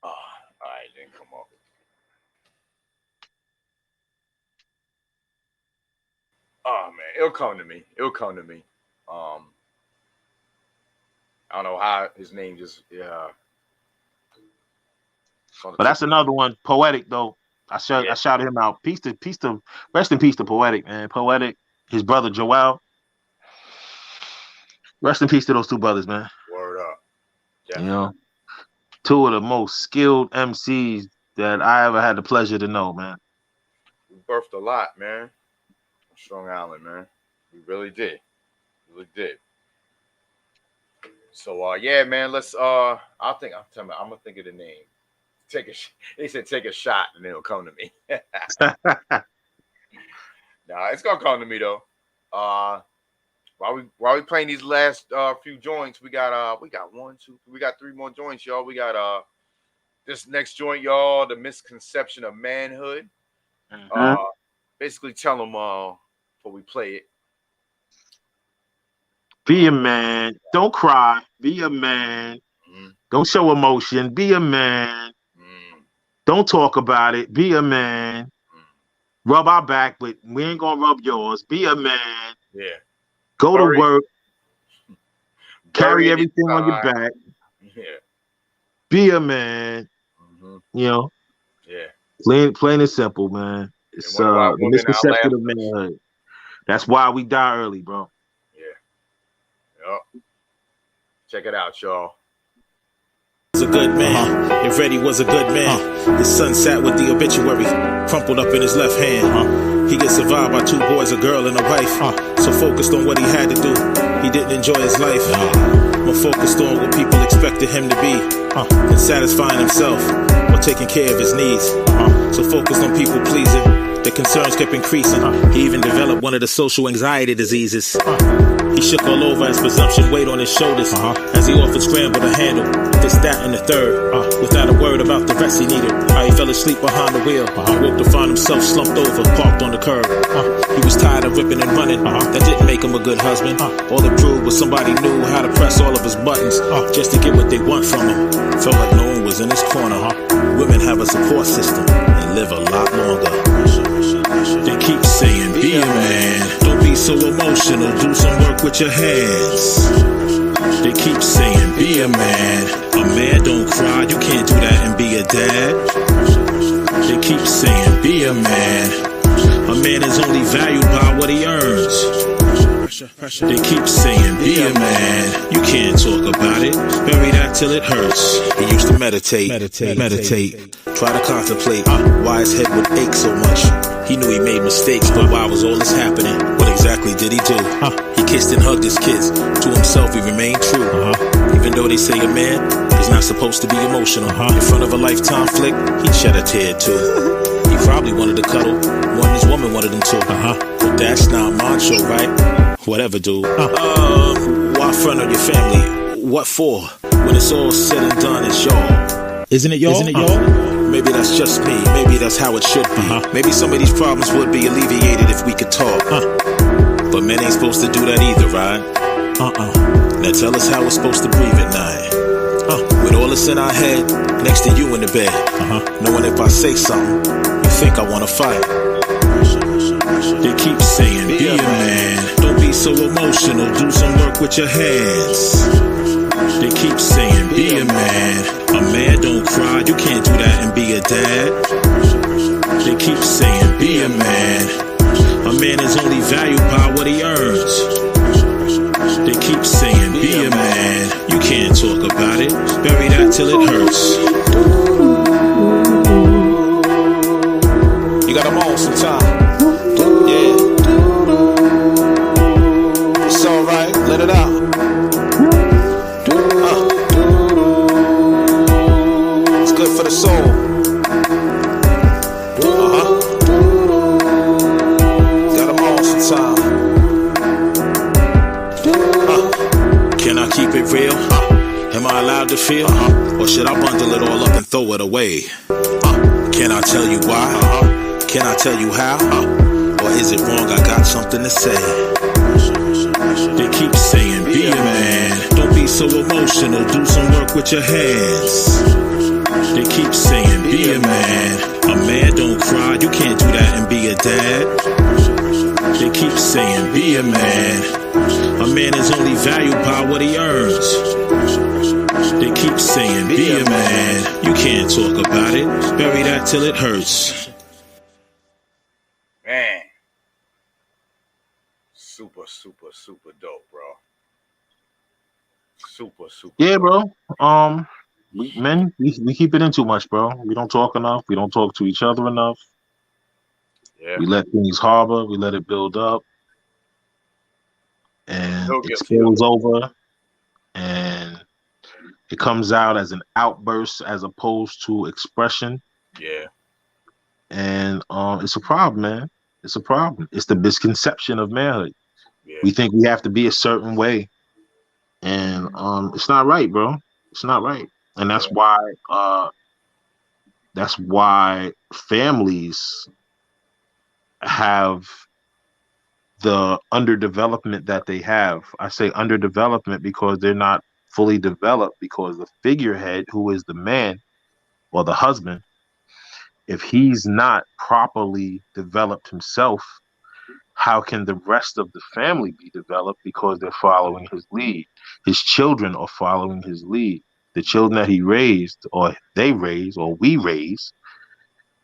All right, it didn't come up. Oh man, it'll come to me. I don't know how his name just But that's another one. Poetic though. I shouted him out. Rest in peace to Poetic, man. Poetic, his brother Joel. Rest in peace to those two brothers, man. Word up. Definitely. You know, two of the most skilled MCs that I ever had the pleasure to know, man. We birthed a lot, man. Strong Island, man. We really did. So yeah, man, let's I'm gonna think of the name. They said take a shot and it'll come to me. Nah, it's gonna come to me though. While we playing these last few joints, we got 3 more joints, y'all. We got this next joint, y'all, the Misconception of Manhood. Basically tell them before we play it. Be a man. Don't cry. Be a man. Don't show emotion. Be a man. Don't talk about it. Be a man. Rub our back, but we ain't gonna rub yours. Be a man. Yeah. Go to work. Carry everything on your back. Yeah. Be a man. You know. Yeah. Plain and simple, man. It's the misconception of manhood. That's why we die early, bro. Yep. Check it out, y'all. Was a good man. If Reddy was a good man, his son sat with the obituary crumpled up in his left hand. He gets survived by 2 boys, a girl and a wife. So focused on what he had to do, he didn't enjoy his life. More focused on what people expected him to be than satisfying himself or taking care of his needs. So focused on people pleasing, the concerns kept increasing. He even developed one of the social anxiety diseases. He shook all over as presumption weighed on his shoulders as he often scrambled to handle this, that, and the third without a word about the rest he needed. How he fell asleep behind the wheel, woke to find himself slumped over, parked on the curb. He was tired of ripping and running. That didn't make him a good husband. All it proved was somebody knew how to press all of his buttons just to get what they want from him. Felt like no one was in his corner. Women have a support system and live a lot longer. They keep saying, be a man. Don't be so emotional. Do some work with your hands. They keep saying, be a man. A man don't cry. You can't do that and be a dad. They keep saying, be a man. A man is only valued by what he earns. They keep saying, be a man. You can't talk about it. Bury that till it hurts. He used to meditate. Try to contemplate why his head would ache so much. He knew he made mistakes, but why was all this happening? What exactly did he do? He kissed and hugged his kids. To himself, he remained true. Even though they say a man is not supposed to be emotional. In front of a Lifetime flick, he'd shed a tear too. He probably wanted to cuddle when his woman wanted him to. But that's not macho, right? Whatever, dude. Why front on your family? What for? When it's all said and done, it's y'all. Isn't it y'all? Maybe that's just me. Maybe that's how it should be. Maybe some of these problems would be alleviated if we could talk. But men ain't supposed to do that either, right? Now tell us how we're supposed to breathe at night. With all this in our head, next to you in the bed. Knowing if I say something, you think I wanna fight. They keep saying, be a man. Don't be so emotional. Do some work with your hands. They keep saying, be a man. A man don't cry. You can't do that and be a dad. They keep saying, be a man. A man is only valued by what he earns. They keep saying, be a man. You can't talk about it. Bury that till it hurts. You got them on sometime. Yeah. It's alright. Let it out. It's good for the soul. Got them on sometime. Can I keep it real? Am I allowed to feel? Or should I bundle it all up and throw it away? Can I tell you why? Can I tell you how? Or is it wrong? I got something to say. They keep saying, be a man. Don't be so emotional. Do some work with your hands. They keep saying, be a man. A man don't cry. You can't do that and be a dad. They keep saying, be a man. A man is only valued by what he earns. They keep saying, be a man. You can't talk about it. Bury that till it hurts. Man. Super dope, bro. Super. Yeah, bro. We keep it in too much, bro. We don't talk enough. We don't talk to each other enough. Yeah. We let things harbor. We let it build up. And it spills over. And It comes out as an outburst as opposed to expression. Yeah. And it's a problem, man. It's a problem. It's the misconception of manhood. Yeah. We think we have to be a certain way. And it's not right, bro. It's not right. And that's why families have the underdevelopment that they have. I say underdevelopment because they're not fully developed, because the figurehead, who is the man or the husband, if he's not properly developed himself, how can the rest of the family be developed? Because they're following his lead. His children are following his lead. The children that he raised, or they raise, or we raise,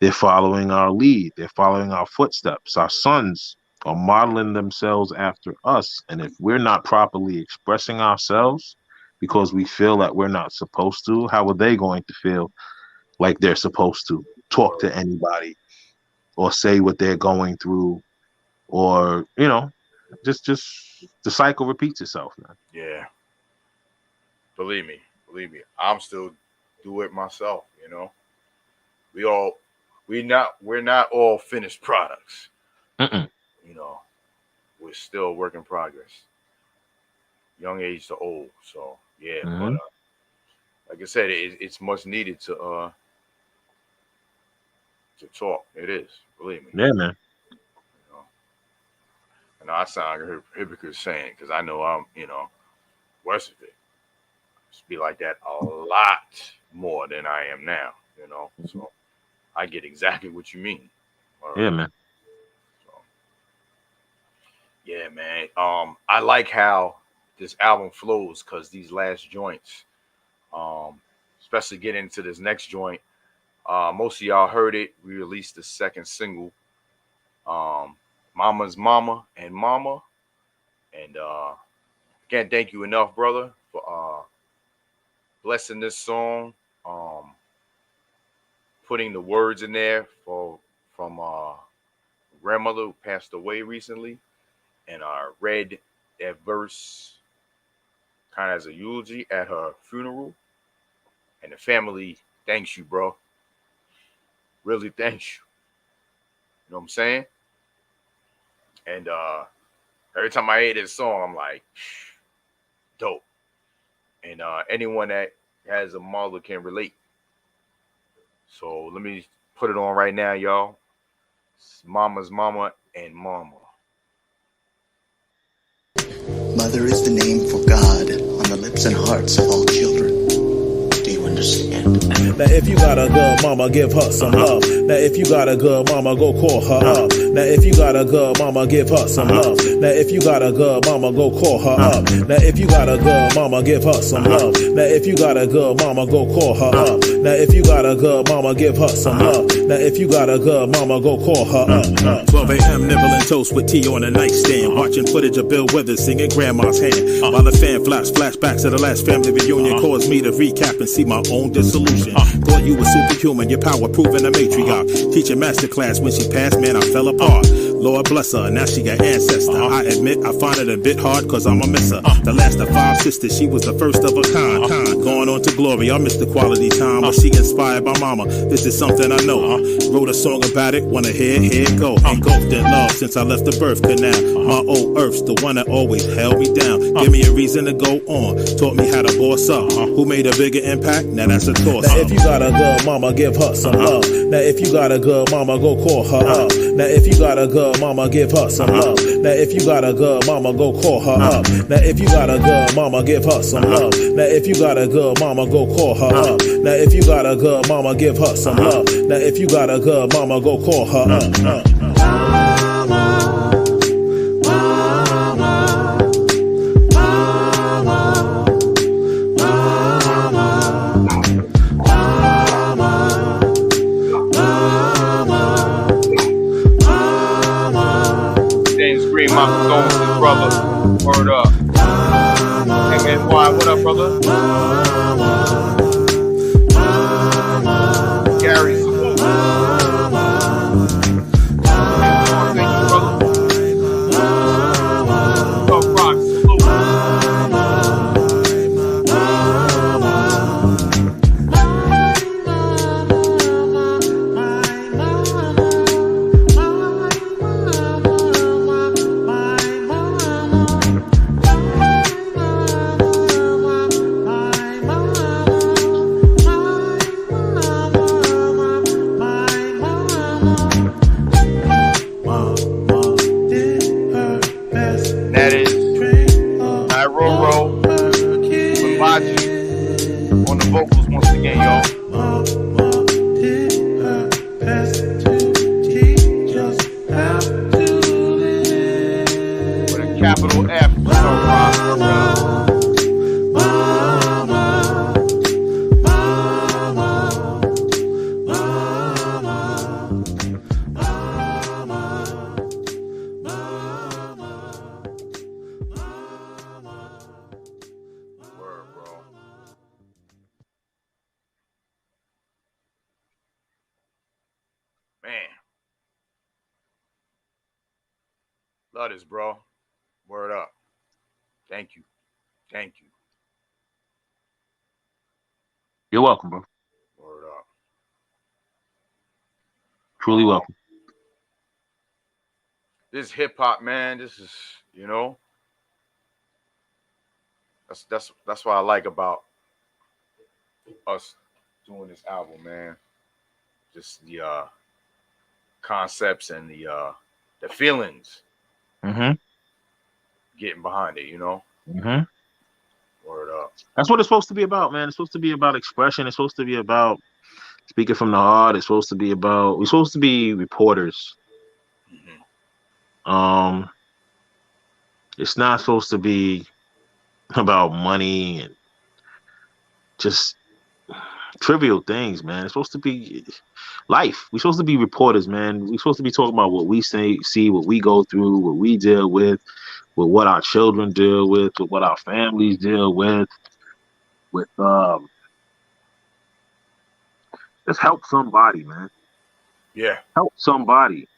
they're following our lead. They're following our footsteps. Our sons are modeling themselves after us. And if we're not properly expressing ourselves because we feel that we're not supposed to, how are they going to feel like they're supposed to talk to anybody or say what they're going through? Or, just the cycle repeats itself, man. Yeah. Believe me, I'm still do it myself, We're not all finished products. We're still work in progress. Young age to old. So yeah, but like I said, it's much needed to talk. It is, believe me. Yeah, man. And I sound like a hypocrite saying, because I know I'm, worse of it. Just be like that a lot more than I am now, So I get exactly what you mean. Yeah, man. So, yeah, man. I like how this album flows, because these last joints, especially getting into this next joint, most of y'all heard it. We released the second single, Mama's Mama and Mama. And can't thank you enough, brother, for blessing this song, putting the words in there from grandmother who passed away recently, and read that verse kind of as a eulogy at her funeral. And the family thanks you, bro. Really thanks you. You know what I'm saying? And every time I hear this song, I'm like, dope. And anyone that has a mother can relate. So let me put it on right now, y'all. It's Mama's Mama and Mama. Mother is the name for God on the lips and hearts of all children. Do you understand? Now if you got a good mama, give her some love. Now if you got a good mama, go call her up. Now if you got a good mama, give her some love. Now if you got a good mama, go call her up. Now if you got a good mama, give her some love. Now if you got a good mama, go call her up. Now if you got a good mama, give her some love. Now if you got a good mama, go call her up. 12 a.m. nibbling toast with tea on a nightstand, watching footage of Bill Withers singing Grandma's Hand. While the fan flashbacks to the last family reunion caused me to recap and see my own dissolution. Thought you were superhuman, your power proven a matriarch. Teaching masterclass when she passed, man, I fell apart. Lord bless her, now she got ancestor. I admit I find it a bit hard cause I'm a misser. The last of 5 sisters, she was the first of a kind. Going on to glory, I miss the quality time. But she inspired by mama, this is something I know. Wrote a song about it, wanna hear it go. Engulfed in love since I left the birth canal. My old earth's the one that always held me down. Give me a reason to go on, taught me how to boss up. Who made a bigger impact? Now that's a toss. Now if you got a good mama, give her some love. Now if you got a good mama, go call her up. Now if you got a good mama, give her some love. Now if you got a good mama, go call her up. Now if you got a good mama, give her some love. Now if you got a good mama, go call her up. Now if you got a good mama, give her some love. Now if you got a good mama, go call her up. My condolences, brother. Word up. Hey, man, why? What up, brother? Gary, salute. Thank you, brother. Rock, salute. capital F. Man. Love this, bro. Word up. Thank you. Thank you. You're welcome, bro. Word up. Truly welcome. This hip hop, man. This is, that's what I like about us doing this album, man. Just the concepts and the feelings. Mm-hmm. Getting behind it, Mm-hmm. Word up. That's what it's supposed to be about, man. It's supposed to be about expression. It's supposed to be about speaking from the heart. It's supposed to be about. We're supposed to be reporters. Mm-hmm. It's not supposed to be about money and just trivial things, man. It's supposed to be life. We're supposed to be reporters, man. We're supposed to be talking about what we see, what we go through, what we deal with what our children deal with what our families deal with just help somebody, man. Yeah. Help somebody.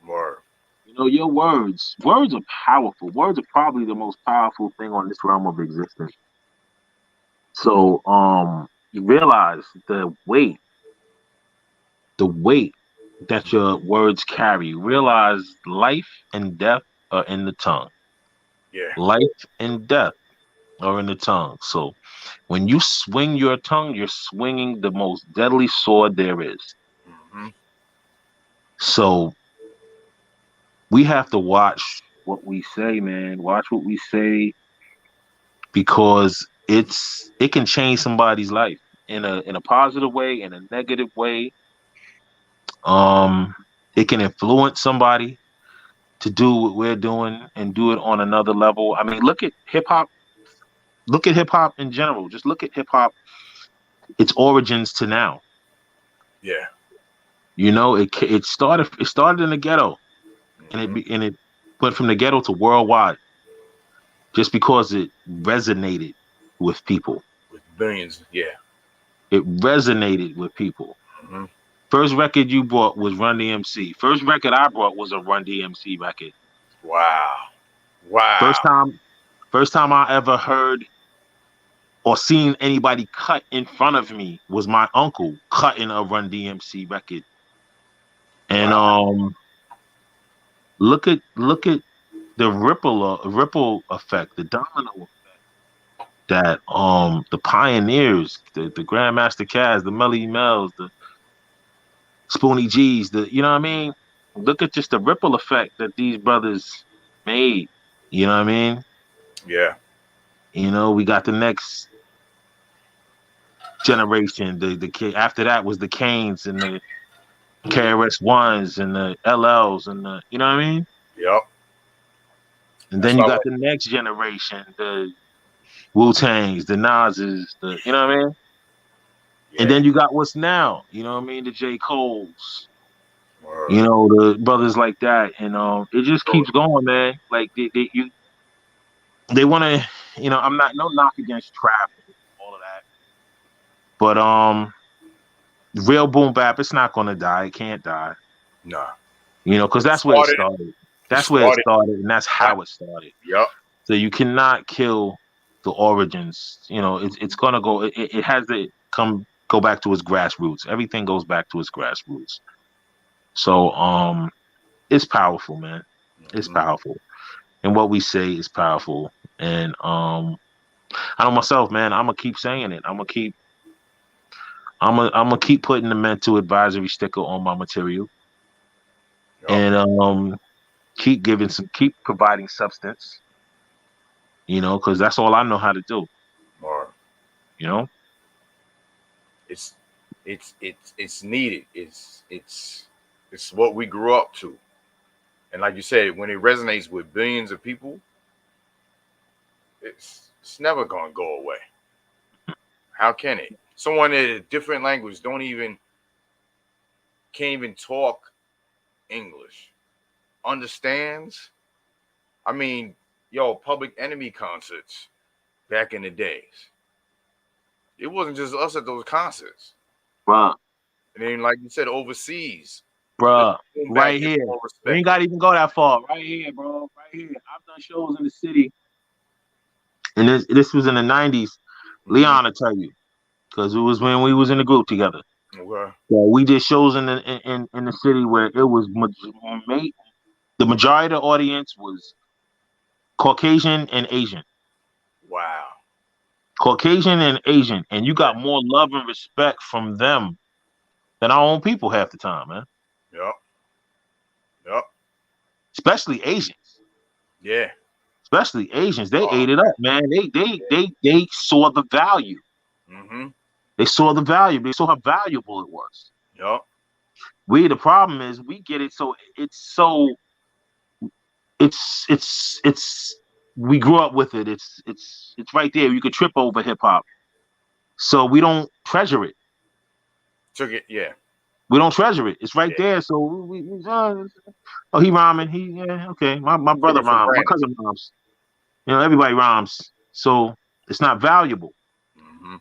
Word. Your words are powerful. Words are probably the most powerful thing on this realm of existence. So, you realize the weight that your words carry. Realize life and death are in the tongue. Yeah. Life and death are in the tongue. So when you swing your tongue, you're swinging the most deadly sword there is. Mm-hmm. So we have to watch what we say, man. Watch what we say, because it can change somebody's life in a positive way, in a negative way. It can influence somebody to do what we're doing and do it on another level. I mean, look at hip hop. Look at hip hop in general. Just look at hip hop, its origins to now. Yeah. It started in the ghetto, and it went from the ghetto to worldwide, just because it resonated with people. With billions, yeah. It resonated with people. Mm-hmm. First record you bought was Run DMC. First record I bought was a Run DMC record. Wow. First time I ever heard or seen anybody cut in front of me was my uncle cutting a Run DMC record. And look at the ripple effect, the domino effect that the pioneers, the Grandmaster Caz, the Melly Mel's, the Spoonie G's, you know what I mean? Look at just the ripple effect that these brothers made. You know what I mean? Yeah. We got the next generation. The after that was the Canes and the KRS-Ones and the LLs and the, you know what I mean? Yep. And then you got the next generation, the Wu-Tangs, the Nas's, you know what I mean? Yeah. And then you got what's now, you know what I mean? The J. Cole's, the brothers like that. And it just keeps going, man. Like they want to, I'm not no knock against trap and all of that. But real boom bap, it's not gonna die. It can't die. Nah. Because that's where it started. That's where it started, and that's how it started. Yep. So you cannot kill the origins. It's gonna go. It has to go back to its grassroots. Everything goes back to its grassroots. So it's powerful, man. It's powerful, and what we say is powerful. And I know myself, man. I'm gonna keep saying it. I'm gonna keep putting the mental advisory sticker on my material. Yep. And keep providing substance, because that's all I know how to do. It's needed. It's what we grew up to. And like you said, when it resonates with billions of people, It's never gonna go away. How can it? Someone in a different language can't even talk English. Understands? I mean, Public Enemy concerts back in the days. It wasn't just us at those concerts. Bruh. And then, like you said, overseas. Bruh, right here. We ain't gotta even go that far. Right here, bro. Right here. I've done shows in the city. And this was in the 90s. Leon will tell you. Because it was when we was in the group together. Okay. So we did shows in the city where it was the majority of the audience was Caucasian and Asian. Wow. Caucasian and Asian. And you got more love and respect from them than our own people half the time, man. Yep. Especially Asians. Yeah. Especially Asians. They ate it up, man. They saw the value. Mm-hmm. They saw the value. They saw how valuable it was. Yep. The problem is we get it we grew up with it. It's right there. You could trip over hip hop. So we don't treasure it. We don't treasure it. It's right there. So he rhyming. Okay. My brother rhymes. My cousin rhymes. Everybody rhymes. So it's not valuable. Mm-hmm.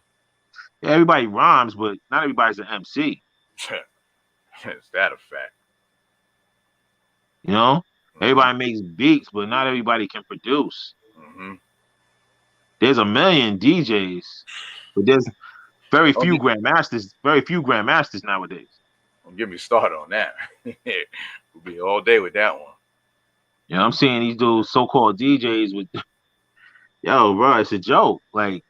Yeah, everybody rhymes, but not everybody's an MC. Is that a fact? Everybody makes beats, but not everybody can produce. Mm-hmm. There's a million DJs, but there's very few grandmasters. Very few grandmasters nowadays. Don't get me started on that. We'll be all day with that one. I'm seeing these dudes, so-called DJs, with bro, it's a joke. Like,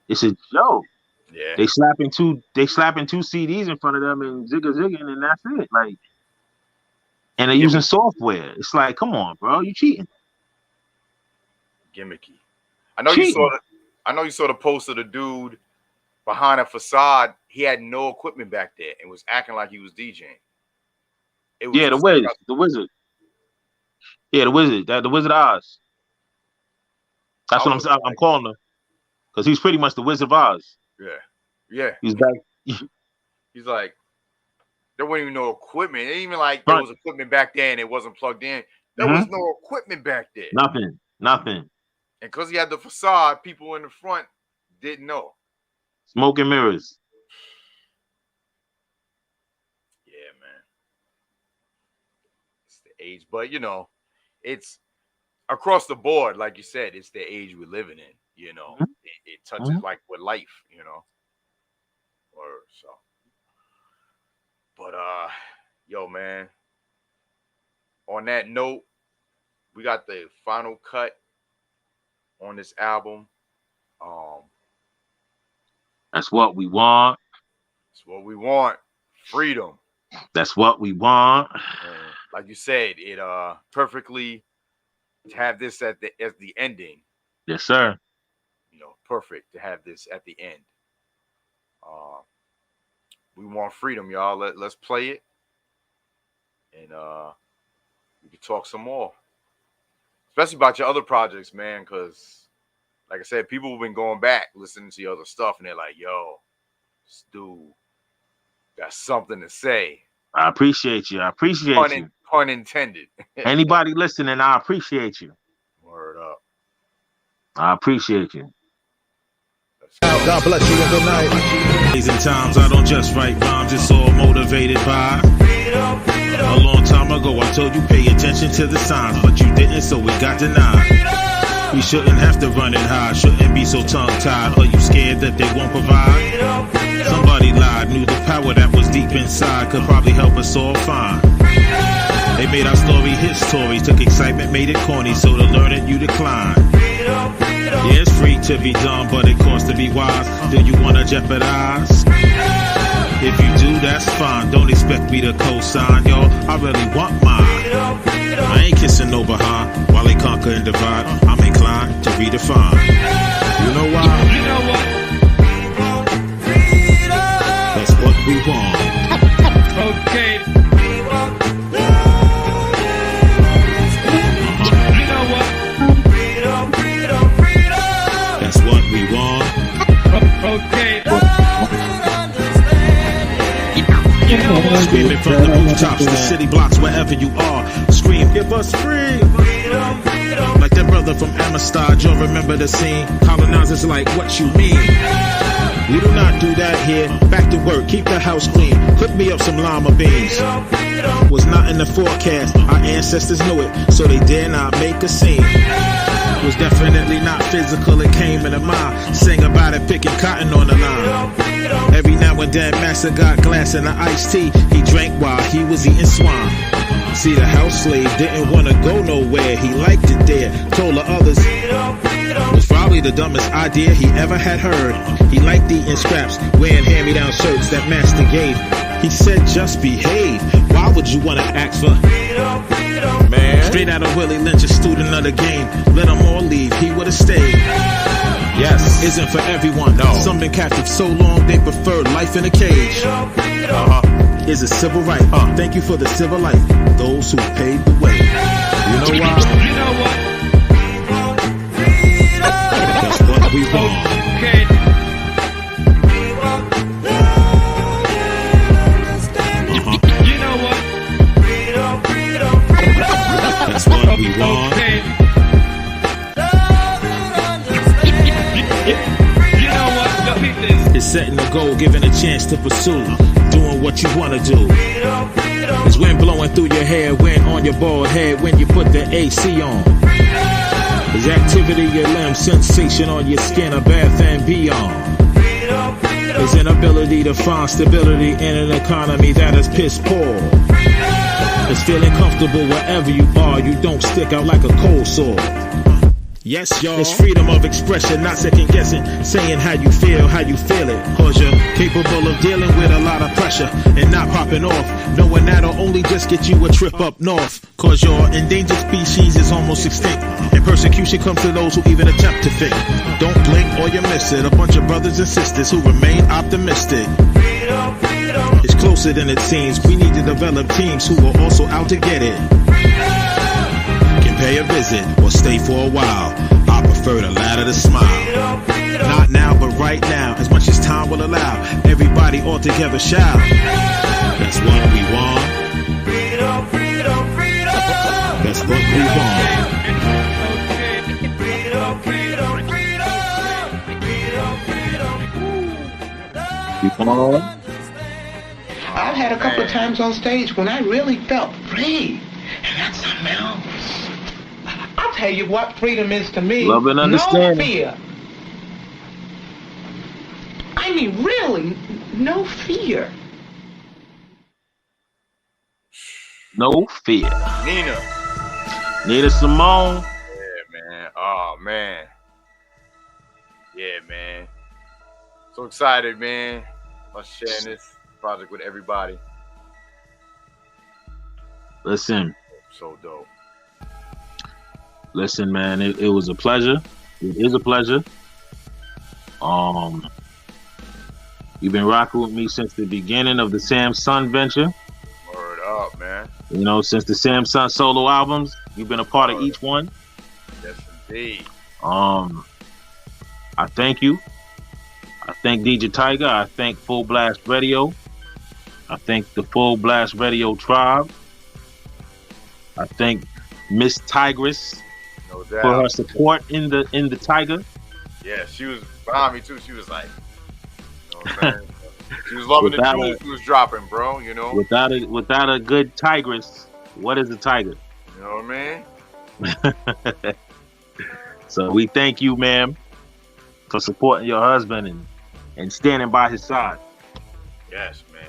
it's a joke. Yeah. They slapping two CDs in front of them and zigging, and that's it. Like, and they're using software. It's like, come on, bro, you cheating. Gimmicky. I know you saw the post of the dude behind a facade. He had no equipment back there and was acting like he was DJing. The Wizard. Yeah, the Wizard. The Wizard of Oz. That's what I'm calling him. Because he's pretty much the Wizard of Oz. Yeah. He's back. He's like, there wasn't even no equipment. It ain't even like there was equipment back there and it wasn't plugged in. There was no equipment back there. Nothing. And because he had the facade, people in the front didn't know. Smoke and mirrors. Yeah, man. It's the age. But, it's across the board. Like you said, it's the age we're living in. It touches like with life, Or so. But, man, on that note, we got the final cut on this album. That's what we want. It's what we want. Freedom. That's what we want. And like you said, it perfectly to have this as the ending. Yes, sir. Perfect to have this at the end. We want freedom, y'all. Let's play it. And we can talk some more. Especially about your other projects, man, because like I said, people have been going back listening to your other stuff and they're like, yo, this dude got something to say. I appreciate you. Pun intended. Anybody listening, I appreciate you. Word up. I appreciate you. God bless you and good night. Days and times I don't just write rhymes, it's all motivated by a long time ago I told you pay attention to the signs, but you didn't, so it got denied. We shouldn't have to run and hide, shouldn't be so tongue-tied. Are you scared that they won't provide? Somebody lied, knew the power that was deep inside could probably help us all find. They made our story his stories, took excitement, made it corny, so to learn it you decline. Yeah, it's free to be dumb, but it costs to be wise. Do you want to jeopardize? If you do, that's fine. Don't expect me to co-sign, y'all. I really want mine. I ain't kissing no behind while they conquer and divide. I'm inclined to redefine. You know why? That's what we want. Okay. Screaming from the rooftops, the city blocks, wherever you are. Scream, give us free. Like that brother from Amistad, you'll remember the scene. Colonizers like, what you mean? We do not do that here. Back to work, keep the house clean. Cook me up some lima beans. Was not in the forecast. Our ancestors knew it, so they dare not make a scene. Was definitely not physical, it came in the mind. Sing about it, picking cotton on the line. Every now and then, Master got glass in the iced tea. He drank while he was eating swine. See, the house slave didn't want to go nowhere. He liked it there, told the others. Was probably the dumbest idea he ever had heard. He liked eating scraps, wearing hand-me-down shirts that Master gave. He said, just behave. Why would you want to ask for? Man. Straight out of Willie Lynch, a student of the game. Let them all leave, he would have stayed. Yes, isn't for everyone. No. Some been captive so long they prefer life in a cage. Is a civil right. Thank you for the civil life. Those who paved the way. You know why? You know what? That's what we want. You know what? That's what we want. You know what? Your people is. It's setting a goal, giving a chance to pursue. Doing what you wanna do. It's wind blowing through your hair, wind on your bald head when you put the AC on. It's activity your limbs, sensation on your skin, a bath and beyond. It's an ability to find stability in an economy that is piss poor. It's feeling comfortable wherever you are, you don't stick out like a cold sore. Yes, y'all. It's freedom of expression, not second guessing, saying how you feel it. Cause you're capable of dealing with a lot of pressure and not popping off, knowing that'll only just get you a trip up north. Cause your endangered species is almost extinct, and persecution comes to those who even attempt to think. Don't blink or you miss it. A bunch of brothers and sisters who remain optimistic. It's closer than it seems. We need to develop teams who are also out to get it. Pay a visit or stay for a while. I prefer the latter to smile. Not now, but right now, as much as time will allow. Everybody all together shout. That's what we want. That's what we want. I've had a couple of times on stage when I really felt free, and that's something else. I'll tell you what freedom is to me. Love and understanding. No fear. I mean, really, no fear. No fear. Nina Simone. Yeah, man. Oh, man. Yeah, man. So excited, man. about sharing this project with everybody. Listen. So dope. Listen, man, it was a pleasure. It is a pleasure. You've been rocking with me since the beginning of the Samssun venture. Word up, man. You know, since the Samssun solo albums, you've been a part of each one. Yes, indeed. I thank you. I thank Djaytiger. I thank Full Blast Radio. I thank the Full Blast Radio tribe. I thank Miss Tigress for her support in the Tiger. Yeah, she was behind me too. She was like, you know what I'm saying? She was loving the tunes she was dropping, bro. You know, without a good Tigress, what is a tiger? You know what I mean? So we thank you, ma'am, for supporting your husband and standing by his side. Yes, man.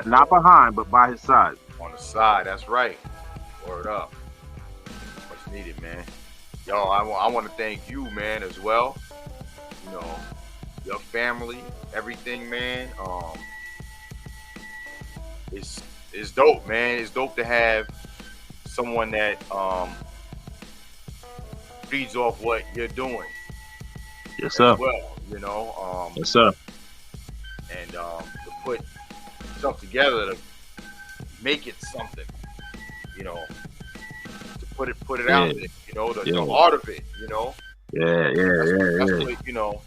Not behind, but by his side. On the side, that's right. Word up. Much needed, man. Yo, I want to thank you, man, as well. You know, your family, everything, man. It's dope, man. It's dope to have someone that feeds off what you're doing. Yes, sir. Well, you know. Yes, sir. And to put stuff together to make it something, you know, to put it out there, you know, the art of it, you know. Yeah. That's what, you know,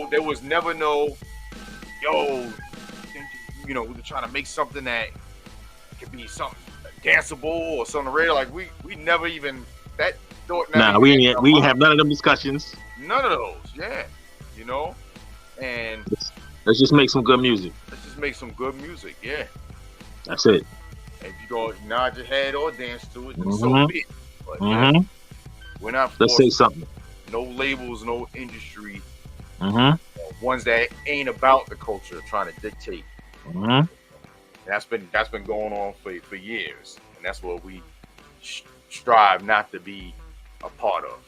there was never no, yo, you know, we're trying to make something that could be something danceable or something rare. Like we never even that thought. Never Nah, we ain't have none of them discussions. None of those. Yeah, you know, and let's just make some good music. Let's just make some good music. Yeah, that's it. If you go nod your head or dance to it, so be it. But yeah, we're not. Let's say something. No labels, no industry. Mm-hmm. Ones that ain't about the culture trying to dictate. Mm-hmm. That's been going on for years, and that's what we strive not to be a part of.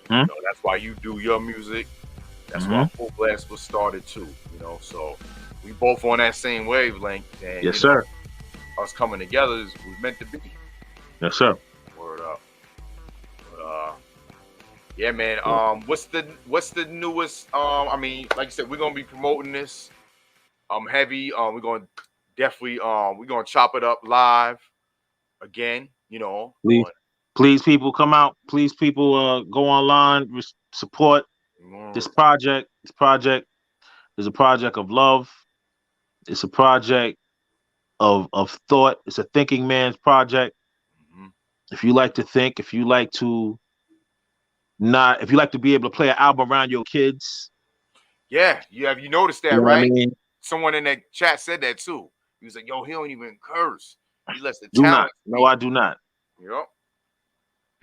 Mm-hmm. You know, that's why you do your music. That's why Full Blast was started too. You know, so we both on that same wavelength. And, yes, sir. Us coming together is we're meant to be. Yes, sir. Word up. But, yeah, man. What's the newest? I mean, like I said, we're gonna be promoting this. Heavy. We're gonna definitely. We're gonna chop it up live again. You know. Please, people, come out. Please, people, go online, support this project. This project is a project of love. It's a project of thought. It's a thinking man's project. If you like to think, if you like to be able to play an album around your kids. Yeah, have you noticed that, right? I mean? Someone in that chat said that too. He was like, "Yo, he don't even curse. He lets the talent." No, I do not. Yep.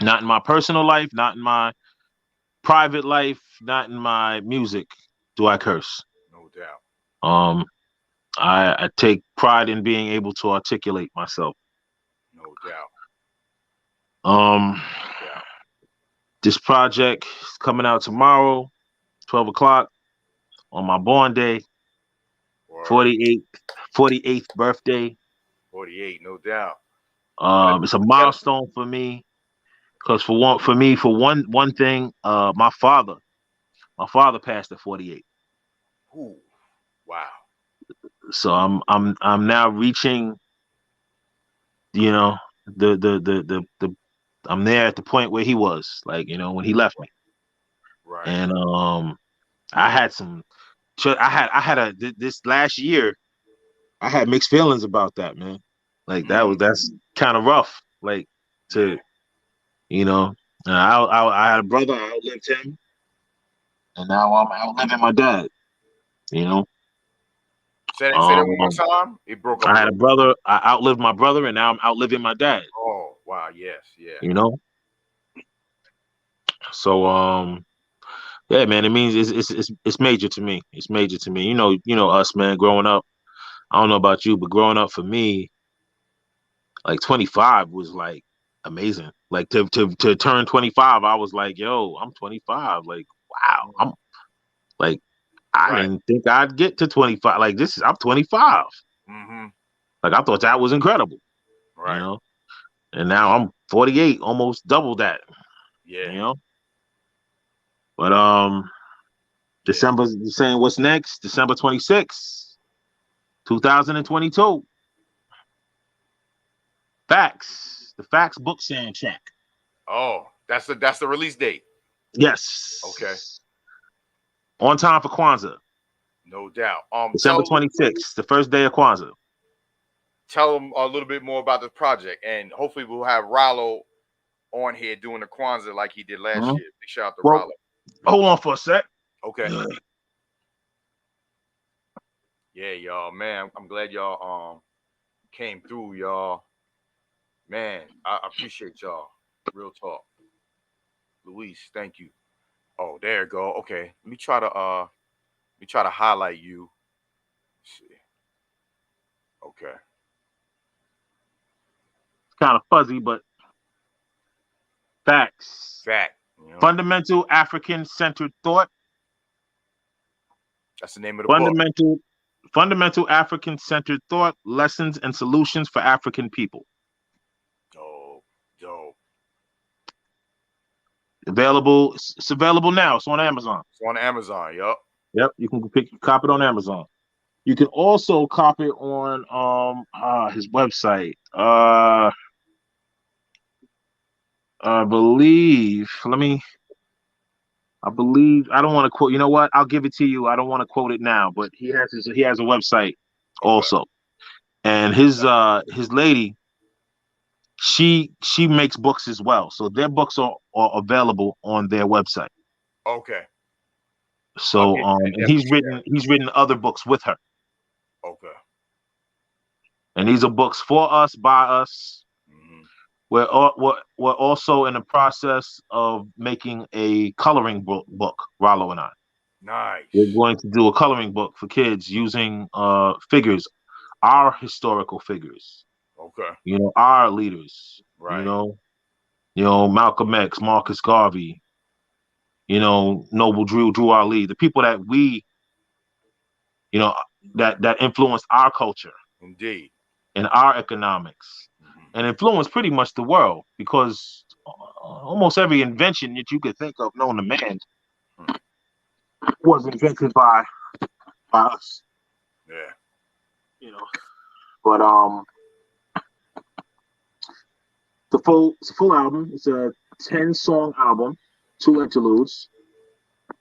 Not in my personal life, not in my private life, not in my music do I curse. No doubt. I take pride in being able to articulate myself. No doubt. This project is coming out tomorrow, 12 o'clock on my born day, 48th birthday. 48, no doubt. It's a milestone for me because for one thing, my father passed at 48. Ooh, wow. So I'm now reaching, you know, the I'm there at the point where he was, like, you know, when he left me. Right. And this last year, I had mixed feelings about that, man. Like that's kind of rough. Like to, you know, I had a brother, I outlived him, and now I'm outliving my dad. You know. Say that one more time. It broke up. I had a brother. I outlived my brother, and now I'm outliving my dad. Oh wow! Yes, yeah. You know. So yeah, man. It means it's major to me. It's major to me. You know us, man. Growing up, I don't know about you, but growing up for me, like 25 was like amazing. Like to turn 25, I was like, yo, I'm 25. Like wow, I'm like. I didn't think I'd get to 25. Like I'm 25. Like I thought that was incredible. Right. You know? And now I'm 48, almost double that. Yeah. You know? But December's saying what's next? December 26th, 2022. Facts. The Facts book soundtrack. Oh, that's the release date. Yes. Okay. On time for Kwanzaa. No doubt. December 26th, the first day of Kwanzaa. Tell them a little bit more about the project, and hopefully we'll have Rollo on here doing the Kwanzaa like he did last year. Big shout out to Rollo. Hold on for a sec. Okay. Yeah, y'all, man. I'm glad y'all came through, y'all. Man, I appreciate y'all. Real talk. Luis, thank you. Oh, there you go. Okay. Let me try to highlight you. Let's see. Okay. It's kind of fuzzy, but facts. Fact. You know? Fundamental African-centered thought. That's the name of the book. Fundamental African-centered thought, lessons and solutions for African people. Dope. Available. It's available now. It's on Amazon. It's on Amazon. Yep. You can cop it on Amazon. You can also cop it on his website. I believe. I don't want to quote. You know what? I'll give it to you. I don't want to quote it now, but he has a website also. and his lady, she makes books as well. So their books are available on their website. Okay. So and he's written other books with her. Okay. And these are books for us, by us. We're also in the process of making a coloring book, Rollo and I. Nice. We're going to do a coloring book for kids using figures, our historical figures. Okay. You know, our leaders. Right. You know, Malcolm X, Marcus Garvey. You know, Noble Drew Ali, the people that we, you know, that influenced our culture. Indeed. And our economics, and influenced pretty much the world, because almost every invention that you could think of known to man was invented by us. Yeah. You know, but it's a full album. It's a 10-song album, 2 interludes.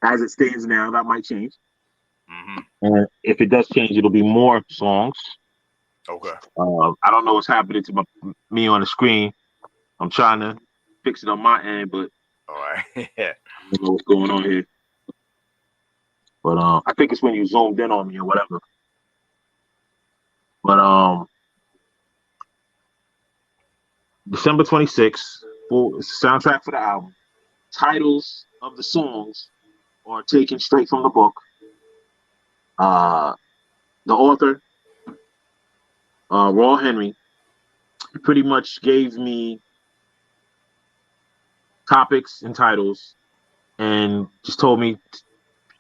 As it stands now, that might change. And if it does change, it'll be more songs. Okay. I don't know what's happening to me on the screen. I'm trying to fix it on my end, but all right. Yeah. I don't know what's going on here. But I think it's when you zoomed in on me or whatever. But December 26th, it's the soundtrack for the album. Titles of the songs are taken straight from the book. The author, Raw Henry, pretty much gave me topics and titles and just told me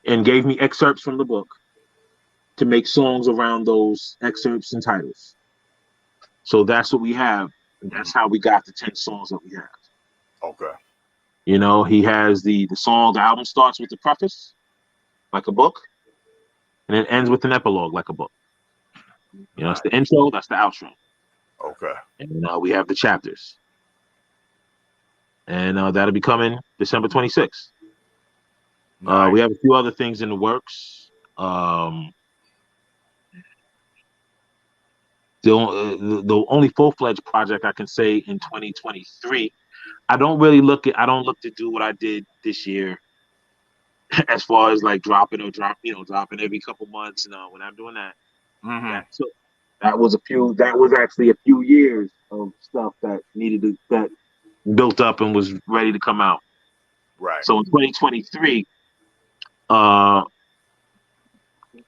and gave me excerpts from the book to make songs around those excerpts and titles. So that's what we have. And that's how we got the 10 songs that we have. Okay. You know, he has the album starts with the preface, like a book, and it ends with an epilogue, like a book. You know, it's the intro, that's the outro. Okay. And we have the chapters. And that'll be coming December 26th. Nice. We have a few other things in the works. The only full-fledged project I can say in 2023, I don't look to do what I did this year as far as like dropping every couple months. No, when I'm doing that, that was actually a few years of stuff that that built up and was ready to come out. Right. So in 2023,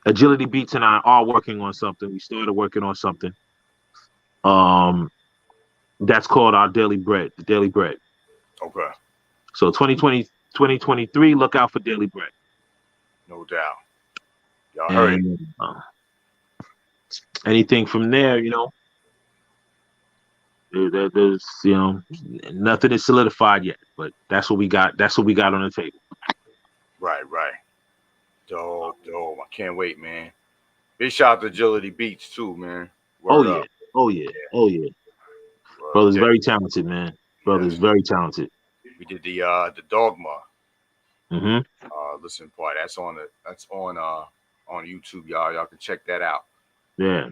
Agility Beats and I are working on something. We started working on something. That's called our Daily Bread, the Daily Bread. Okay. So 2023, look out for Daily Bread. No doubt. Y'all heard it. Anything from there, you know, there's nothing is solidified yet, but that's what we got. That's what we got on the table. Right. Dope. I can't wait, man. Big shout out to Agility Beats too, man. Oh yeah. Brother's very talented, man. Brother's very talented. We did the Dogma. Mm-hmm. Listen part. That's on YouTube, y'all. Y'all can check that out. Yeah.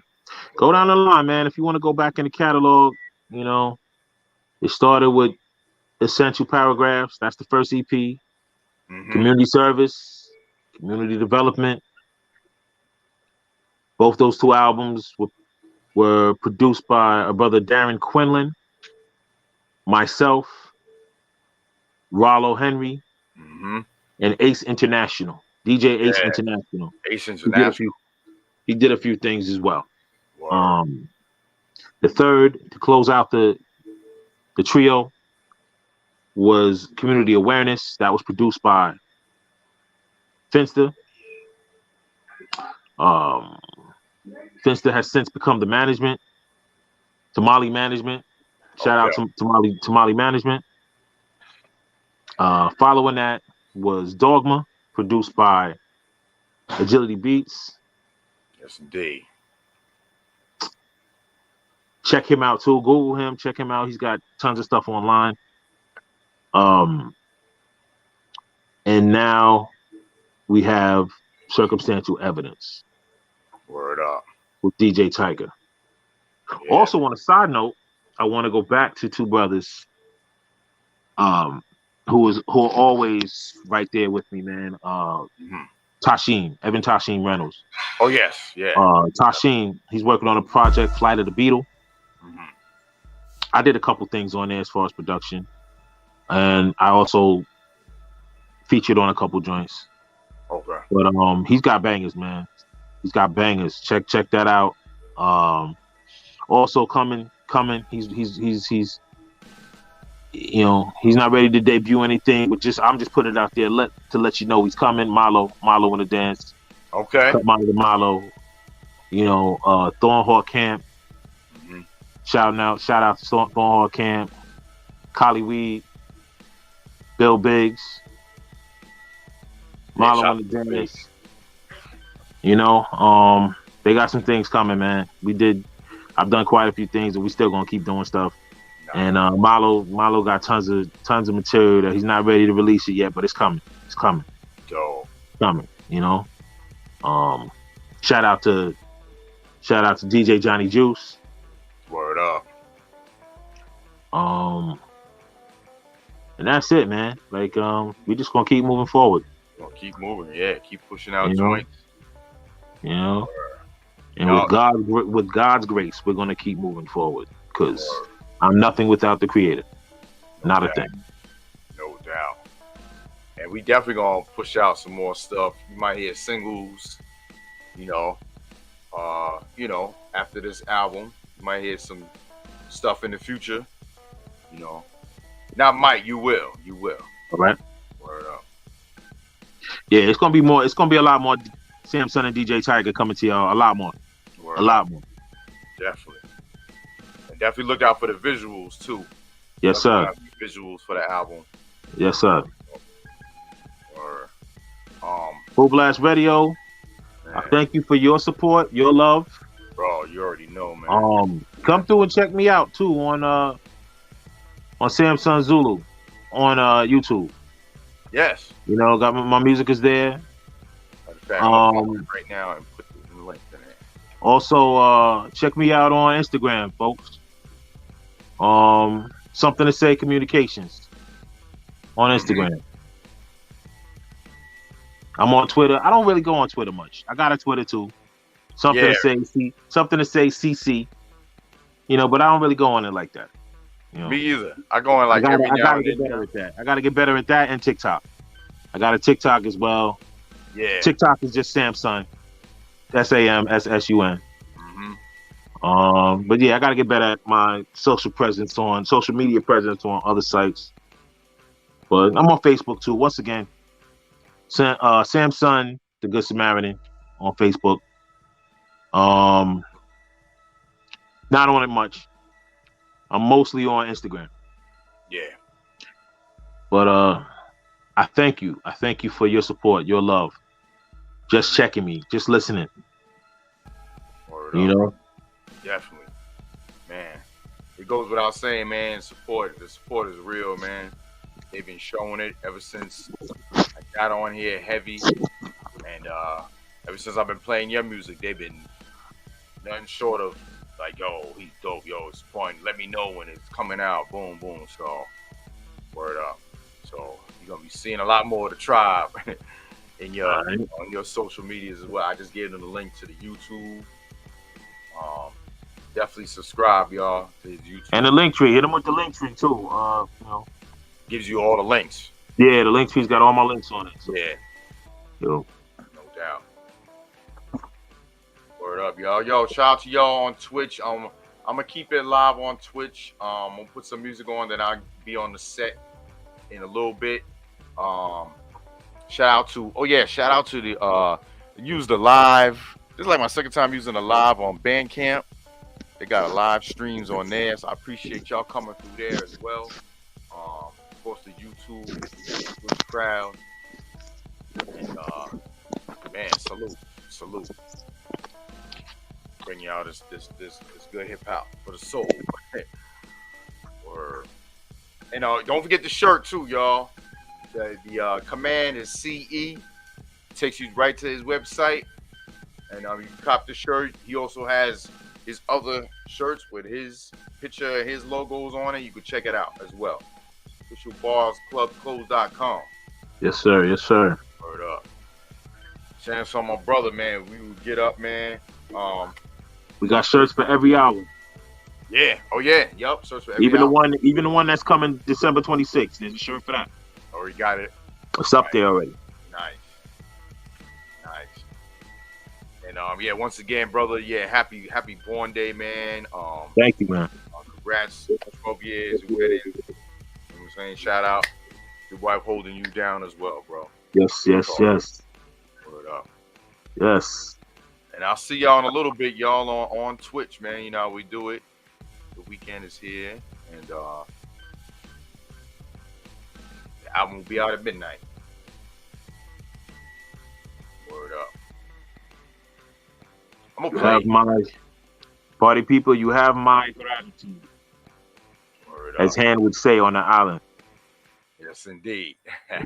Go down the line, man. If you want to go back in the catalog, you know, it started with Essential Paragraphs. That's the first EP. Community Service, Community Development. Both those 2 albums were produced by our brother Darren Quinlan, myself, Rollo Henry, and Ace International, DJ Ace International. Ace International. He did a few things as well. Wow. The third, to close out the trio, was Community Awareness. That was produced by Finster. Finster has since become the management, Temali Management. Shout out to Temali Management. Following that was Dogma, produced by Agility Beats. Yes, indeed. Check him out too. Google him. Check him out. He's got tons of stuff online. And now we have Circumstantial Evidence. Word up. With Djaytiger. Yeah. Also, on a side note, I want to go back to two brothers, who are always right there with me, man. Evan Tasheen Reynolds. Oh yes, yeah. Tasheen, he's working on a project, Flight of the Beetle. Mm-hmm. I did a couple things on there as far as production, and I also featured on a couple joints. Okay. But he's got bangers, man. He's got bangers. Check that out. Also coming. He's you know, he's not ready to debut anything, but I'm just putting it out there to let you know he's coming. Milo in the dance. Okay. Cut Milo to Milo. You know, Thornhawk Camp. Mm-hmm. Shout out to Thornhawk Camp. Collie Weed. Bill Biggs. Milo in the dance. You know, they got some things coming, man. I've done quite a few things, and we still gonna keep doing stuff. And Milo got tons of material that he's not ready to release it yet, but it's coming. It's coming. Yo. It's coming. You know. Shout out to DJ Johnny Juice. Word up. And that's it, man. Like we just gonna keep moving forward. Gonna keep moving, yeah. Keep pushing out joints. You know. And with God's grace, we're gonna keep moving forward because I'm nothing without the Creator. Not a thing. No doubt. And we definitely gonna push out some more stuff. You might hear singles, you know, after this album. You might hear some stuff in the future, you know. Not might, you will. You will. All right. Word up. Yeah, it's gonna be a lot more Samssun and Djaytiger coming to y'all. A lot more. Word a lot more. Definitely. And definitely look out for the visuals too. Yes, sir. Visuals for the album. Yes, sir. Or Full Blast Radio. Man. I thank you for your support, your love. Bro, you already know, man. Come through and check me out too on Samssun Zulu on YouTube. Yes. You know, got my music is there. Right now and put the link in it. Also, check me out on Instagram, folks. Something to Say Communications on Instagram. I'm on Twitter. I don't really go on Twitter much. I got a Twitter too. Something to say CC. You know, but I don't really go on it like that. You know? Me either. I go on like every now and then. Better at that. I gotta get better at that and TikTok. I got a TikTok as well. Yeah. TikTok is just Samssun. SAMSSUN. But yeah, I gotta get better at my social media presence on other sites. But I'm on Facebook too. Once again, Samssun the Good Samaritan on Facebook. Not on it much. I'm mostly on Instagram. Yeah. But I thank you. I thank you for your support, your love. Just checking me, just listening. You know? Definitely. Man. It goes without saying, man, the support is real, man. They've been showing it ever since I got on here heavy. And ever since I've been playing your music, they've been nothing short of like, yo, he's dope, yo, it's fun. Let me know when it's coming out. Boom, boom. So, word up. So, you're going to be seeing a lot more of the tribe in on your social medias as well. I just gave them the link to the YouTube. Definitely subscribe, y'all, to his YouTube. And the link tree. Hit him with the link tree, too. You know. Gives you all the links. Yeah, the link tree's got all my links on it. So. Yeah. Yo. No doubt. Word up, y'all. Yo, shout out to y'all on Twitch. I'm gonna keep it live on Twitch. I'm gonna put some music on, then I'll be on the set in a little bit. Shout out to the use the live. This is like my second time using the live on Bandcamp. They got a live streams on there, so I appreciate y'all coming through there as well. Of course, the YouTube, Twitch crowd, and man, salute. Bring y'all this good hip hop for the soul. And don't forget the shirt too, y'all. The command is CE. Takes you right to his website, and you can cop the shirt. He also has his other shirts with his picture, his logos on it. You can check it out as well. OfficialBarsClubClothes.com. Yes, sir. Yes, sir. Word up. Samssun, my brother, man. We would get up, man. We got shirts for every album. Yeah. Oh yeah. Yup. Shirts for every Even album. the one that's coming December 26th. There's a shirt for that. Already got it. It's up there already. Nice. And yeah, once again, brother, yeah, happy born day, man. Thank you, man. Congrats, 12 years, your wedding. You know what I'm saying? Shout out your wife holding you down as well, bro. Yes. Word up. Yes. And I'll see y'all in a little bit, y'all on Twitch, man. You know how we do it. The weekend is here, and the album will be out at midnight. Word up. I'm gonna play. Have my party people. You have my gratitude, as Han would say on the island. Yes, indeed. I'm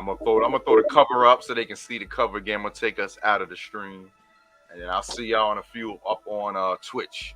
gonna throw the cover up so they can see the cover again. I'm gonna take us out of the stream, and then I'll see y'all in a few up on Twitch.